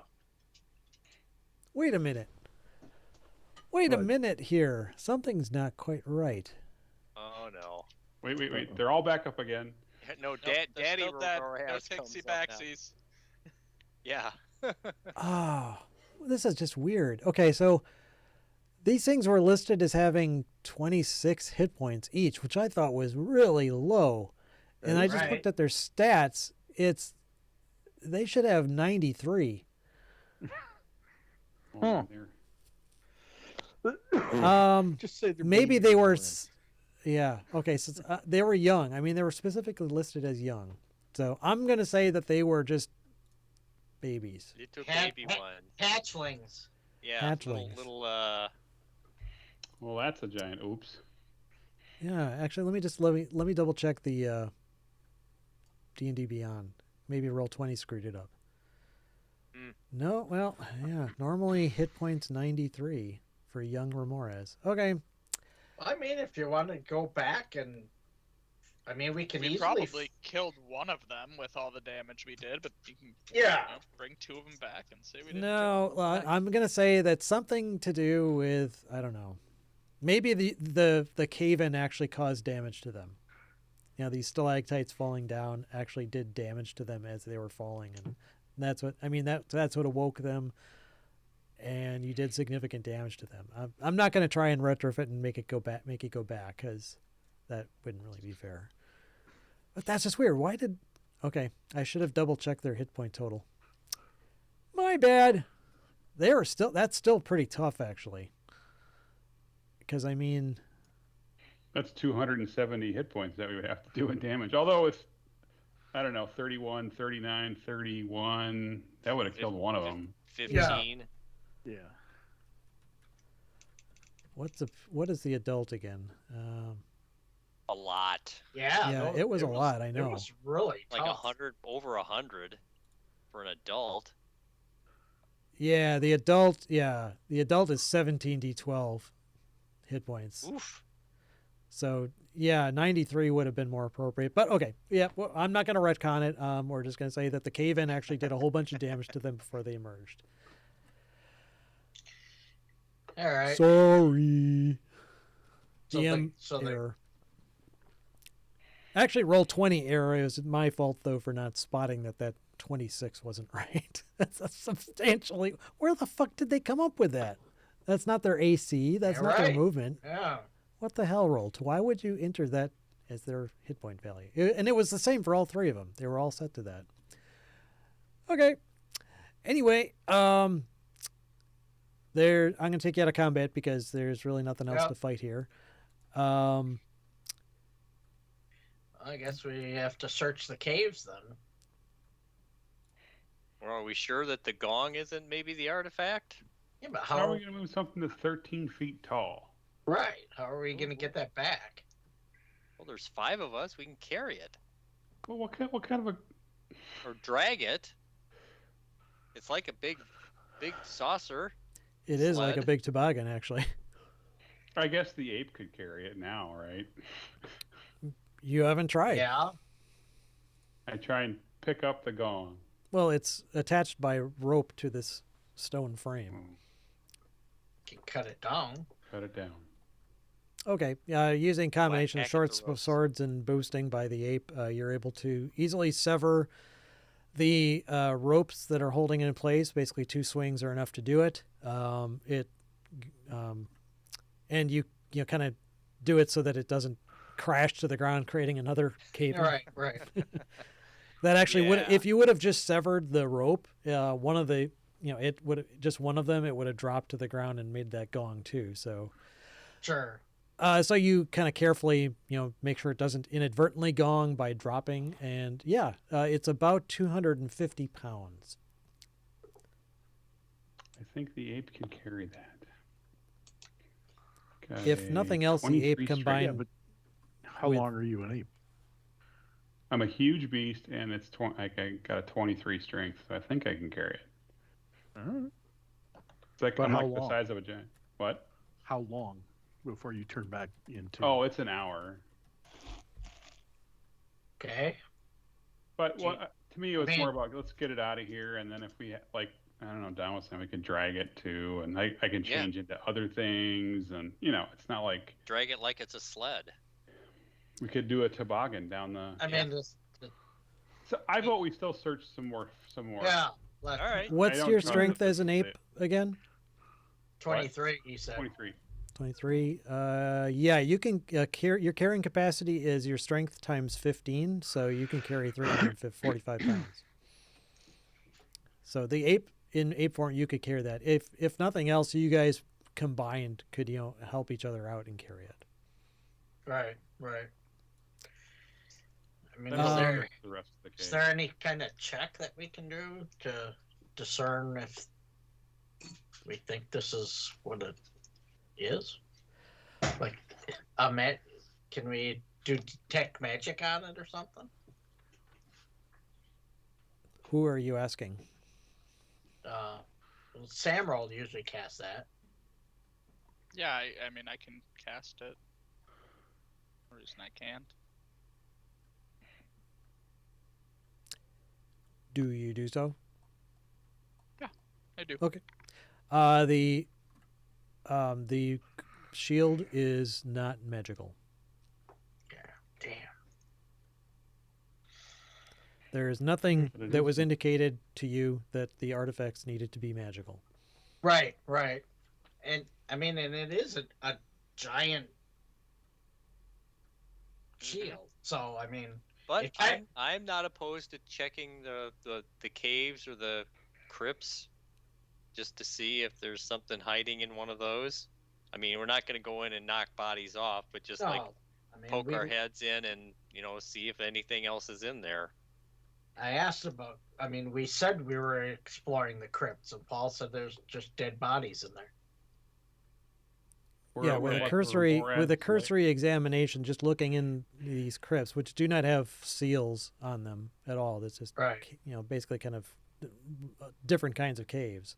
Wait a minute. Wait a What? minute here. Something's not quite right. Oh no. Wait. They're all back up again. No, Nope, Daddy there's no Roar no has comes Tixie up now. backsies. Yeah. Oh, this is just weird. Okay, so these things were listed as having 26 hit points each, which I thought was really low. And I just Right. looked at their stats. They should have 93. Oh, Huh. there. Um, Just say they're maybe being they were. ignorant. Yeah. Okay. So they were young. I mean, they were specifically listed as young. So I'm gonna say that they were just babies. Little Hat- baby hat- one. Hatchlings. Yeah, Hatchlings. little Well, that's a giant oops. Yeah. Actually, let me double check the D&D Beyond. Maybe Roll20 screwed it up. Hmm. No. Well, yeah. Normally hit points 93 for young Ramores. Okay. I mean, if you want to go back and, I mean, we can We easily. probably killed one of them with all the damage we did, but you can Yeah. bring two of them back and say we didn't. No, kill them. I'm gonna say that's something to do with, I don't know. Maybe the cave-in actually caused damage to them. You know, these stalactites falling down actually did damage to them as they were falling, and that's what I mean. That's what awoke them, and you did significant damage to them. I'm not gonna try and retrofit and make it go back, because that wouldn't really be fair. But that's just weird. Why did? Okay, I should have double checked their hit point total. My bad. That's still pretty tough, actually. Because, I mean, That's 270 hit points that we would have to do in damage. Although it's, I don't know, 31, 39, 31, that would have killed one of them. 15. Yeah. what is the adult again? A lot. Yeah. Yeah, no, it was a lot, I know. It was really Like tough. 100, over 100 for an adult. Yeah, the adult is 17d12 hit points. Oof. So, yeah, 93 would have been more appropriate. But, okay, yeah, well, I'm not going to retcon it. We're just going to say that the cave-in actually did a whole bunch of damage to them before they emerged. All right. Sorry. So DM so they- error. Actually, Roll20 error. It was my fault, though, for not spotting that 26 wasn't right. That's a substantially... Where the fuck did they come up with that? That's not their AC. That's Yeah, not their right. movement. Yeah. What the hell, Roll? Why would you enter that as their hit point value? And it was the same for all three of them. They were all set to that. Okay. Anyway, I'm going to take you out of combat because there's really nothing else Yep. to fight here. I guess we have to search the caves then. Well, are we sure that the gong isn't maybe the artifact? Yeah, but How are how? we going to move something that's 13 feet tall? Right. How are we gonna get that back? Well, there's 5 of us. We can carry it Well, what kind of a... or drag it. It's like a big saucer. It is like a Sled. big toboggan, actually. I guess the ape could carry it now, right? You haven't tried. Yeah. I try and pick up the gong. Well, it's attached by rope to this stone frame. Can cut it down. Cut it down. Okay. Using combination of hack at short the ropes. swords and boosting by the ape, you're able to easily sever the ropes that are holding it in place. Basically, 2 swings are enough to do it. And you kind of do it so that it doesn't crash to the ground, creating another cave. Right. Right. That actually would, Yeah. if you would have just severed the rope, one of the, it would just one of them, it would have dropped to the ground and made that gong too. So, Sure. so you kind of carefully, make sure it doesn't inadvertently gong by dropping. And it's about 250 pounds. I think the ape can carry that. If nothing else, the ape 23 combined. Yeah, but how with- long are you an ape? I'm a huge beast, and it's I got a 23 strength, so I think I can carry it. Alright. It's like But I'm how like the long? size of a giant. What? How long before you turn back into? Oh, it's an hour. Okay. But Do what to me, it was I mean- more about let's get it out of here, and then if we I don't know, Don was saying we can drag it too, and I can Yeah. change into other things, and it's not like Drag it like it's a sled. we could do a toboggan down the. I mean, this. So I vote we still search some more. Yeah. All All right. What's don't your know strength if as an it's ape again? 23. You said. 23. 23. Yeah, you can carry. Your carrying capacity is your strength times 15, so you can carry 345 pounds. So the ape in ape form, you could carry that. If nothing else, you guys combined could help each other out and carry it. Right. Right. I mean, Then is we'll there look at the rest of the is cave. there any kind of check that we can do to discern if we think this is what it is? Like, can we do detect magic on it or something? Who are you asking? Well, Samroll usually casts that. Yeah, I mean, I can cast it. No reason I can't. Do you do so? I do. The shield is not magical. Yeah. Damn. There is nothing But it that is- was indicated to you that the artifacts needed to be magical. Right. Right. And I mean, and it is a giant shield. So I mean, But It can- I'm not opposed to checking the caves or the crypts just to see if there's something hiding in one of those. I mean, we're not going to go in and knock bodies off, but just like no. I mean, poke our heads in and see if anything else is in there. I asked about. I mean, we said we were exploring the crypts, and Paul said there's just dead bodies in there. Yeah, with a what the cursory Remorhaz like. examination, just looking in these crypts, which do not have seals on them at all. That's just Right. basically kind of different kinds of caves.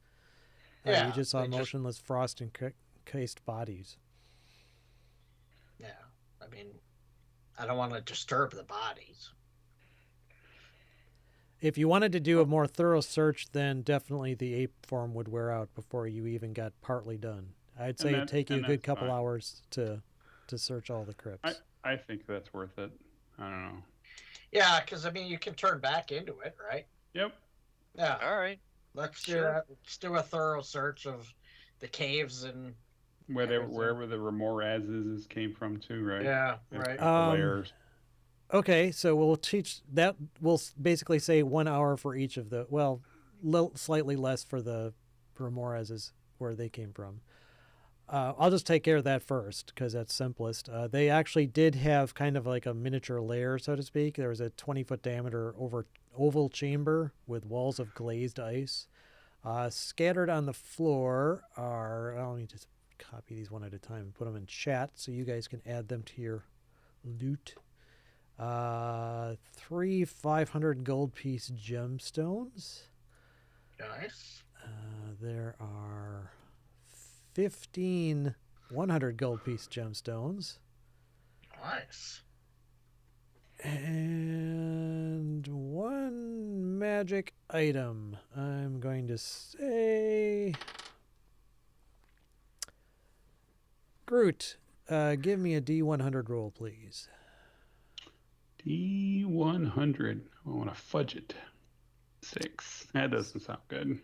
Yeah, You just saw they just- motionless frost encased bodies. Yeah. I mean, I don't want to disturb the bodies. If you wanted to do a more thorough search, then definitely the ape form would wear out before you even got partly done. I'd say it'd take you a and good that's couple fine. hours to search all the crypts. I think that's worth it. I don't know. Yeah, because I mean, you can turn back into it, right? Yep. Yeah. All right. Let's do Sure. that. Let's do a thorough search of the caves and Wherever the Remorhazes came from too, right? yeah, Yeah, right. the layers. Okay, so we'll teach that. We'll basically say 1 hour for each of the. Well, slightly less for the Remorhazes where they came from. I'll just take care of that first because that's simplest. They actually did have kind of like a miniature lair, so to speak. There was a 20-foot diameter oval chamber with walls of glazed ice. Scattered on the floor are. Let me just copy these one at a time and put them in chat so you guys can add them to your loot. 3 500 gold piece gemstones. Nice. There are 15 100 gold piece gemstones. Nice. And 1 magic item. I'm going to say. Groot, give me a D100 roll, please. D100. I want to fudge it. 6. That doesn't sound good.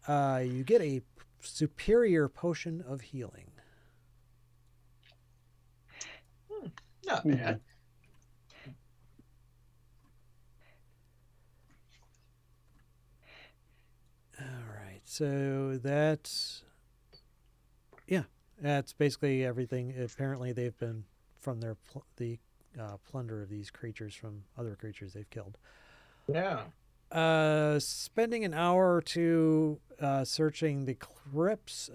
You get a superior potion of healing. Not Ooh. bad. All right, so that's that's basically everything. Apparently, they've been from their plunder of these creatures from other creatures they've killed. Yeah. Spending an hour or two searching the crypts,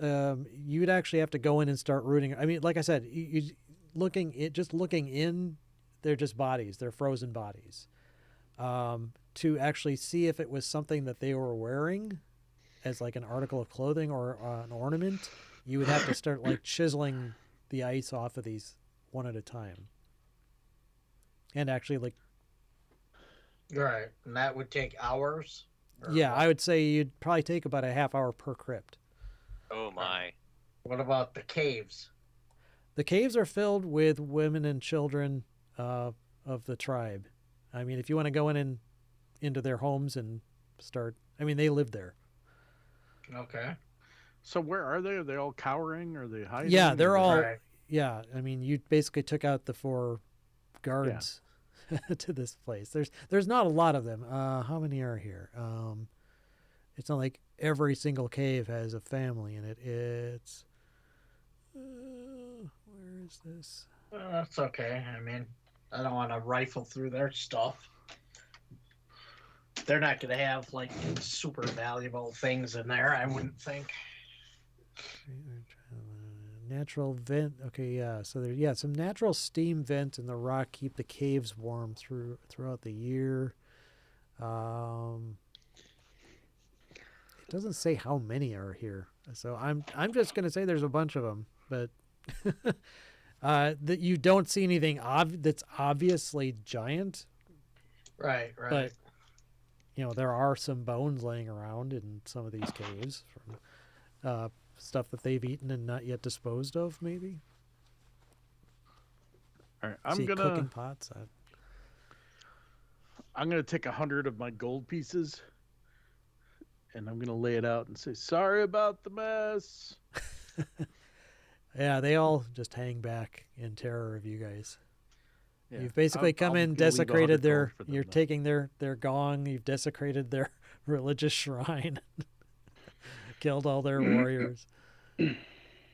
you'd actually have to go in and start rooting. I mean, like I said, looking in, they're just bodies. They're frozen bodies. To actually see if it was something that they were wearing as like an article of clothing or an ornament, you would have to start like chiseling the ice off of these one at a time. And actually, like, Right. And that would take hours. Or yeah, what? I would say you'd probably take about a half hour per crypt. Oh my. What about the caves? The caves are filled with women and children of the tribe. I mean, if you want to go into their homes and start, I mean, they live there. Okay. So where are they? Are they all cowering? Are they hiding? Yeah, they're Are they- all. Right. Yeah, I mean, you basically took out the 4 guards to this place. There's not a lot of them. How many are here? It's not like every single cave has a family in it. It's where is this? That's okay. I mean, I don't want to rifle through their stuff. They're not going to have like super valuable things in there, I wouldn't think. Natural vent. Okay, yeah. So there, some natural steam vents in the rock keep the caves warm throughout the year. It doesn't say how many are here, so I'm just gonna say there's a bunch of them, but that you don't see anything that's obviously giant. Right. But there are some bones laying around in some of these caves from stuff that they've eaten and not yet disposed of, maybe. All right, See cooking pots. I'm gonna take 100 of my gold pieces, and I'm gonna lay it out and say, "Sorry about the mess." Yeah, they all just hang back in terror of you guys. Yeah, You've basically come in, desecrated their. You're then. taking their gong. You've desecrated their religious shrine. Killed all their warriors.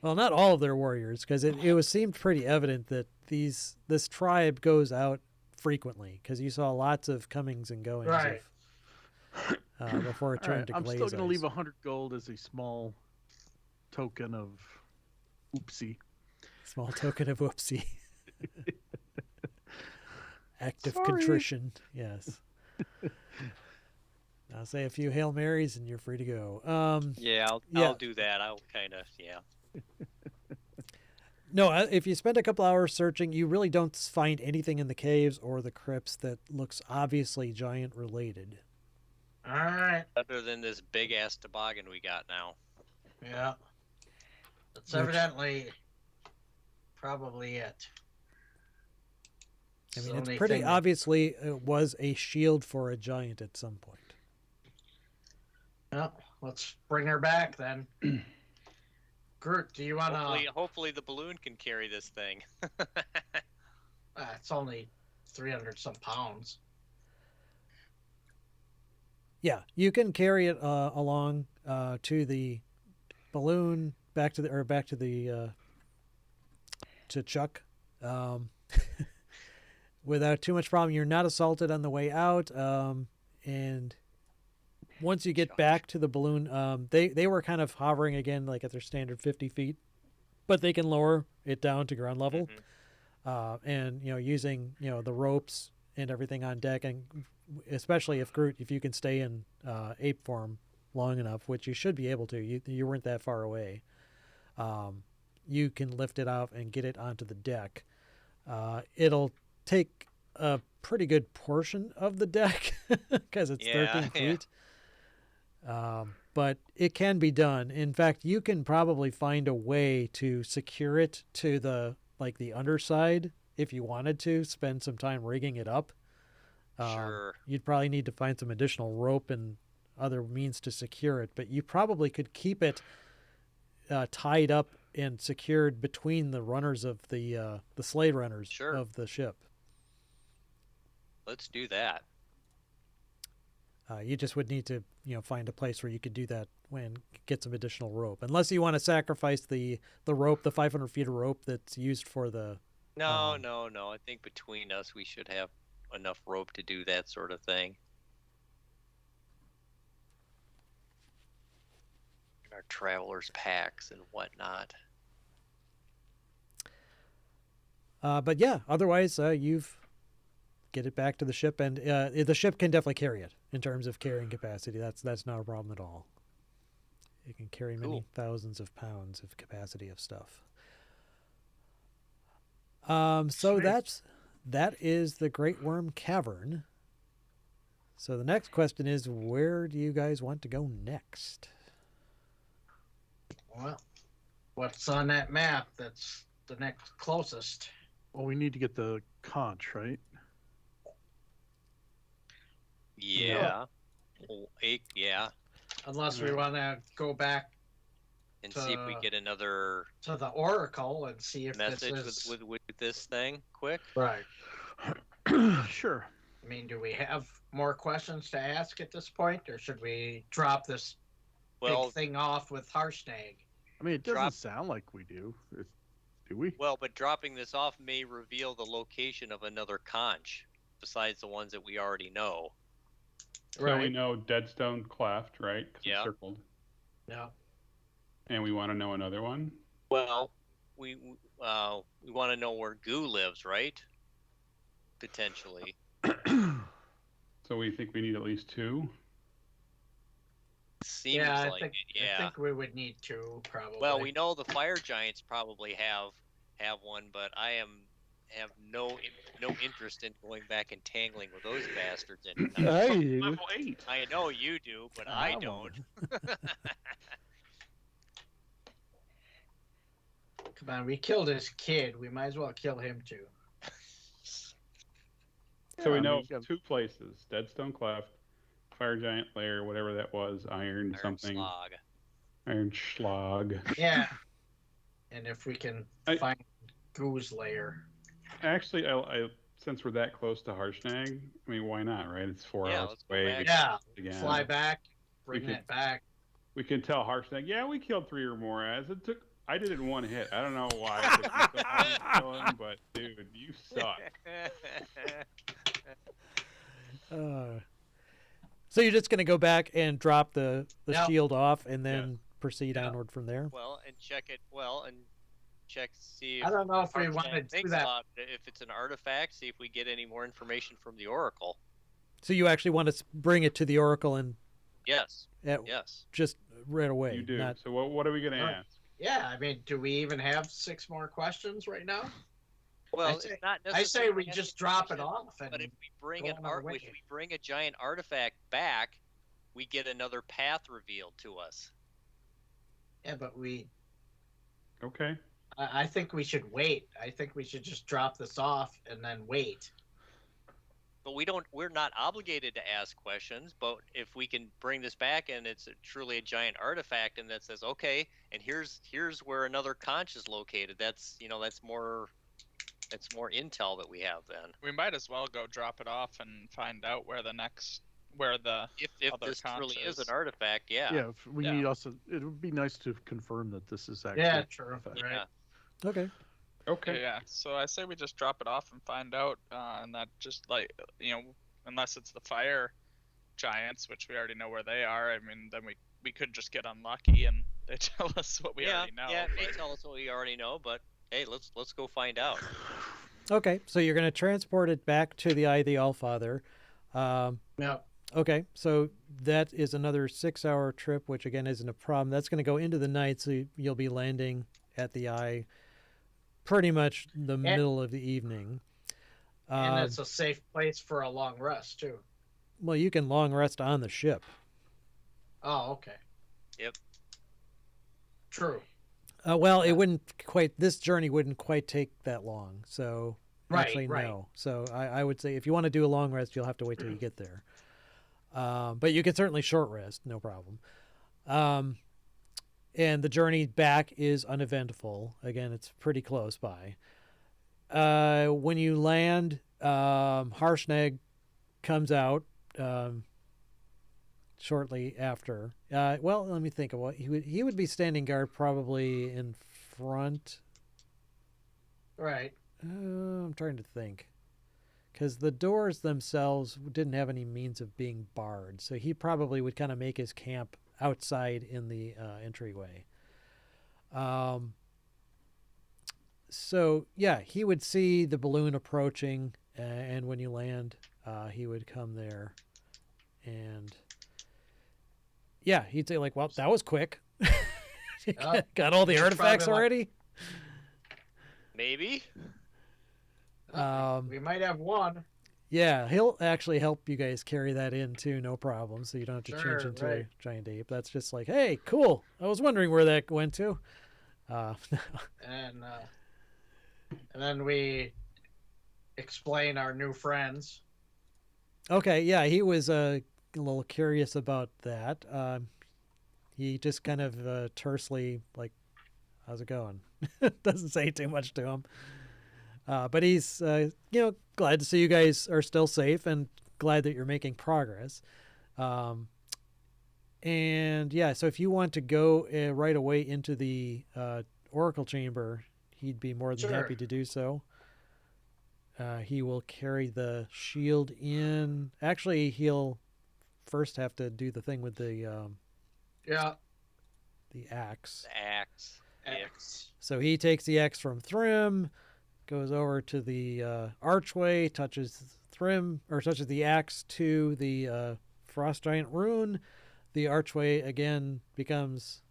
Well, not all of their warriors, because it seemed pretty evident that this tribe goes out frequently, because you saw lots of comings and goings Right. before it All right, turned to I'm glaze still gonna ice. leave 100 gold as a small token of oopsie. Small token of whoopsie. Act of Sorry. contrition, yes. Now say a few Hail Marys and you're free to go. Yeah, yeah. I'll do that. I'll kind of, yeah. No, if you spend a couple hours searching, you really don't find anything in the caves or the crypts that looks obviously giant related. All right. Other than this big ass toboggan we got now. Yeah. That's Which- evidently probably it. I mean, The it's only pretty thing- obviously it was a shield for a giant at some point. Well, let's bring her back then. Groot, do you want to? Hopefully the balloon can carry this thing. It's only 300 some pounds. Yeah, you can carry it along to the balloon, back to Chuck, without too much problem. You're not assaulted on the way out, and once you get back to the balloon, they were kind of hovering again, like at their standard 50 feet, but they can lower it down to ground level, and using the ropes and everything on deck, and especially if you can stay in ape form long enough, which you should be able to. You weren't that far away. You can lift it out and get it onto the deck. It'll take a pretty good portion of the deck because it's 13 feet. But it can be done. In fact, you can probably find a way to secure it to the underside if you wanted to spend some time rigging it up. Sure. You'd probably need to find some additional rope and other means to secure it, but you probably could keep it tied up and secured between the runners of the slave runners of the ship. Let's do that. You just would need to, find a place where you could do that and get some additional rope. Unless you want to sacrifice the rope, the 500 feet of rope that's used for the... No. I think between us we should have enough rope to do that sort of thing. Our travelers' packs and whatnot. But yeah, otherwise you've get it back to the ship, and the ship can definitely carry it in terms of carrying capacity. That's not a problem at all. It can carry many thousands of pounds of capacity of stuff. So that is the Great Worm Cavern. So the next question is, where do you guys want to go next? Well, what's on that map that's the next closest? Well, we need to get the conch, right? Yeah. Yeah. Unless we want to go back and see if we get another to the Oracle and see if message this is... with this thing quick. Right. Sure. I mean, do we have more questions to ask at this point, or should we drop this big thing off with Harshnag? I mean, it doesn't sound like we do. Do we? Well, but dropping this off may reveal the location of another conch besides the ones that we already know. So we Right. know Deadstone Cleft, right? 'Cause Yeah. it's circled. Yeah. And we want to know another one. Well, we want to know where Goo lives, right? Potentially. So we think we need at least 2. Seems Yeah, I like think it. Yeah. I think we would need 2 probably. Well, we know the fire giants probably have one, but I have no interest in going back and tangling with those bastards anytime. I Level 8. I know you do, but I I don't. Come on, we killed his kid. We might as well kill him too. So we I know mean, you got- 2 places: Deadstone Cleft, Fire Giant Lair, whatever that was, Iron Iron something, slog. Iron Schlag. Yeah. And if we can I- find Goo's lair. Actually, I since we're that close to Harshnag, I mean, why not, right? It's 4 Yeah, hours let's go away. back. Yeah. Again. Fly back, bring could- it back. We can tell Harshnag, yeah, we killed 3 or more as it took. I did it in 1 hit. I don't know why it took me so long to kill him, but dude, you suck. So you're just going to go back and drop the Yeah. shield off and then proceed Yeah. onward from there? Well, and check it. Well, and check see. I don't know if we Harshnag want to do thinks that. about it. If it's an artifact, see if we get any more information from the Oracle. So you actually want to bring it to the Oracle and Yes. at, Yes. just right away? You do. Not, So what are we gonna Alright. ask? Yeah, I mean, do we even have 6 more questions right now? Well, say- it's not I say necessarily we just drop it question, off and But if we bring go an on our art, way. if we bring a giant artifact back, we get another path revealed to us. yeah, but Okay. I think we should wait. I think we should just drop this off and then wait. But we're not obligated to ask questions. But if we can bring this back and it's truly a giant artifact, and that says, okay, and here's where another conch is located. That's that's more intel that we have then. We might as well go drop it off and find out where the If other this truly conch is an is. artifact, yeah. Yeah, if we Yeah. need also, it would be nice to confirm that this is actually. Yeah, true. artifact. Right. okay. Okay. Yeah, so I say we just drop it off and find out, and that just unless it's the fire giants, which we already know where they are. I mean, then we could just get unlucky and they tell us what we already know. Yeah, they but- tell us what we already know, but hey, let's go find out. Okay, so you're going to transport it back to the Eye of the Allfather. Yeah. Okay, so that is another 6-hour trip, which again isn't a problem. That's going to go into the night, so you'll be landing at the Eye pretty much the middle of the evening. And it's a safe place for a long rest too. Well, you can long rest on the ship. Oh, okay. Yep. True. Well, Yeah. it wouldn't quite. This journey wouldn't quite take that long. So Right, actually, right. no. So I would say if you want to do a long rest, you'll have to wait till you get there. But you can certainly short rest, no problem. And the journey back is uneventful. Again, it's pretty close by. When you land, Harshnag comes out shortly after. Well, let me think of what he would be standing guard probably in front. Right. I'm trying to think, because the doors themselves didn't have any means of being barred, so he probably would kind of make his camp outside in the entryway. So yeah, he would see the balloon approaching, and when you land, he would come there, and yeah, he'd say like, "Well, that was quick. You got all the He's artifacts probably like- already." Maybe. We might have one. Yeah, he'll actually help you guys carry that in too, no problem. So you don't have to change Sure, into right. a giant ape. That's just like, hey, cool. I was wondering where that went to. And then we explain our new friends. Okay, yeah, he was a little curious about that. He just kind of tersely like, how's it going? Doesn't say too much to him. But he's, glad to see you guys are still safe and glad that you're making progress. And yeah, so if you want to go right away into the Oracle chamber, he'd be more than Sure. happy to do so. He will carry the shield in. Actually, he'll first have to do the thing with the Yeah. axe. The axe. Yeah. X. So he takes the axe from Thrym, goes over to the archway, touches the axe to the frost giant rune. The archway again becomes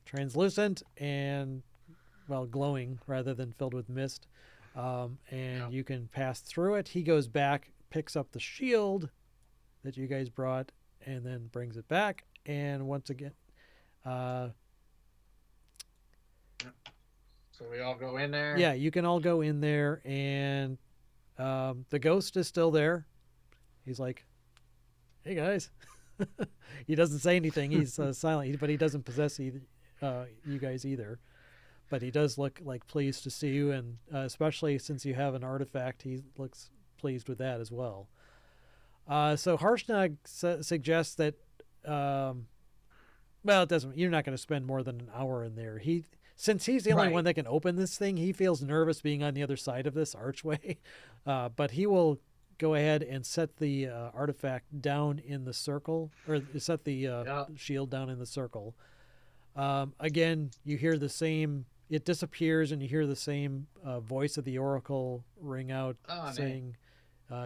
translucent and, well, glowing rather than filled with mist. And Yeah. you can pass through it. He goes back, picks up the shield that you guys brought, and then brings it back. And once again, So we all go in there. yeah, you can all go in there, and the ghost is still there. He's like, "Hey guys," he doesn't say anything. He's silent, but he doesn't possess you guys either. But he does look like pleased to see you, and especially since you have an artifact, he looks pleased with that as well. So Harshnag suggests that, well, it doesn't. You're not going to spend more than an hour in there. Since he's the only Right. one that can open this thing, he feels nervous being on the other side of this archway. But he will go ahead and set the artifact down in the circle, or set the Yeah. shield down in the circle. Again, you hear the same. It disappears, and you hear the same voice of the oracle ring out, Oh, neat. saying,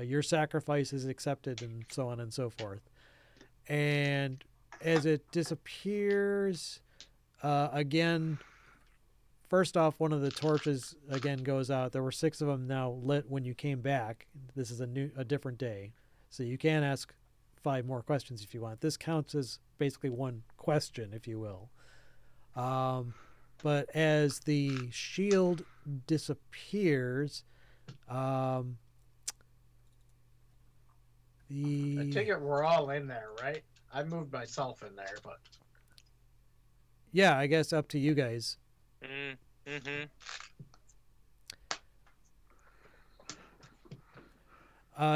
"Your sacrifice is accepted," and so on and so forth. And as it disappears, again, first off, one of the torches again goes out. There were 6 of them now lit when you came back. This is a different day, so you can ask 5 more questions if you want. This counts as basically one question, if you will. But as the shield disappears, I take it we're all in there, right? I moved myself in there, but yeah, I guess up to you guys. Mm-hmm.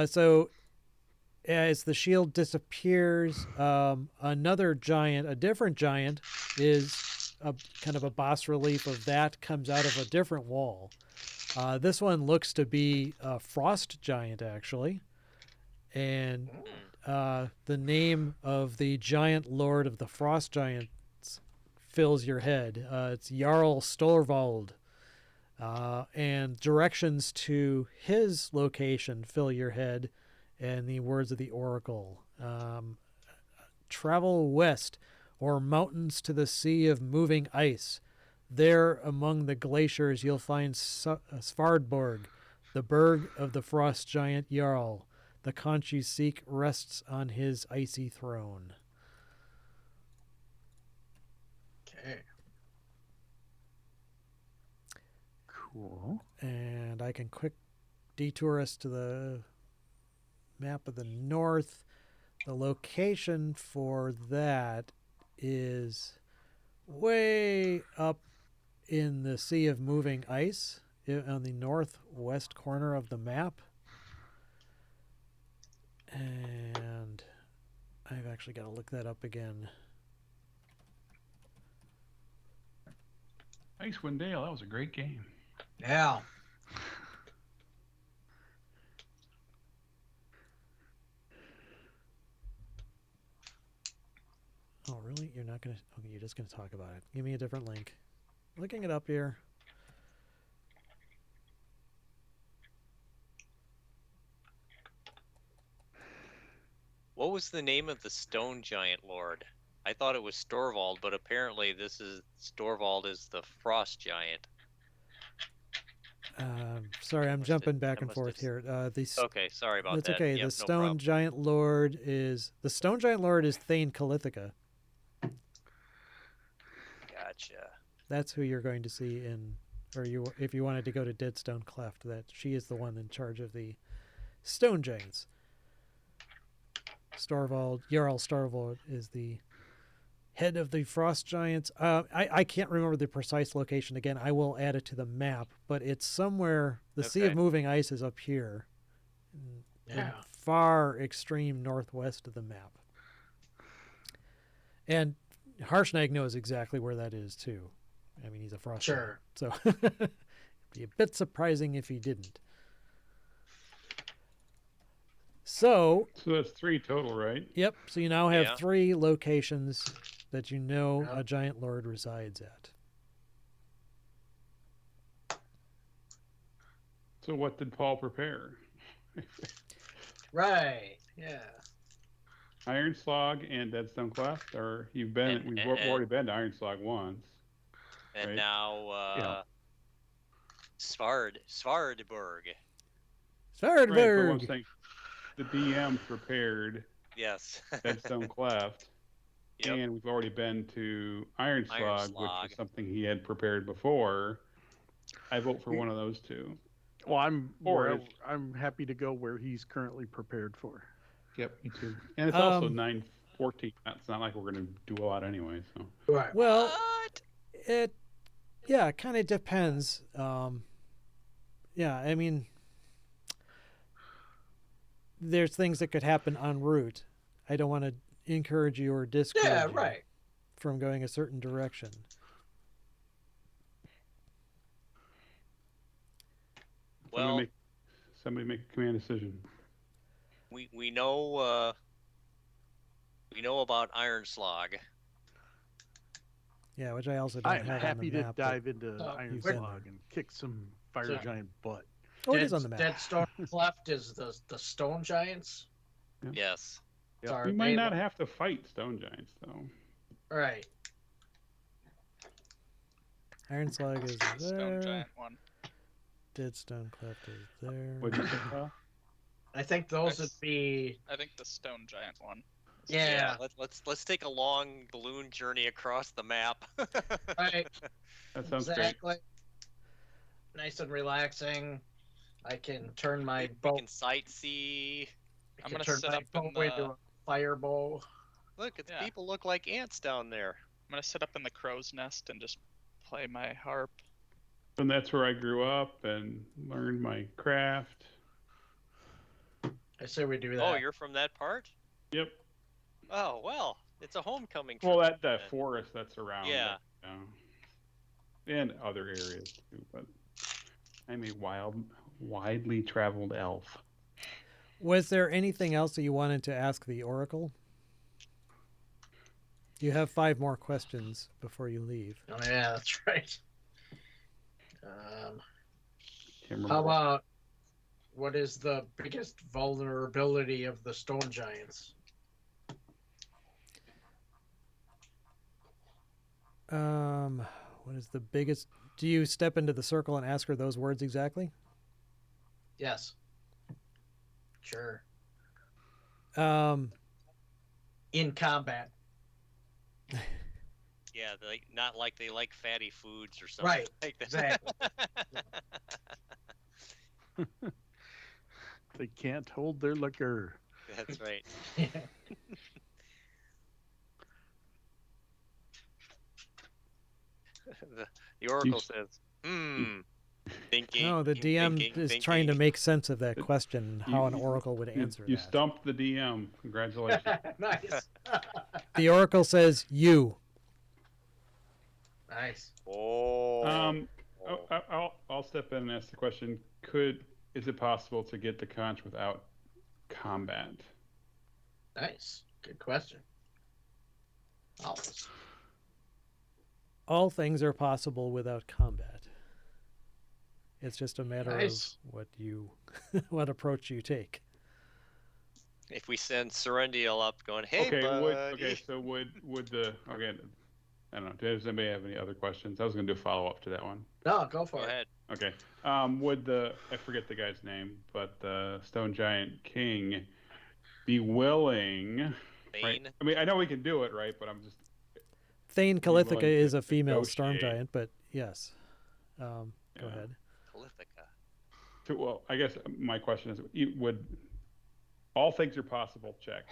So as the shield disappears, another giant, a different giant, is a kind of a bas relief of that, comes out of a different wall. This one looks to be a frost giant, actually. And the name of the giant lord of the frost giants fills your head. It's Jarl Storvald. And directions to his location fill your head, and the words of the oracle. Travel west, or mountains to the sea of moving ice. There, among the glaciers, you'll find Svardborg, the burg of the frost giant Jarl. The conch you seek rests on his icy throne. okay. Cool. And I can quick detour us to the map of the north. The location for that is way up in the Sea of Moving Ice on the northwest corner of the map. And I've actually got to look that up again. Icewind Dale, that was a great game. Yeah. Oh, really? You're not going to... Okay, you're just going to talk about it. Give me a different link. Looking it up here. What was the name of the stone giant lord? I thought it was Storvald, but apparently Storvald is the frost giant. Sorry, I'm Must jumping have- back I and must forth have- here. Okay, sorry about That's that. okay. Yep, The no stone problem. giant lord is Thane Calithica. Gotcha. That's who you're going to see if you wanted to go to Deadstone Cleft. That she is the one in charge of the stone giants. Jarl Storvald is the head of the frost giants. I can't remember the precise location again. I will add it to the map, but it's somewhere. The Sea of Okay. Moving Ice is up here, in Yeah. far extreme northwest of the map. And Harshnag knows exactly where that is too. I mean, he's a frost Sure. giant, so it'd be a bit surprising if he didn't. So, So that's 3 total, right? yep. So you now have Yeah. 3 locations that you know Yeah. a giant lord resides at. So what did Paul prepare? Right. Yeah. Iron Slog and Deadstone Cleft, or we've already been to Iron Slog once. And Right. now Yeah. Svardeburg. Right, but what I'm Svartberg! saying, the DM prepared Yes. Deadstone Cleft, Yep. and we've already been to Iron Slog, which Slog. is something he had prepared before. I vote for one of those 2. Well, I'm Or I'm happy to go where he's currently prepared for. Yep, me too. And it's also Um, 9:14. It's not like we're going to do a lot anyway. So Right. Well, What? it kind of depends. Yeah, I mean, there's things that could happen en route. I don't want to encourage you or discourage Yeah. you Right. from going a certain direction. Well, somebody make a command decision. we know about Iron Slog. Yeah, which I also don't I'm have happy on the to map. but- dive into Oh, Iron you've been Slog and kick some fire So- giant butt. Oh, it is on the map. Deadstone Cleft is the stone giants. Yes. Yep. Sorry, We might they not look- have to fight stone giants though. Right. Iron Slug is The stone there. giant one. Deadstone Cleft is there. What'd you say, Kyle? I think those would Nice. be. I think the stone giant one. Yeah. Let's take a long balloon journey across the map. Right. That sounds Exactly. Nice and relaxing. I can turn my We bow. can sightsee. I I'm can gonna turn sit my up in bow into the. a firebow. Look, it's Yeah. people look like ants down there. I'm gonna sit up in the crow's nest and just play my harp. great. And that's where I grew up and learned my craft. I say we do that. Oh, you're from that part? Yep. Oh well, it's a homecoming trip. Well, that then. forest that's around. Yeah. it, you know, and other areas too. But I'm a widely traveled elf. Was there anything else that you wanted to ask the Oracle? You have 5 more questions before you leave. Oh yeah, that's right. Can't How remember. about what is the biggest vulnerability of the stone giants? What is the biggest? Do you step into the circle and ask her those words exactly? Yes. Sure. In combat. Yeah, not like they like fatty foods or something. Right, Like that. Exactly. They can't hold their liquor. That's right. The Oracle says, thinking. No, the DM is trying to make sense of that question, and how an Oracle would answer You that. stumped the DM. Congratulations. Nice. The Oracle says, "You." Nice. Oh. I'll step in and ask the question. Is it possible to get the conch without combat? Nice. Good question. Always. All things are possible without combat. It's just a matter Nice. of what approach you take. If we send Serendial up going, hey, buddy. So would the I don't know. Does anybody have any other questions? I was going to do a follow up to that one. No, go for Go it. ahead. Okay. I forget the guy's name, but the Stone Giant King be willing? Right? Thane? I mean, I know we can do it, right? But I'm just Thane willing Calithica to is a female storm negotiate. giant, but yes. Go Yeah. ahead. Calithica. Well, I guess my question is, would all things are possible? Check.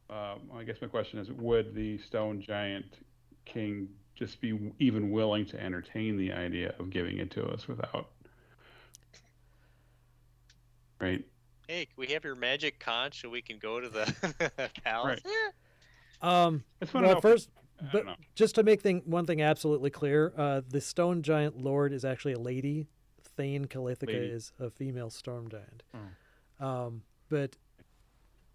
I guess my question is, would the Stone Giant King just be even willing to entertain the idea of giving it to us without? Right. Hey, can we have your magic conch so we can go to the palace? Right. Um, I just want to well, know. first, I But don't know. just to make one thing absolutely clear, the stone giant lord is actually a lady. Thane Calithica Lady. is a female storm giant. Oh. But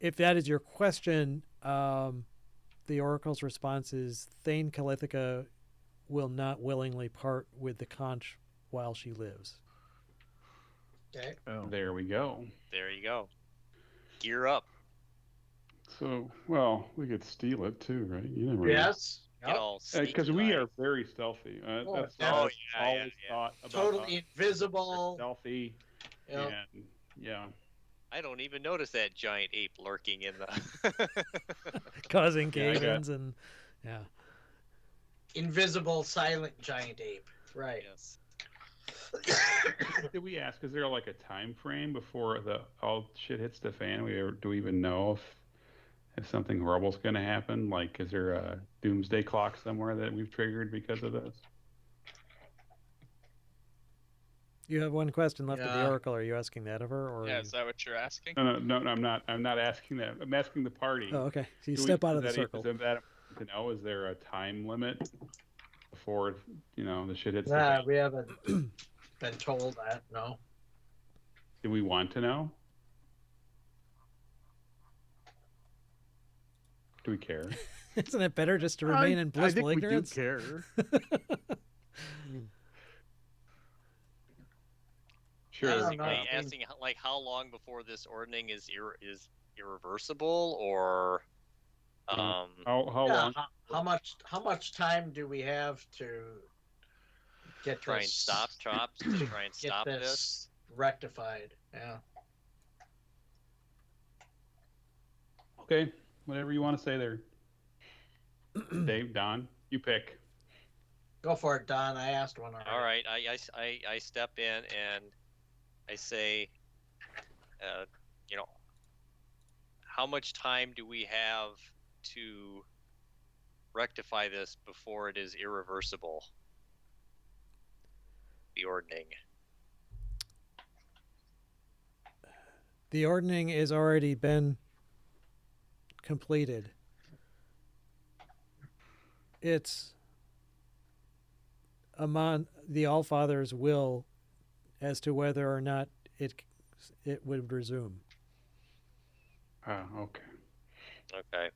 if that is your question, the oracle's response is Thane Calithica will not willingly part with the conch while she lives. Okay. Oh. There we go. There you go. Gear up. So, well, we could steal it too, right? You never know. Yes. Get Yep. all Because sneaky we like. are very stealthy. Oh, That's yeah. what Oh, I've yeah, always yeah. thought about Totally us. invisible. Stealthy. Yep. And yeah. I don't even notice that giant ape lurking in the. Causing Yeah, I got- cave-ins and yeah. Invisible silent giant ape. Right. Yes. Did we ask? Is there like a time frame before all shit hits the fan? Do we even know if something horrible's going to happen? Like, is there a doomsday clock somewhere that we've triggered because of this? You have one question left of the Yeah. oracle. Are you asking that of her, or? Yeah, are is that what you're asking? No, I'm not. I'm not asking that. I'm asking the party. Oh, okay. So you Do we- step out is of the that- circle. Is that important to know? Is there a time limit before the shit hits the Nah, fan? we haven't been told that. No. Do we want to know? Do we care? Isn't it better just to remain in blissful I think ignorance? we do care. Sure. I don't Asking, know. like, asking like how long before this ordning is irreversible, or How Yeah, long? how much time do we have to get try and this, stop chops to try and get stop this, this? rectified? Yeah. Okay, whatever you want to say there. Dave, Don, you pick. Go for it, Don. I asked one already. All right, I step in and I say, how much time do we have to rectify this before it is irreversible? The ordning. The ordning has already been completed. It's among the Allfather's will as to whether or not it would resume. Okay. Okay.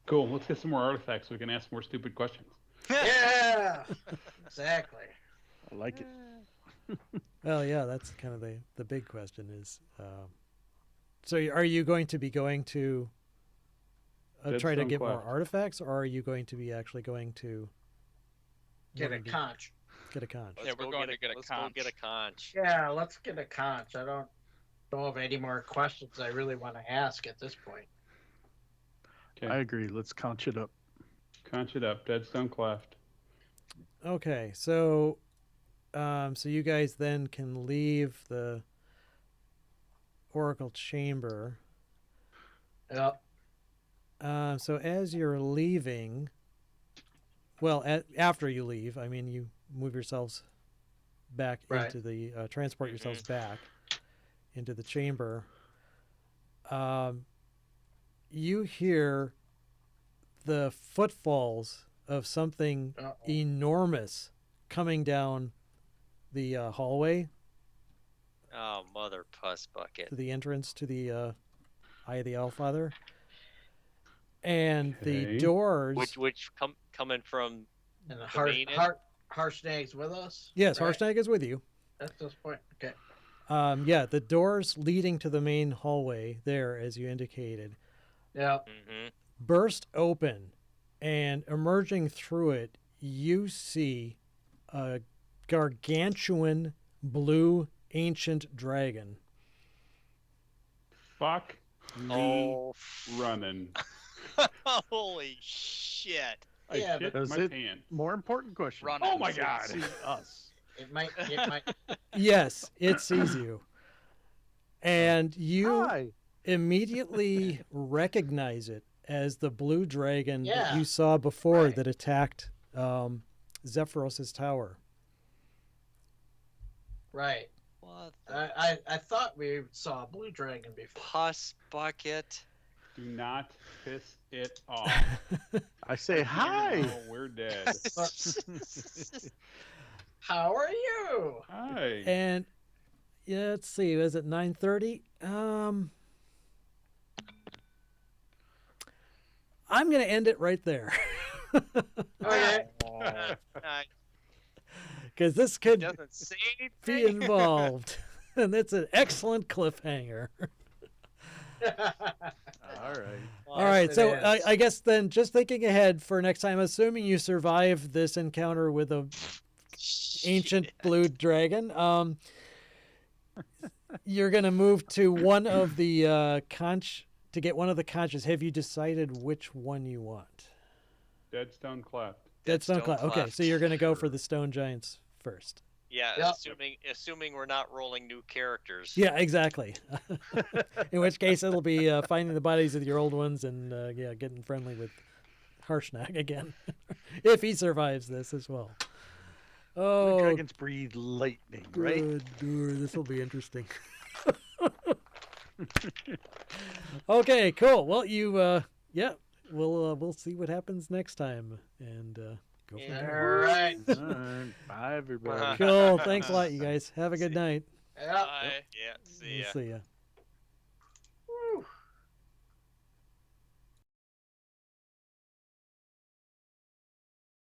Cool. Let's get some more artifacts so we can ask more stupid questions. Yeah. Exactly. I like it. Well, yeah, that's kind of the big question is. So, are you going to be going to try to Deadstone get more Cleft. artifacts, or are you going to be actually going to Get a wanna conch. get a conch? Yeah, we're going to get a let's conch. go get a conch. Yeah, let's get a conch. I don't know of any more questions I really want to ask at this point. Okay. I agree. Let's conch it up. Conch it up. Deadstone Cleft. Okay, so you guys then can leave the Oracle chamber. Yep. So as you're leaving, well, after you leave, I mean, you move yourselves back Right. into the transport yourselves back into the chamber. You hear the footfalls of something Uh-oh. enormous coming down the hallway Oh, mother puss bucket. to the entrance to the Eye of the Allfather. And the Okay. doors. Which coming from And the main Harshnag's with us? Yes, Right. Harshnag is with you. At this point. Okay. Yeah, the doors leading to the main hallway there, as you indicated, Yeah. burst open, and emerging through it, you see a gargantuan blue ancient dragon. Fuck me Oh, running. holy shit! I Yeah, shit but- my Does it- pants. More important question. Run Oh it. my god. See us. It might Yes, it sees you. And you Hi. immediately recognize it as the blue dragon that Yeah. you saw before Right. that attacked Zephyros' tower. right. What the I thought we saw a blue dragon before. puss bucket? Do not piss it off. I say hi. Oh, we're dead. How are you? Hi. And yeah, let's see. Was it 9:30? I'm gonna end it right there Okay. Uh, because this it could doesn't say be anything. involved, and it's an excellent cliffhanger. All right. All right, it so is. I guess then, just thinking ahead for next time, assuming you survive this encounter with a ancient blue dragon, you're gonna move to one of the conch to get one of the conches. Have you decided which one you want? Deadstone Cleft. Deadstone Stone Cleft. Okay, so you're gonna go for the stone giants first. Yeah, Yep. assuming we're not rolling new characters. Yeah, exactly. In which case, it'll be finding the bodies of your old ones and yeah, getting friendly with Harshnag again, if he survives this as well. The Oh, dragons breathe lightning, right? good lord, this will be interesting. Okay, cool. Well, yeah, we'll see what happens next time and go from Yeah. All there. right. All right. Bye, everybody. Cool. Thanks a lot, you guys. Have a good night. Yeah. Bye. Yeah, see We'll ya. see ya.